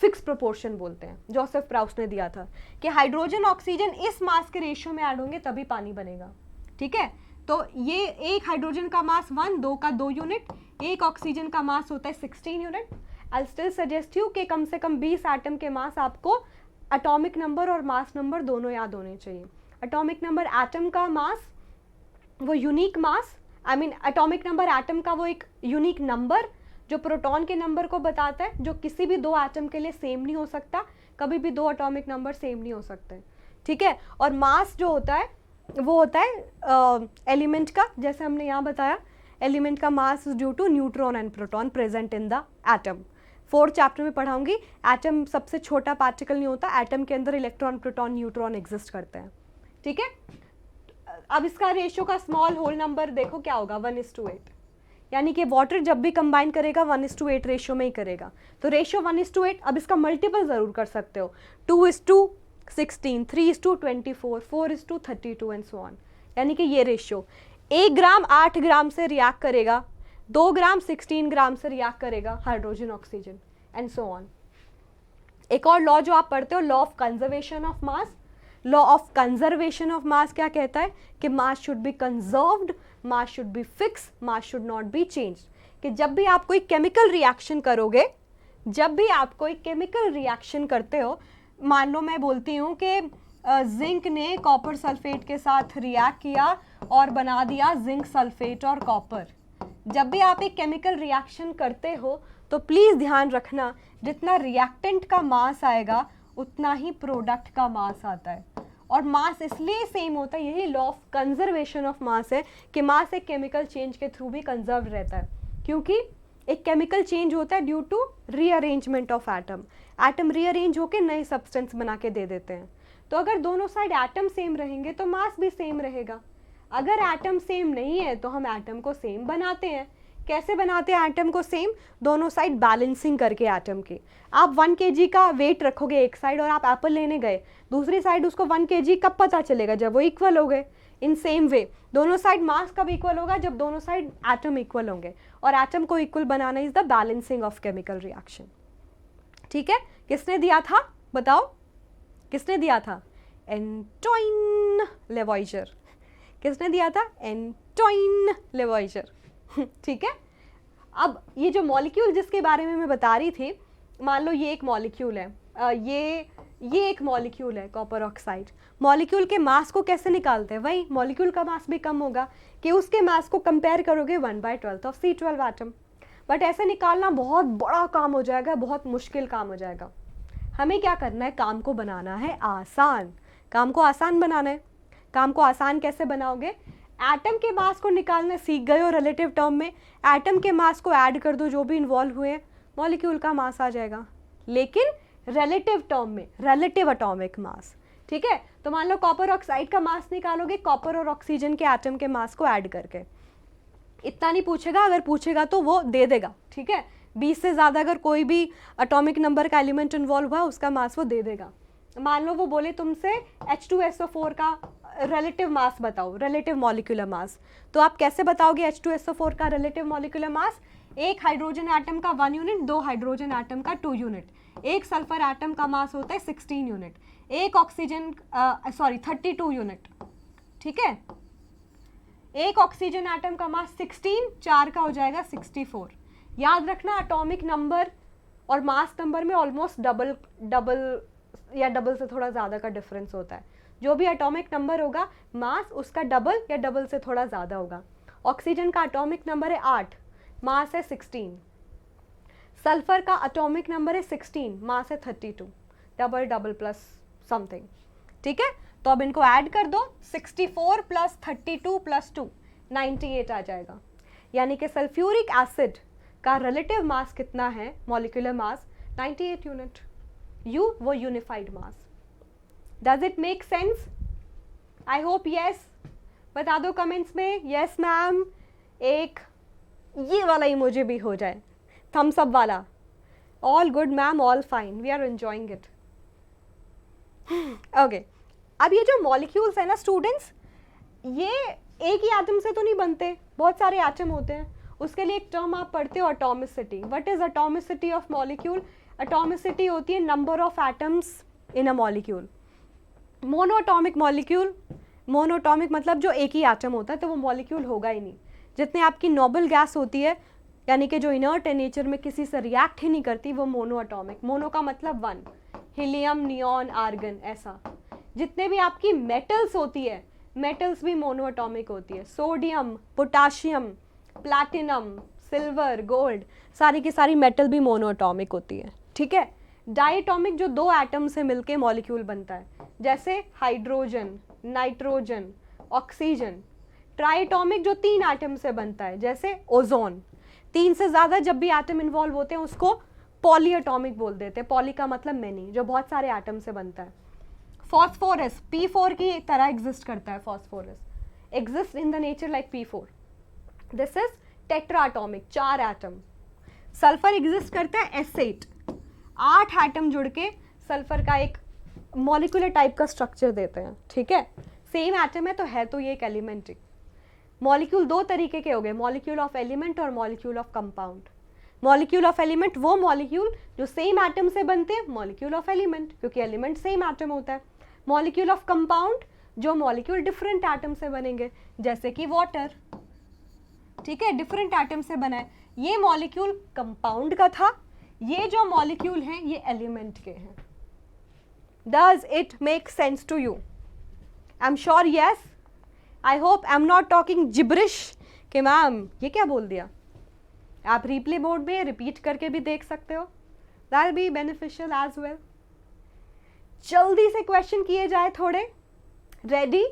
फिक्स प्रोपोर्शन बोलते हैं। जोसेफ प्राउस ने दिया था कि हाइड्रोजन ऑक्सीजन इस मास के रेशियो में ऐड होंगे तभी पानी बनेगा, ठीक है। तो ये एक हाइड्रोजन का मास 1, 2 का 2 यूनिट, एक ऑक्सीजन का मास होता है 16 unit. I still suggest you कि कम से कम 20 एटम के मास आपको एटॉमिक नंबर और मास नंबर दोनों याद होने चाहिए। एटॉमिक नंबर एटम का मास, वो unique mass, I mean atomic number atom का वो एक यूनिक नंबर जो प्रोटॉन के नंबर को बताता है, जो किसी भी दो एटम के लिए सेम नहीं हो सकता, कभी भी दो एटॉमिक नंबर सेम नहीं हो सकते, ठीक है। और मास जो होता है वो होता है एलिमेंट का, जैसे हमने यहाँ बताया, एलिमेंट का mass due to neutron and proton present in the atom. 4th chapter में पढ़ाऊंगी। एटम सबसे छोटा पार्टिकल नहीं होता, एटम के अंदर इलेक्ट्रॉन, प्रोटॉन, न्यूट्रॉन एग्जिस्ट करते हैं, ठीक है। अब इसका रेशियो का स्मॉल होल नंबर देखो क्या होगा, 1:8, यानी कि वाटर जब भी कंबाइन करेगा 1:8 रेशियो में ही करेगा। तो रेशियो 1:8। अब इसका मल्टीपल ज़रूर कर सकते हो, 2:16, 3:24, 4:32 एंड सो ऑन। यानी कि ये रेशियो 1 ग्राम 8 ग्राम से रिएक्ट करेगा, 2 ग्राम 16 ग्राम से रिएक्ट करेगा hydrogen oxygen and so on. एक और लॉ जो आप पढ़ते हो, law of conservation of mass. Law of conservation of mass क्या कहता है कि mass should be conserved, mass should be fix, mass should not be changed. कि जब भी आप कोई केमिकल रिएक्शन करोगे, जब भी आप कोई केमिकल रिएक्शन करते हो, मान लो मैं बोलती हूँ कि जिंक ने कॉपर सल्फेट के साथ रिएक्ट किया और बना दिया जिंक सल्फेट और कॉपर। जब भी आप एक केमिकल रिएक्शन करते हो तो प्लीज़ ध्यान रखना, जितना रिएक्टेंट का मास आएगा उतना ही प्रोडक्ट का मास आता है। और मास इसलिए सेम होता है, यही law of conservation of mass है कि मास एक केमिकल चेंज के थ्रू भी कंजर्व रहता है, क्योंकि एक केमिकल चेंज होता है due to rearrangement of atom. Atom rearrange होकर नए सब्सटेंस बना के दे देते हैं। तो अगर दोनों साइड एटम सेम रहेंगे तो मास भी सेम रहेगा। अगर एटम सेम नहीं है तो हम एटम को सेम बनाते हैं। कैसे बनाते हैं एटम को सेम? दोनों साइड बैलेंसिंग करके एटम की। आप 1 kg का वेट रखोगे एक साइड और आप एप्पल लेने गए, दूसरी साइड उसको 1 kg कब पता चलेगा? जब वो इक्वल हो गए। इन सेम वे दोनों साइड मास कब इक्वल होगा? जब दोनों साइड एटम इक्वल होंगे। और एटम को equal banana is the balancing of chemical reaction. ठीक है, किसने दिया था बताओ, किसने दिया था? एंटोइन लेवॉइजर। किसने दिया था? Antoine Lavoisier. ठीक है। अब ये जो मॉलिक्यूल जिसके बारे में मैं बता रही थी, मान लो ये एक मॉलिक्यूल है, ये एक मॉलिक्यूल है कॉपर ऑक्साइड। मॉलिक्यूल के मास को कैसे निकालते हैं? वही मॉलिक्यूल का मास भी कम होगा कि उसके मास को कंपेयर करोगे 1/12 ऑफ C12 एटम। बट ऐसे निकालना बहुत बड़ा काम हो जाएगा, बहुत मुश्किल काम हो जाएगा। हमें क्या करना है? काम को बनाना है आसान। काम को आसान बनाना है। काम को आसान कैसे बनाओगे? एटम के मास को निकालना सीख गए हो रिलेटिव टर्म में, एटम के मास को ऐड कर दो जो भी इन्वॉल्व हुए, मॉलिक्यूल का मास आ जाएगा, लेकिन रिलेटिव टर्म में, रिलेटिव एटॉमिक मास। ठीक है, तो मान लो कॉपर ऑक्साइड का मास निकालोगे कॉपर और ऑक्सीजन के एटम के मास को ऐड करके। इतना नहीं पूछेगा, अगर पूछेगा तो वो दे देगा। ठीक है, 20 से ज़्यादा अगर कोई भी एटॉमिक नंबर का एलिमेंट इन्वॉल्व हुआ उसका मास वो दे देगा। मान लो वो बोले तुमसे H2SO4 का रिलेटिव मास बताओ, रिलेटिव मॉलिक्यूलर मास, तो आप कैसे बताओगे H2SO4 का रिलेटिव मॉलिक्यूलर मास? एक हाइड्रोजन एटम का 1 यूनिट, 2 हाइड्रोजन एटम का 2 यूनिट, एक सल्फर एटम का मास होता है 16 यूनिट, एक ऑक्सीजन 32 यूनिट। ठीक है, एक ऑक्सीजन एटम का मास 16, 4 का हो जाएगा 64। याद रखना एटॉमिक नंबर और मास नंबर में ऑलमोस्ट डबल या डबल से थोड़ा ज़्यादा का डिफरेंस होता है। जो भी एटॉमिक नंबर होगा मास उसका डबल या डबल से थोड़ा ज़्यादा होगा। ऑक्सीजन का एटॉमिक नंबर है 8, मास है 16। सल्फर का एटॉमिक नंबर है 16, मास है 32, डबल डबल प्लस समथिंग। ठीक है, तो अब इनको ऐड कर दो, 64 प्लस 32 प्लस 2 98 आ जाएगा। यानी कि सल्फ्यूरिक एसिड का रिलेटिव मास कितना है? Molecular mass 98 unit. यू वो unified mass. Does it make sense? I hope yes. बता दो कमेंट्स में यस मैम। एक ये वाला इमोजी भी हो जाए, थम्स अप वाला। All good ma'am, all fine, we are enjoying it. Okay, अब ये जो मॉलिक्यूल्स है ना स्टूडेंट्स, ये एक ही एटम से तो नहीं बनते, बहुत सारे एटम होते हैं. उसके लिए एक टर्म आप पढ़ते हो atomicity. What is atomicity of molecule? Atomicity होती है number of atoms in a molecule. Monoatomic molecule, monoatomic मतलब जो एक ही एटम होता है, तो वो मॉलिक्यूल होगा ही नहीं. जितने आपकी नोबल गैस होती है, यानी कि जो इनर्ट है नेचर में, किसी से रिएक्ट ही नहीं करती, वो मोनोएटॉमिक. मोनो का मतलब वन, हीलियम, नियॉन, आर्गन, ऐसा. जितने भी आपकी मेटल्स होती है, मेटल्स भी मोनोएटॉमिक होती है. Sodium, potassium, platinum, silver, gold, सारी की सारी मेटल भी मोनोएटॉमिक होती है. ठीक है. डायटॉमिक जो दो एटम से मिलके मॉलिक्यूल बनता है, जैसे हाइड्रोजन, नाइट्रोजन, ऑक्सीजन. ट्राइटॉमिक जो तीन एटम से बनता है, जैसे ओजोन. तीन से ज़्यादा जब भी एटम इन्वॉल्व होते हैं उसको पॉलीएटॉमिक बोल देते हैं. पॉली का मतलब मैनी, जो बहुत सारे एटम से बनता है. फॉस्फोरस P4 की तरह एग्जिस्ट करता है. Phosphorus exist in the nature like P4. This is tetratomic, चार एटम. सल्फर एग्जिस्ट करता है S8, 8 एटम जुड़ के सल्फर का एक मॉलिक्यूलर टाइप का स्ट्रक्चर देते हैं. ठीक है. सेम एटम है तो ये एक एलिमेंट है. मॉलिक्यूल दो तरीके के हो गए, मॉलिक्यूल ऑफ एलिमेंट और molecule of compound. Molecule of element वो मॉलिक्यूल जो सेम एटम से बनते हैं, मॉलिक्यूल ऑफ एलिमेंट, क्योंकि एलिमेंट सेम एटम होता है. मॉलिक्यूल ऑफ कंपाउंड जो मॉलिक्यूल डिफरेंट एटम से बनेंगे, जैसे कि वाटर. ठीक है, डिफरेंट एटम से बना है. ये मॉलिक्यूल कंपाउंड का था, ये जो मॉलिक्यूल हैं ये एलिमेंट के हैं. Does it make sense to you? I am sure yes. I hope I am not talking gibberish कि मैम ये क्या बोल दिया. आप रिप्ले बोर्ड में रिपीट करके भी देख सकते हो. That will be beneficial as well. जल्दी से क्वेश्चन किए जाए थोड़े. रेडी?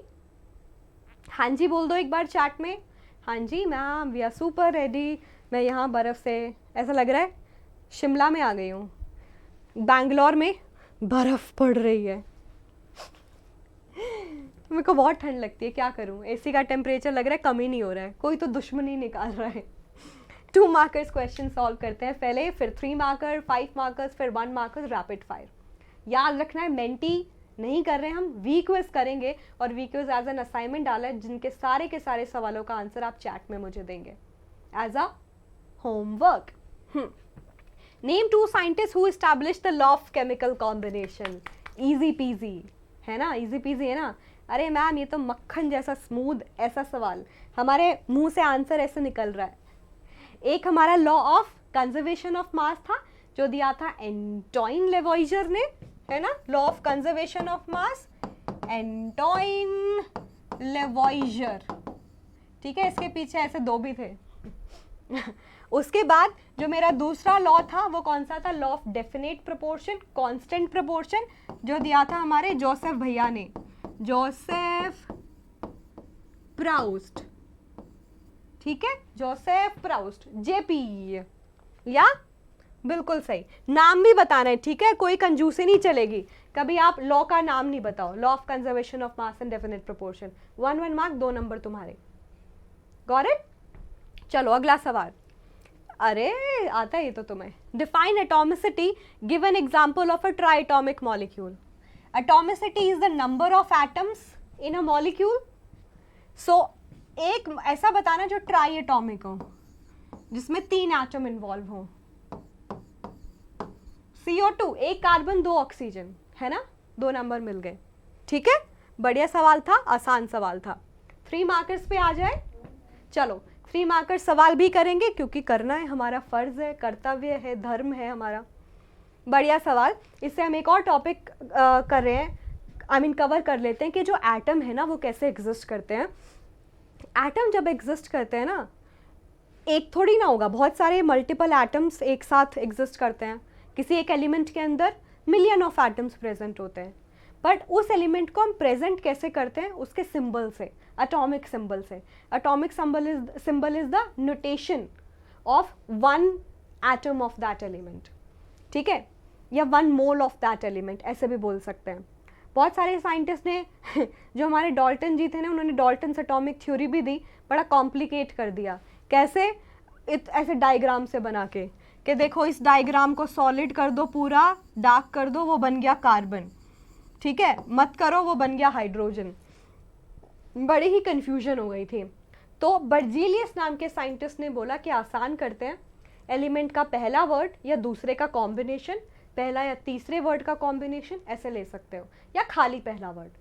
हाँ जी बोल दो एक बार चैट में. हाँ जी ma'am, we are super ready. मैं यहाँ बर्फ़ से, ऐसा लग रहा है शिमला में आ गई हूँ. बैंगलोर में बर्फ़ पड़ रही है. मेरे को बहुत ठंड लगती है, क्या करूँ. एसी का टेम्परेचर लग रहा है कम ही नहीं हो रहा है. कोई तो दुश्मनी निकाल रहा है. 2 मार्कर्स क्वेश्चन सॉल्व करते हैं पहले, फिर 3 मार्कर, 5 मार्कर्स, फिर 1 मार्कर्स रैपिड फायर. याद रखना है मेंटी नहीं कर रहे हैं हम, वी क्विज करेंगे. और we quiz as an assignment डाला है, जिनके सारे के सारे सवालों का आंसर आप चैट में मुझे देंगे as a homework. Name 2 scientist who establish the law of chemical combination. Easy peasy है ना, इजी पीजी है ना. अरे मैम ये तो मक्खन जैसा स्मूथ ऐसा सवाल, हमारे मुंह से आंसर ऐसे निकल रहा है. एक हमारा law of conservation of mass था जो दिया था एंटोइन लेवॉइजर ने, है ना. Law of conservation of mass, Antoine Lavoisier. ठीक है, इसके पीछे ऐसे दो भी थे. उसके बाद जो मेरा दूसरा लॉ था वो कौन सा था? Law of definite proportion, constant proportion, जो दिया था हमारे जोसेफ भैया ने, जोसेफ प्राउस्ट. ठीक है, जोसेफ प्राउस्ट, जेपी. या बिल्कुल सही. नाम भी बताना है, ठीक है, कोई कंजूसी नहीं चलेगी. कभी आप लॉ का नाम नहीं बताओ. Law of conservation of mass and definite proportion. 1 mark, 2 नंबर तुम्हारे. Got it? चलो अगला सवाल. अरे आता है ये तो तुम्हें. Define atomicity, give an example of a triatomic molecule. Atomicity is the number of atoms in a molecule. So एक ऐसा बताना जो ट्राई एटॉमिक हो, जिसमें 3 एटम इन्वॉल्व हो. CO2, 1 कार्बन 2 ऑक्सीजन, है ना. 2 नंबर मिल गए. ठीक है, बढ़िया सवाल था, आसान सवाल था. 3 मार्कर्स पे आ जाए. चलो 3 मार्कर सवाल भी करेंगे क्योंकि करना है, हमारा फर्ज है, कर्तव्य है, धर्म है हमारा. बढ़िया सवाल. इससे हम एक और टॉपिक कर रहे हैं, कवर कर लेते हैं कि जो एटम है ना वो कैसे एग्जिस्ट करते हैं. एटम जब एग्जिस्ट करते हैं ना, एक थोड़ी ना होगा, बहुत सारे मल्टीपल एटम्स एक साथ एग्जिस्ट करते हैं. किसी एक एलिमेंट के अंदर मिलियन ऑफ एटम्स प्रेजेंट होते हैं. बट उस एलिमेंट को हम प्रेजेंट कैसे करते हैं? उसके सिंबल से, एटॉमिक सिंबल से. Atomic symbol is the notation of 1 atom of that element. ठीक है, या 1 मोल ऑफ दैट एलिमेंट, ऐसे भी बोल सकते हैं. बहुत सारे साइंटिस्ट ने जो हमारे डाल्टन जी थे ना, उन्होंने डाल्टन एटॉमिक थ्योरी भी दी, बड़ा कॉम्प्लिकेट कर दिया. कैसे? ऐसे डायग्राम से बना के कि देखो इस डायग्राम को सॉलिड कर दो, पूरा डार्क कर दो, वो बन गया कार्बन, ठीक है, मत करो वो बन गया हाइड्रोजन। बड़ी ही कंफ्यूजन हो गई थी। तो बर्जीलियस नाम के साइंटिस्ट ने बोला कि आसान करते हैं, एलिमेंट का पहला वर्ड या दूसरे का कॉम्बिनेशन, पहला या तीसरे वर्ड का कॉम्बिनेशन ऐसे ले सकते हो, या खाली पहला वर्ड।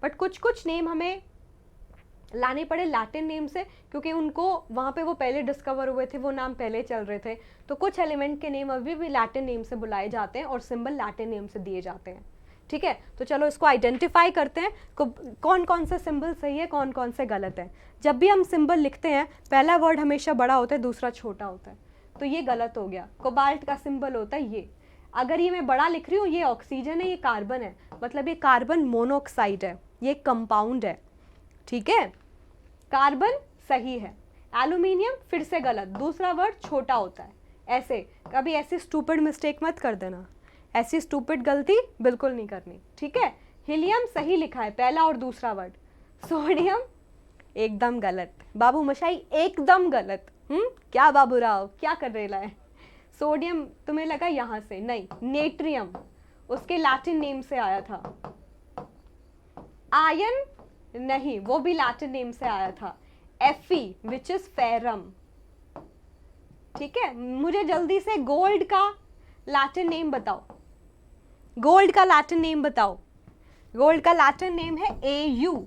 बट कुछ कुछ नेम हमें लाने पड़े लैटिन नेम से, क्योंकि उनको वहाँ पे वो पहले डिस्कवर हुए थे, वो नाम पहले चल रहे थे। तो कुछ एलिमेंट के नेम अभी भी लैटिन नेम से बुलाए जाते हैं और सिंबल लैटिन नेम से दिए जाते हैं, ठीक है। तो चलो इसको आइडेंटिफाई करते हैं, कौन कौन से सिंबल सही है, कौन कौन से गलत है। जब भी हम सिंबल लिखते हैं पहला वर्ड हमेशा बड़ा होता है, दूसरा छोटा होता है, तो ये गलत हो गया। कोबाल्ट का सिंबल होता है ये, अगर ये मैं बड़ा लिख रही हूँ, ये ऑक्सीजन है, ये कार्बन है, मतलब ये कार्बन मोनोऑक्साइड है, ये कंपाउंड है, ठीक है। कार्बन सही है, एल्यूमिनियम फिर से गलत, दूसरा वर्ड छोटा होता है। ऐसे कभी ऐसी स्टूपिड मिस्टेक मत कर देना, ऐसी स्टूपिड गलती बिल्कुल नहीं करनी, ठीक है। हीलियम सही लिखा है, पहला और दूसरा वर्ड। सोडियम एकदम गलत, बाबू मशाई एकदम गलत। क्या बाबू राव क्या कर रहे है? सोडियम तुम्हें लगा यहाँ से, नहीं, नेट्रियम उसके लैटिन नेम से आया था। आयन नहीं, वो भी लैटिन नेम से आया था, Fe विच इज फेरम, ठीक है। मुझे जल्दी से गोल्ड का लैटिन नेम बताओ, गोल्ड का लैटिन नेम बताओ। गोल्ड का लैटिन नेम है Au,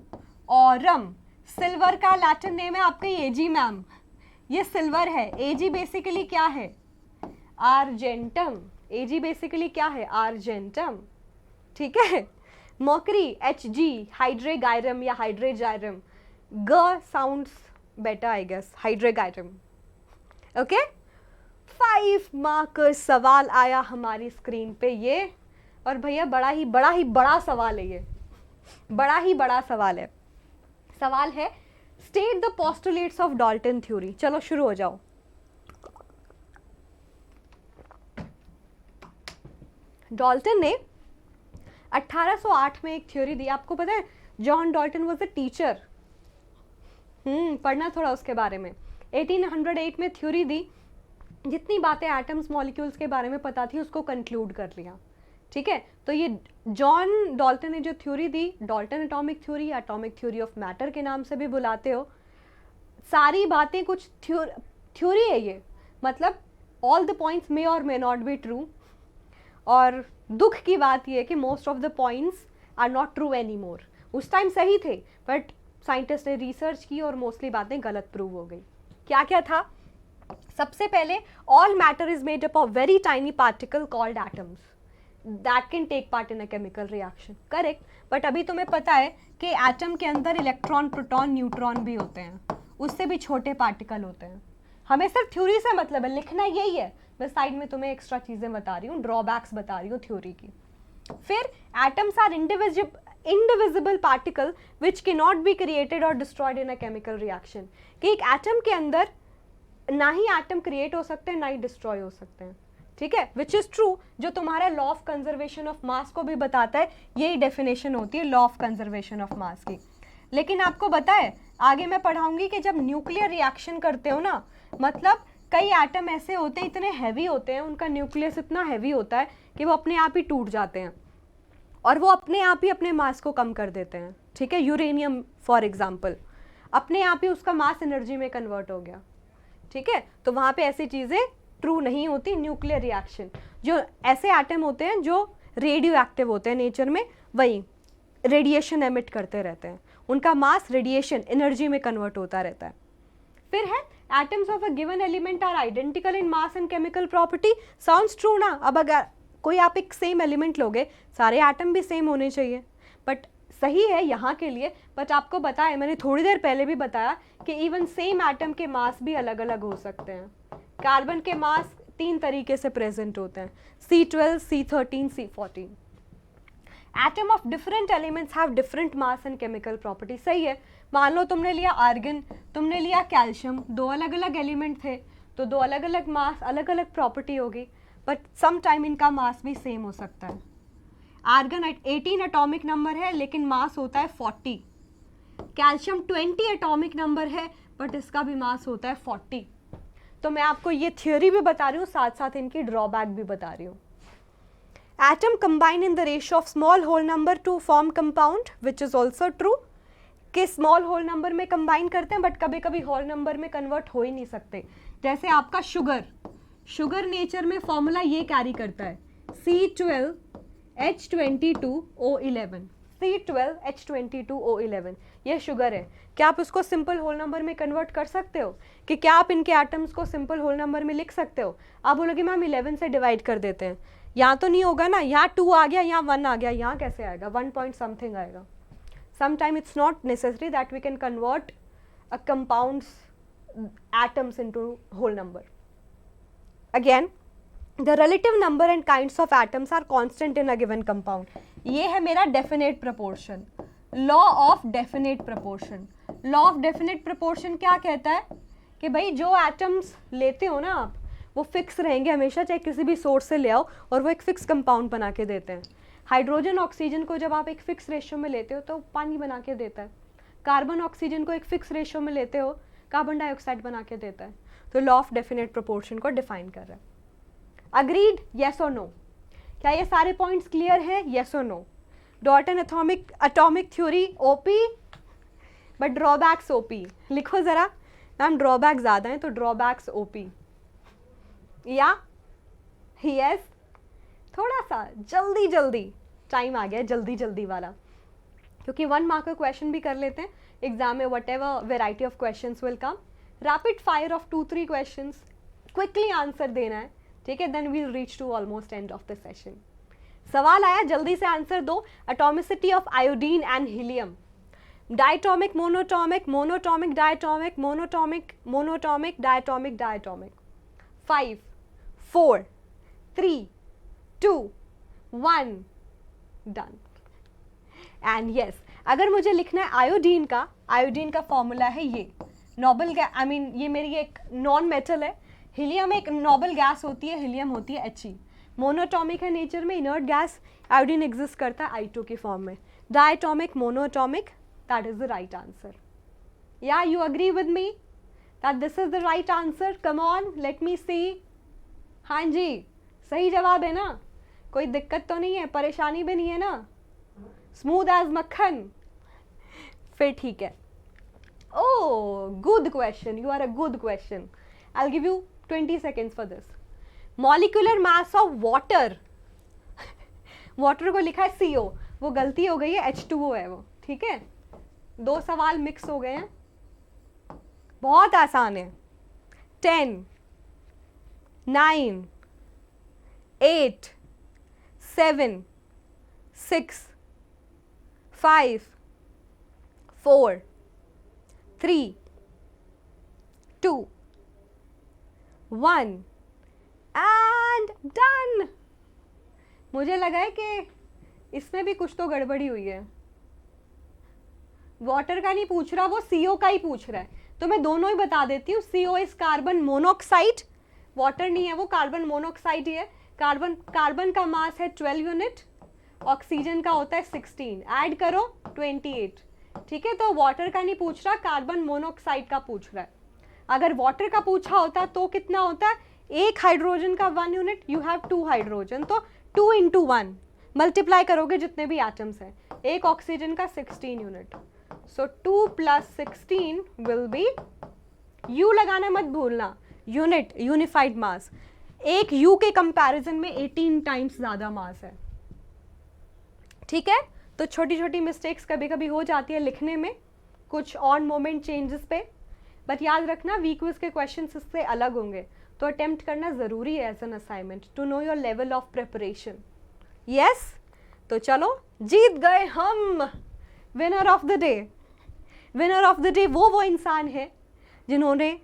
ऑरम। सिल्वर का लैटिन नेम है आपके Ag मैम, ये सिल्वर है। Ag बेसिकली क्या है? आर्जेंटम। Ag बेसिकली क्या है? आर्जेंटम, ठीक है। मर्करी Hg, हाइड्रेगायरम या hydrargyrum, G sounds better I guess, hydrargyrum, okay. 5 mark सवाल आया हमारी स्क्रीन पे ये, और भैया बड़ा सवाल है ये, बड़ा ही बड़ा सवाल है। सवाल है state the postulates of Dalton theory. चलो शुरू हो जाओ। डाल्टन ने 1808 में एक थ्योरी दी, आपको पता है John Dalton was a teacher. पढ़ना थोड़ा उसके बारे में। 1808 में थ्योरी दी, जितनी बातें एटम्स मॉलिक्यूल्स के बारे में पता थी उसको कंक्लूड कर लिया, ठीक है। तो ये जॉन डाल्टन ने जो theory the, Dalton atomic theory, atomic theory of matter के नाम से भी बुलाते हो। सारी बातें कुछ थ्योरी है ये, मतलब ऑल द पॉइंट्स मे और मे नॉट बी ट्रू, और दुख की बात यह है कि most of the points are not true any more. उस टाइम सही थे बट साइंटिस्ट ने रिसर्च की और मोस्टली बातें गलत प्रूव हो गई। क्या क्या था? सबसे पहले all matter is made up of very tiny particle called atoms that can take part in a chemical reaction, correct. But अभी तुम्हें पता है कि एटम के अंदर इलेक्ट्रॉन, प्रोटॉन, न्यूट्रॉन भी होते हैं, उससे भी छोटे पार्टिकल होते हैं। हमें सिर्फ थ्योरी से मतलब है, लिखना यही है। मैं साइड में तुम्हें एक्स्ट्रा चीजें बता रही हूँ, ड्रॉबैक्स बता रही हूँ थ्योरी की। फिर atoms are indivisible particle which can not be created और destroyed in a chemical reaction, कि एक एटम के अंदर ना ही एटम क्रिएट हो सकते हैं ना ही डिस्ट्रॉय हो सकते हैं, ठीक है, विच इज ट्रू। जो तुम्हारा लॉ ऑफ कंजर्वेशन ऑफ मास को भी बताता है, यही डेफिनेशन होती है लॉ ऑफ कंजर्वेशन ऑफ मास की। लेकिन आपको पता है आगे मैं पढ़ाऊंगी कि जब न्यूक्लियर रिएक्शन करते हो ना, मतलब कई एटम ऐसे होते हैं, इतने हैवी होते हैं, उनका न्यूक्लियस इतना हैवी होता है कि वो अपने आप ही टूट जाते हैं और वो अपने आप ही अपने मास को कम कर देते हैं, ठीक है। यूरेनियम फॉर एग्जांपल, अपने आप ही उसका मास एनर्जी में कन्वर्ट हो गया, ठीक है। तो वहाँ पे ऐसी चीज़ें ट्रू नहीं होती। न्यूक्लियर रिएक्शन, जो ऐसे एटम होते हैं जो रेडियो एक्टिव होते हैं नेचर में, वही रेडिएशन एमिट करते रहते हैं, उनका मास रेडिएशन एनर्जी में कन्वर्ट होता रहता है। फिर है atoms of a given element are identical in mass and chemical property. Sounds true ना? अब अगर कोई आप एक सेम एलिमेंट लोगे, सारे एटम भी सेम होने चाहिए, बट सही है यहाँ के लिए। बट आपको बताया, मैंने थोड़ी देर पहले भी बताया कि इवन सेम एटम के मास भी अलग अलग हो सकते हैं। कार्बन के मास 3 तरीके से प्रेजेंट होते हैं, C12, C13, C14। Atom of different elements have different mass and chemical property. सही है। मान लो तुमने लिया आर्गन, तुमने लिया कैल्शियम, 2 अलग अलग एलिमेंट थे, तो 2 अलग अलग मास, अलग अलग प्रॉपर्टी होगी, बट सम टाइम इनका मास भी सेम हो सकता है। आर्गन 18 एटॉमिक नंबर है लेकिन मास होता है 40। कैल्शियम 20 एटॉमिक नंबर है बट इसका भी मास होता है 40। तो मैं आपको ये थ्योरी भी बता रही हूँ, साथ साथ इनकी ड्रॉबैक भी बता रही हूँ. Atom combine in the ratio of small whole number to form compound, which is also true. कि स्मॉल होल नंबर में कंबाइन करते हैं बट कभी कभी होल नंबर में कन्वर्ट हो ही नहीं सकते. जैसे आपका शुगर नेचर में फॉर्मूला ये कैरी करता है C12H22O11. C12H22O11 ये शुगर है. क्या आप उसको सिंपल होल नंबर में कन्वर्ट कर सकते हो? कि क्या आप इनके एटम्स को सिंपल होल नंबर में लिख सकते हो? आप बोलोगे मैम 11 से डिवाइड कर देते हैं. यहाँ तो नहीं होगा ना, यहाँ 2 आ गया, यहाँ 1 आ गया, यहाँ कैसे आएगा? 1 पॉइंट समथिंग आएगा. Sometimes it's not necessary that we can convert a compound's atoms into whole number. Again, the relative number and kinds of atoms are constant in a given compound. ये है मेरा definite proportion. Law of definite proportion. Law of definite proportion क्या कहता है कि भाई जो atoms लेते हो ना आप, वो फिक्स रहेंगे हमेशा, चाहे किसी भी सोर्स से ले आओ, और वो एक फिक्स कंपाउंड बना के देते हैं. हाइड्रोजन ऑक्सीजन को जब आप एक फिक्स रेशियो में लेते हो तो पानी बना के देता है. कार्बन ऑक्सीजन को एक फिक्स रेशियो में लेते हो, कार्बन डाइऑक्साइड बना के देता है. तो लॉ ऑफ डेफिनेट प्रोपोर्शन को डिफाइन कर रहा है. अग्रीड? येस और नो? क्या ये सारे पॉइंट्स क्लियर हैं? येस और no? Dalton atomic theory OP, but drawbacks OP. लिखो जरा मैम, ड्रॉबैक ज़्यादा हैं तो ड्रॉबैक्स ओपी. या यस? थोड़ा सा जल्दी टाइम आ गया, जल्दी वाला, क्योंकि 1 मार्क का क्वेश्चन भी कर लेते हैं एग्जाम में. Whatever variety of questions will come, rapid fire of 2-3 questions, quickly answer देना है, ठीक है? Then we'll reach to almost end of the session. सवाल आया, जल्दी से आंसर दो. Atomicity of iodine and helium. Diatomic, monatomic, monatomic diatomic, monatomic monatomic diatomic diatomic. 5 4 3 2 1 done. And yes, अगर मुझे लिखना है आयोडीन का फॉर्मूला है ये नोबल गैस, आई मीन ये मेरी एक नॉन मेटल है. हीलियम एक नोबल गैस होती है, हीलियम होती है He. मोनोटॉमिक है नेचर में, इनर्ट गैस. आयोडीन एग्जिस्ट करता है I2 की फॉर्म में. Diatomic, monoatomic, that is the right answer. या you agree with me that this is the right answer? Come on, let me see. हाँ जी, सही जवाब है ना? कोई दिक्कत तो नहीं है, परेशानी भी नहीं है ना? स्मूथ एज मक्खन. फिर ठीक है. Oh, good question, you are a good question. I will give you 20 seconds for this. Molecular mass of water. Water को लिखा है CO, वो गलती हो गई है, H2O है वो, ठीक है? 2 सवाल मिक्स हो गए हैं. बहुत आसान है. 10 9 8 7 6 5 4 3 2 1 एंड डन. मुझे लगा है कि इसमें भी कुछ तो गड़बड़ी हुई है. वाटर का नहीं पूछ रहा, वो CO का ही पूछ रहा है. तो मैं दोनों ही बता देती हूँ. CO is carbon monoxide, water नहीं है वो, कार्बन मोनोऑक्साइड ही है. कार्बन का मास है 12 यूनिट, ऑक्सीजन का होता है 16. ऐड करो 28, ठीक है? तो वाटर का नहीं पूछ रहा, कार्बन मोनोऑक्साइड का पूछ रहा है. अगर वाटर का पूछा होता तो कितना होता है? एक हाइड्रोजन का 1 यूनिट, यू हैव 2 हाइड्रोजन, तो 2 into 1 मल्टीप्लाई करोगे जितने भी एटम्स हैं. एक ऑक्सीजन का 16 unit, so 2 + 16 will be, you लगाना मत भूलना, यूनिट, यूनिफाइड मास. एक यू के कंपैरिजन में 18 टाइम्स ज़्यादा मास है, ठीक है? तो छोटी छोटी मिस्टेक्स कभी कभी हो जाती है लिखने में, कुछ ऑन मोमेंट चेंजेस पे, बट याद रखना वीक क्विज के क्वेश्चन इससे अलग होंगे, तो अटेम्प्ट करना ज़रूरी है as an assignment to know your level of preparation. Yes, तो चलो जीत गए हम. Winner of the day, winner of the day वो इंसान है जिन्होंने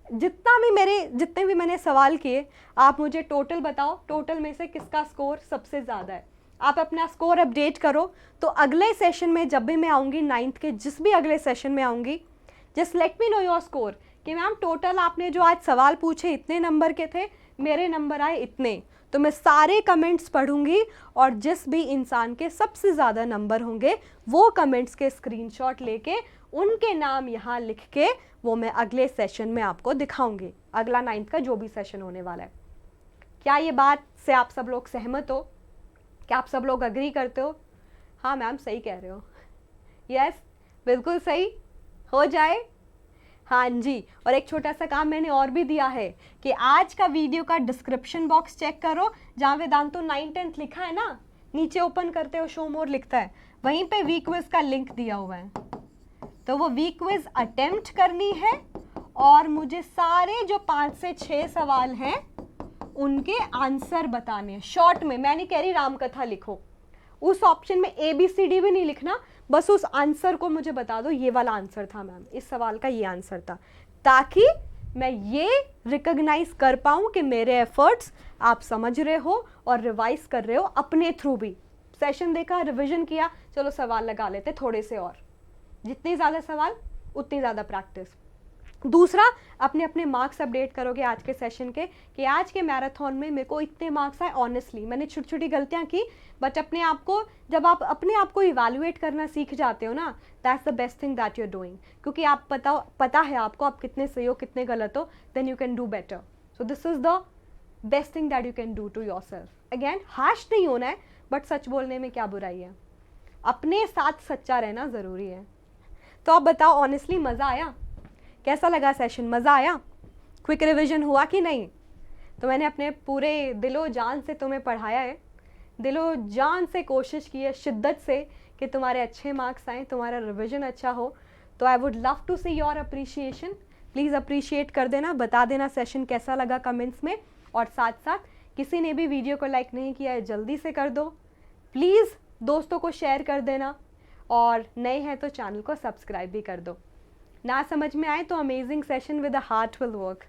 जितने भी मैंने सवाल किए, आप मुझे टोटल बताओ, टोटल में से किसका स्कोर सबसे ज़्यादा है. आप अपना स्कोर अपडेट करो, तो अगले सेशन में जब भी मैं आऊँगी, 9th के जिस भी अगले सेशन में आऊँगी, just let me know your score कि मैम टोटल आपने जो आज सवाल पूछे इतने नंबर के थे, मेरे नंबर आए इतने. तो मैं सारे कमेंट्स पढ़ूंगी और जिस भी इंसान के सबसे ज़्यादा नंबर होंगे वो कमेंट्स के स्क्रीनशॉट लेके उनके नाम यहाँ लिख के वो मैं अगले सेशन में आपको दिखाऊंगी, अगला 9th का जो भी सेशन होने वाला है। क्या ये बात से आप सब लोग सहमत हो? क्या आप सब लोग अग्री करते हो? हाँ मैम सही कह रहे हो, यस बिल्कुल सही, हो जाए। हाँ जी, और एक छोटा सा काम मैंने और भी दिया है कि आज का वीडियो का डिस्क्रिप्शन बॉक्स चेक करो, जहाँ वेदांतु 9 10th लिखा है ना, नीचे ओपन करते हो शो मोर लिखता है, वहीं पे वीक क्विज का लिंक दिया हुआ है। तो वो वीक क्विज अटेम्प्ट करनी है और मुझे सारे जो 5 से 6 सवाल हैं उनके आंसर बताने हैं शॉर्ट में। मैं नहीं कह रही रामकथा लिखो, उस ऑप्शन में ABCD भी नहीं लिखना, बस उस आंसर को मुझे बता दो, ये वाला आंसर था मैम, इस सवाल का ये आंसर था, ताकि मैं ये रिकॉग्नाइज कर पाऊँ कि मेरे एफर्ट्स आप समझ रहे हो और रिवाइज कर रहे हो अपने थ्रू भी। सेशन देखा, रिवीजन किया, चलो सवाल लगा लेते थोड़े से और, जितने ज़्यादा सवाल उतनी ज़्यादा प्रैक्टिस। दूसरा, अपने अपने मार्क्स अपडेट करोगे आज के सेशन के, कि आज के मैराथन में मेरे को इतने मार्क्स आए। ऑनेस्टली मैंने छोटी छोटी गलतियां की, बट अपने आप को, जब आप अपने आप को इवैल्यूएट करना सीख जाते हो ना, that's the best thing that you are doing, क्योंकि आप पता है आपको आप कितने सही हो कितने गलत हो, then you can do better. So this is the best thing that you can do to yourself. Again harsh नहीं होना है, बट सच बोलने में क्या बुराई है, अपने साथ सच्चा रहना ज़रूरी है। तो आप बताओ ऑनेस्टली मज़ा आया? कैसा लगा सेशन? मज़ा आया? क्विक रिवीजन हुआ कि नहीं? तो मैंने अपने पूरे दिलो जान से तुम्हें पढ़ाया है, दिलो जान से कोशिश की है, शिद्दत से, कि तुम्हारे अच्छे मार्क्स आए, तुम्हारा रिवीजन अच्छा हो। तो I would love to see your appreciation. Please appreciate कर देना, बता देना सेशन कैसा लगा कमेंट्स में, और साथ साथ किसी ने भी वीडियो को लाइक नहीं किया है जल्दी से कर दो, प्लीज़ दोस्तों को शेयर कर देना, और नए हैं तो चैनल को सब्सक्राइब भी कर दो। ना समझ में आए तो amazing session with a heart will work.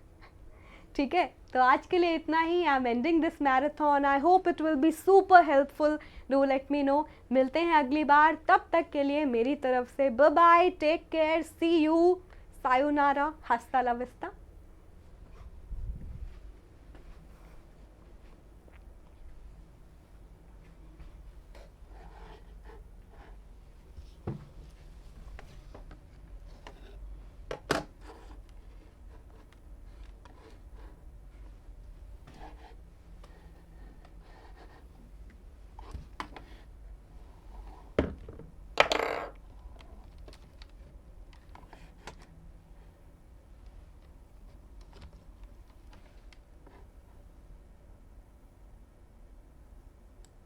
ठीक है, तो आज के लिए इतना ही। I am ending this marathon, I hope it will be super helpful, do let me know. मिलते हैं अगली बार, तब तक के लिए मेरी तरफ से bye bye, take care, see you, सायोनारा, हस्ता ला विस्ता।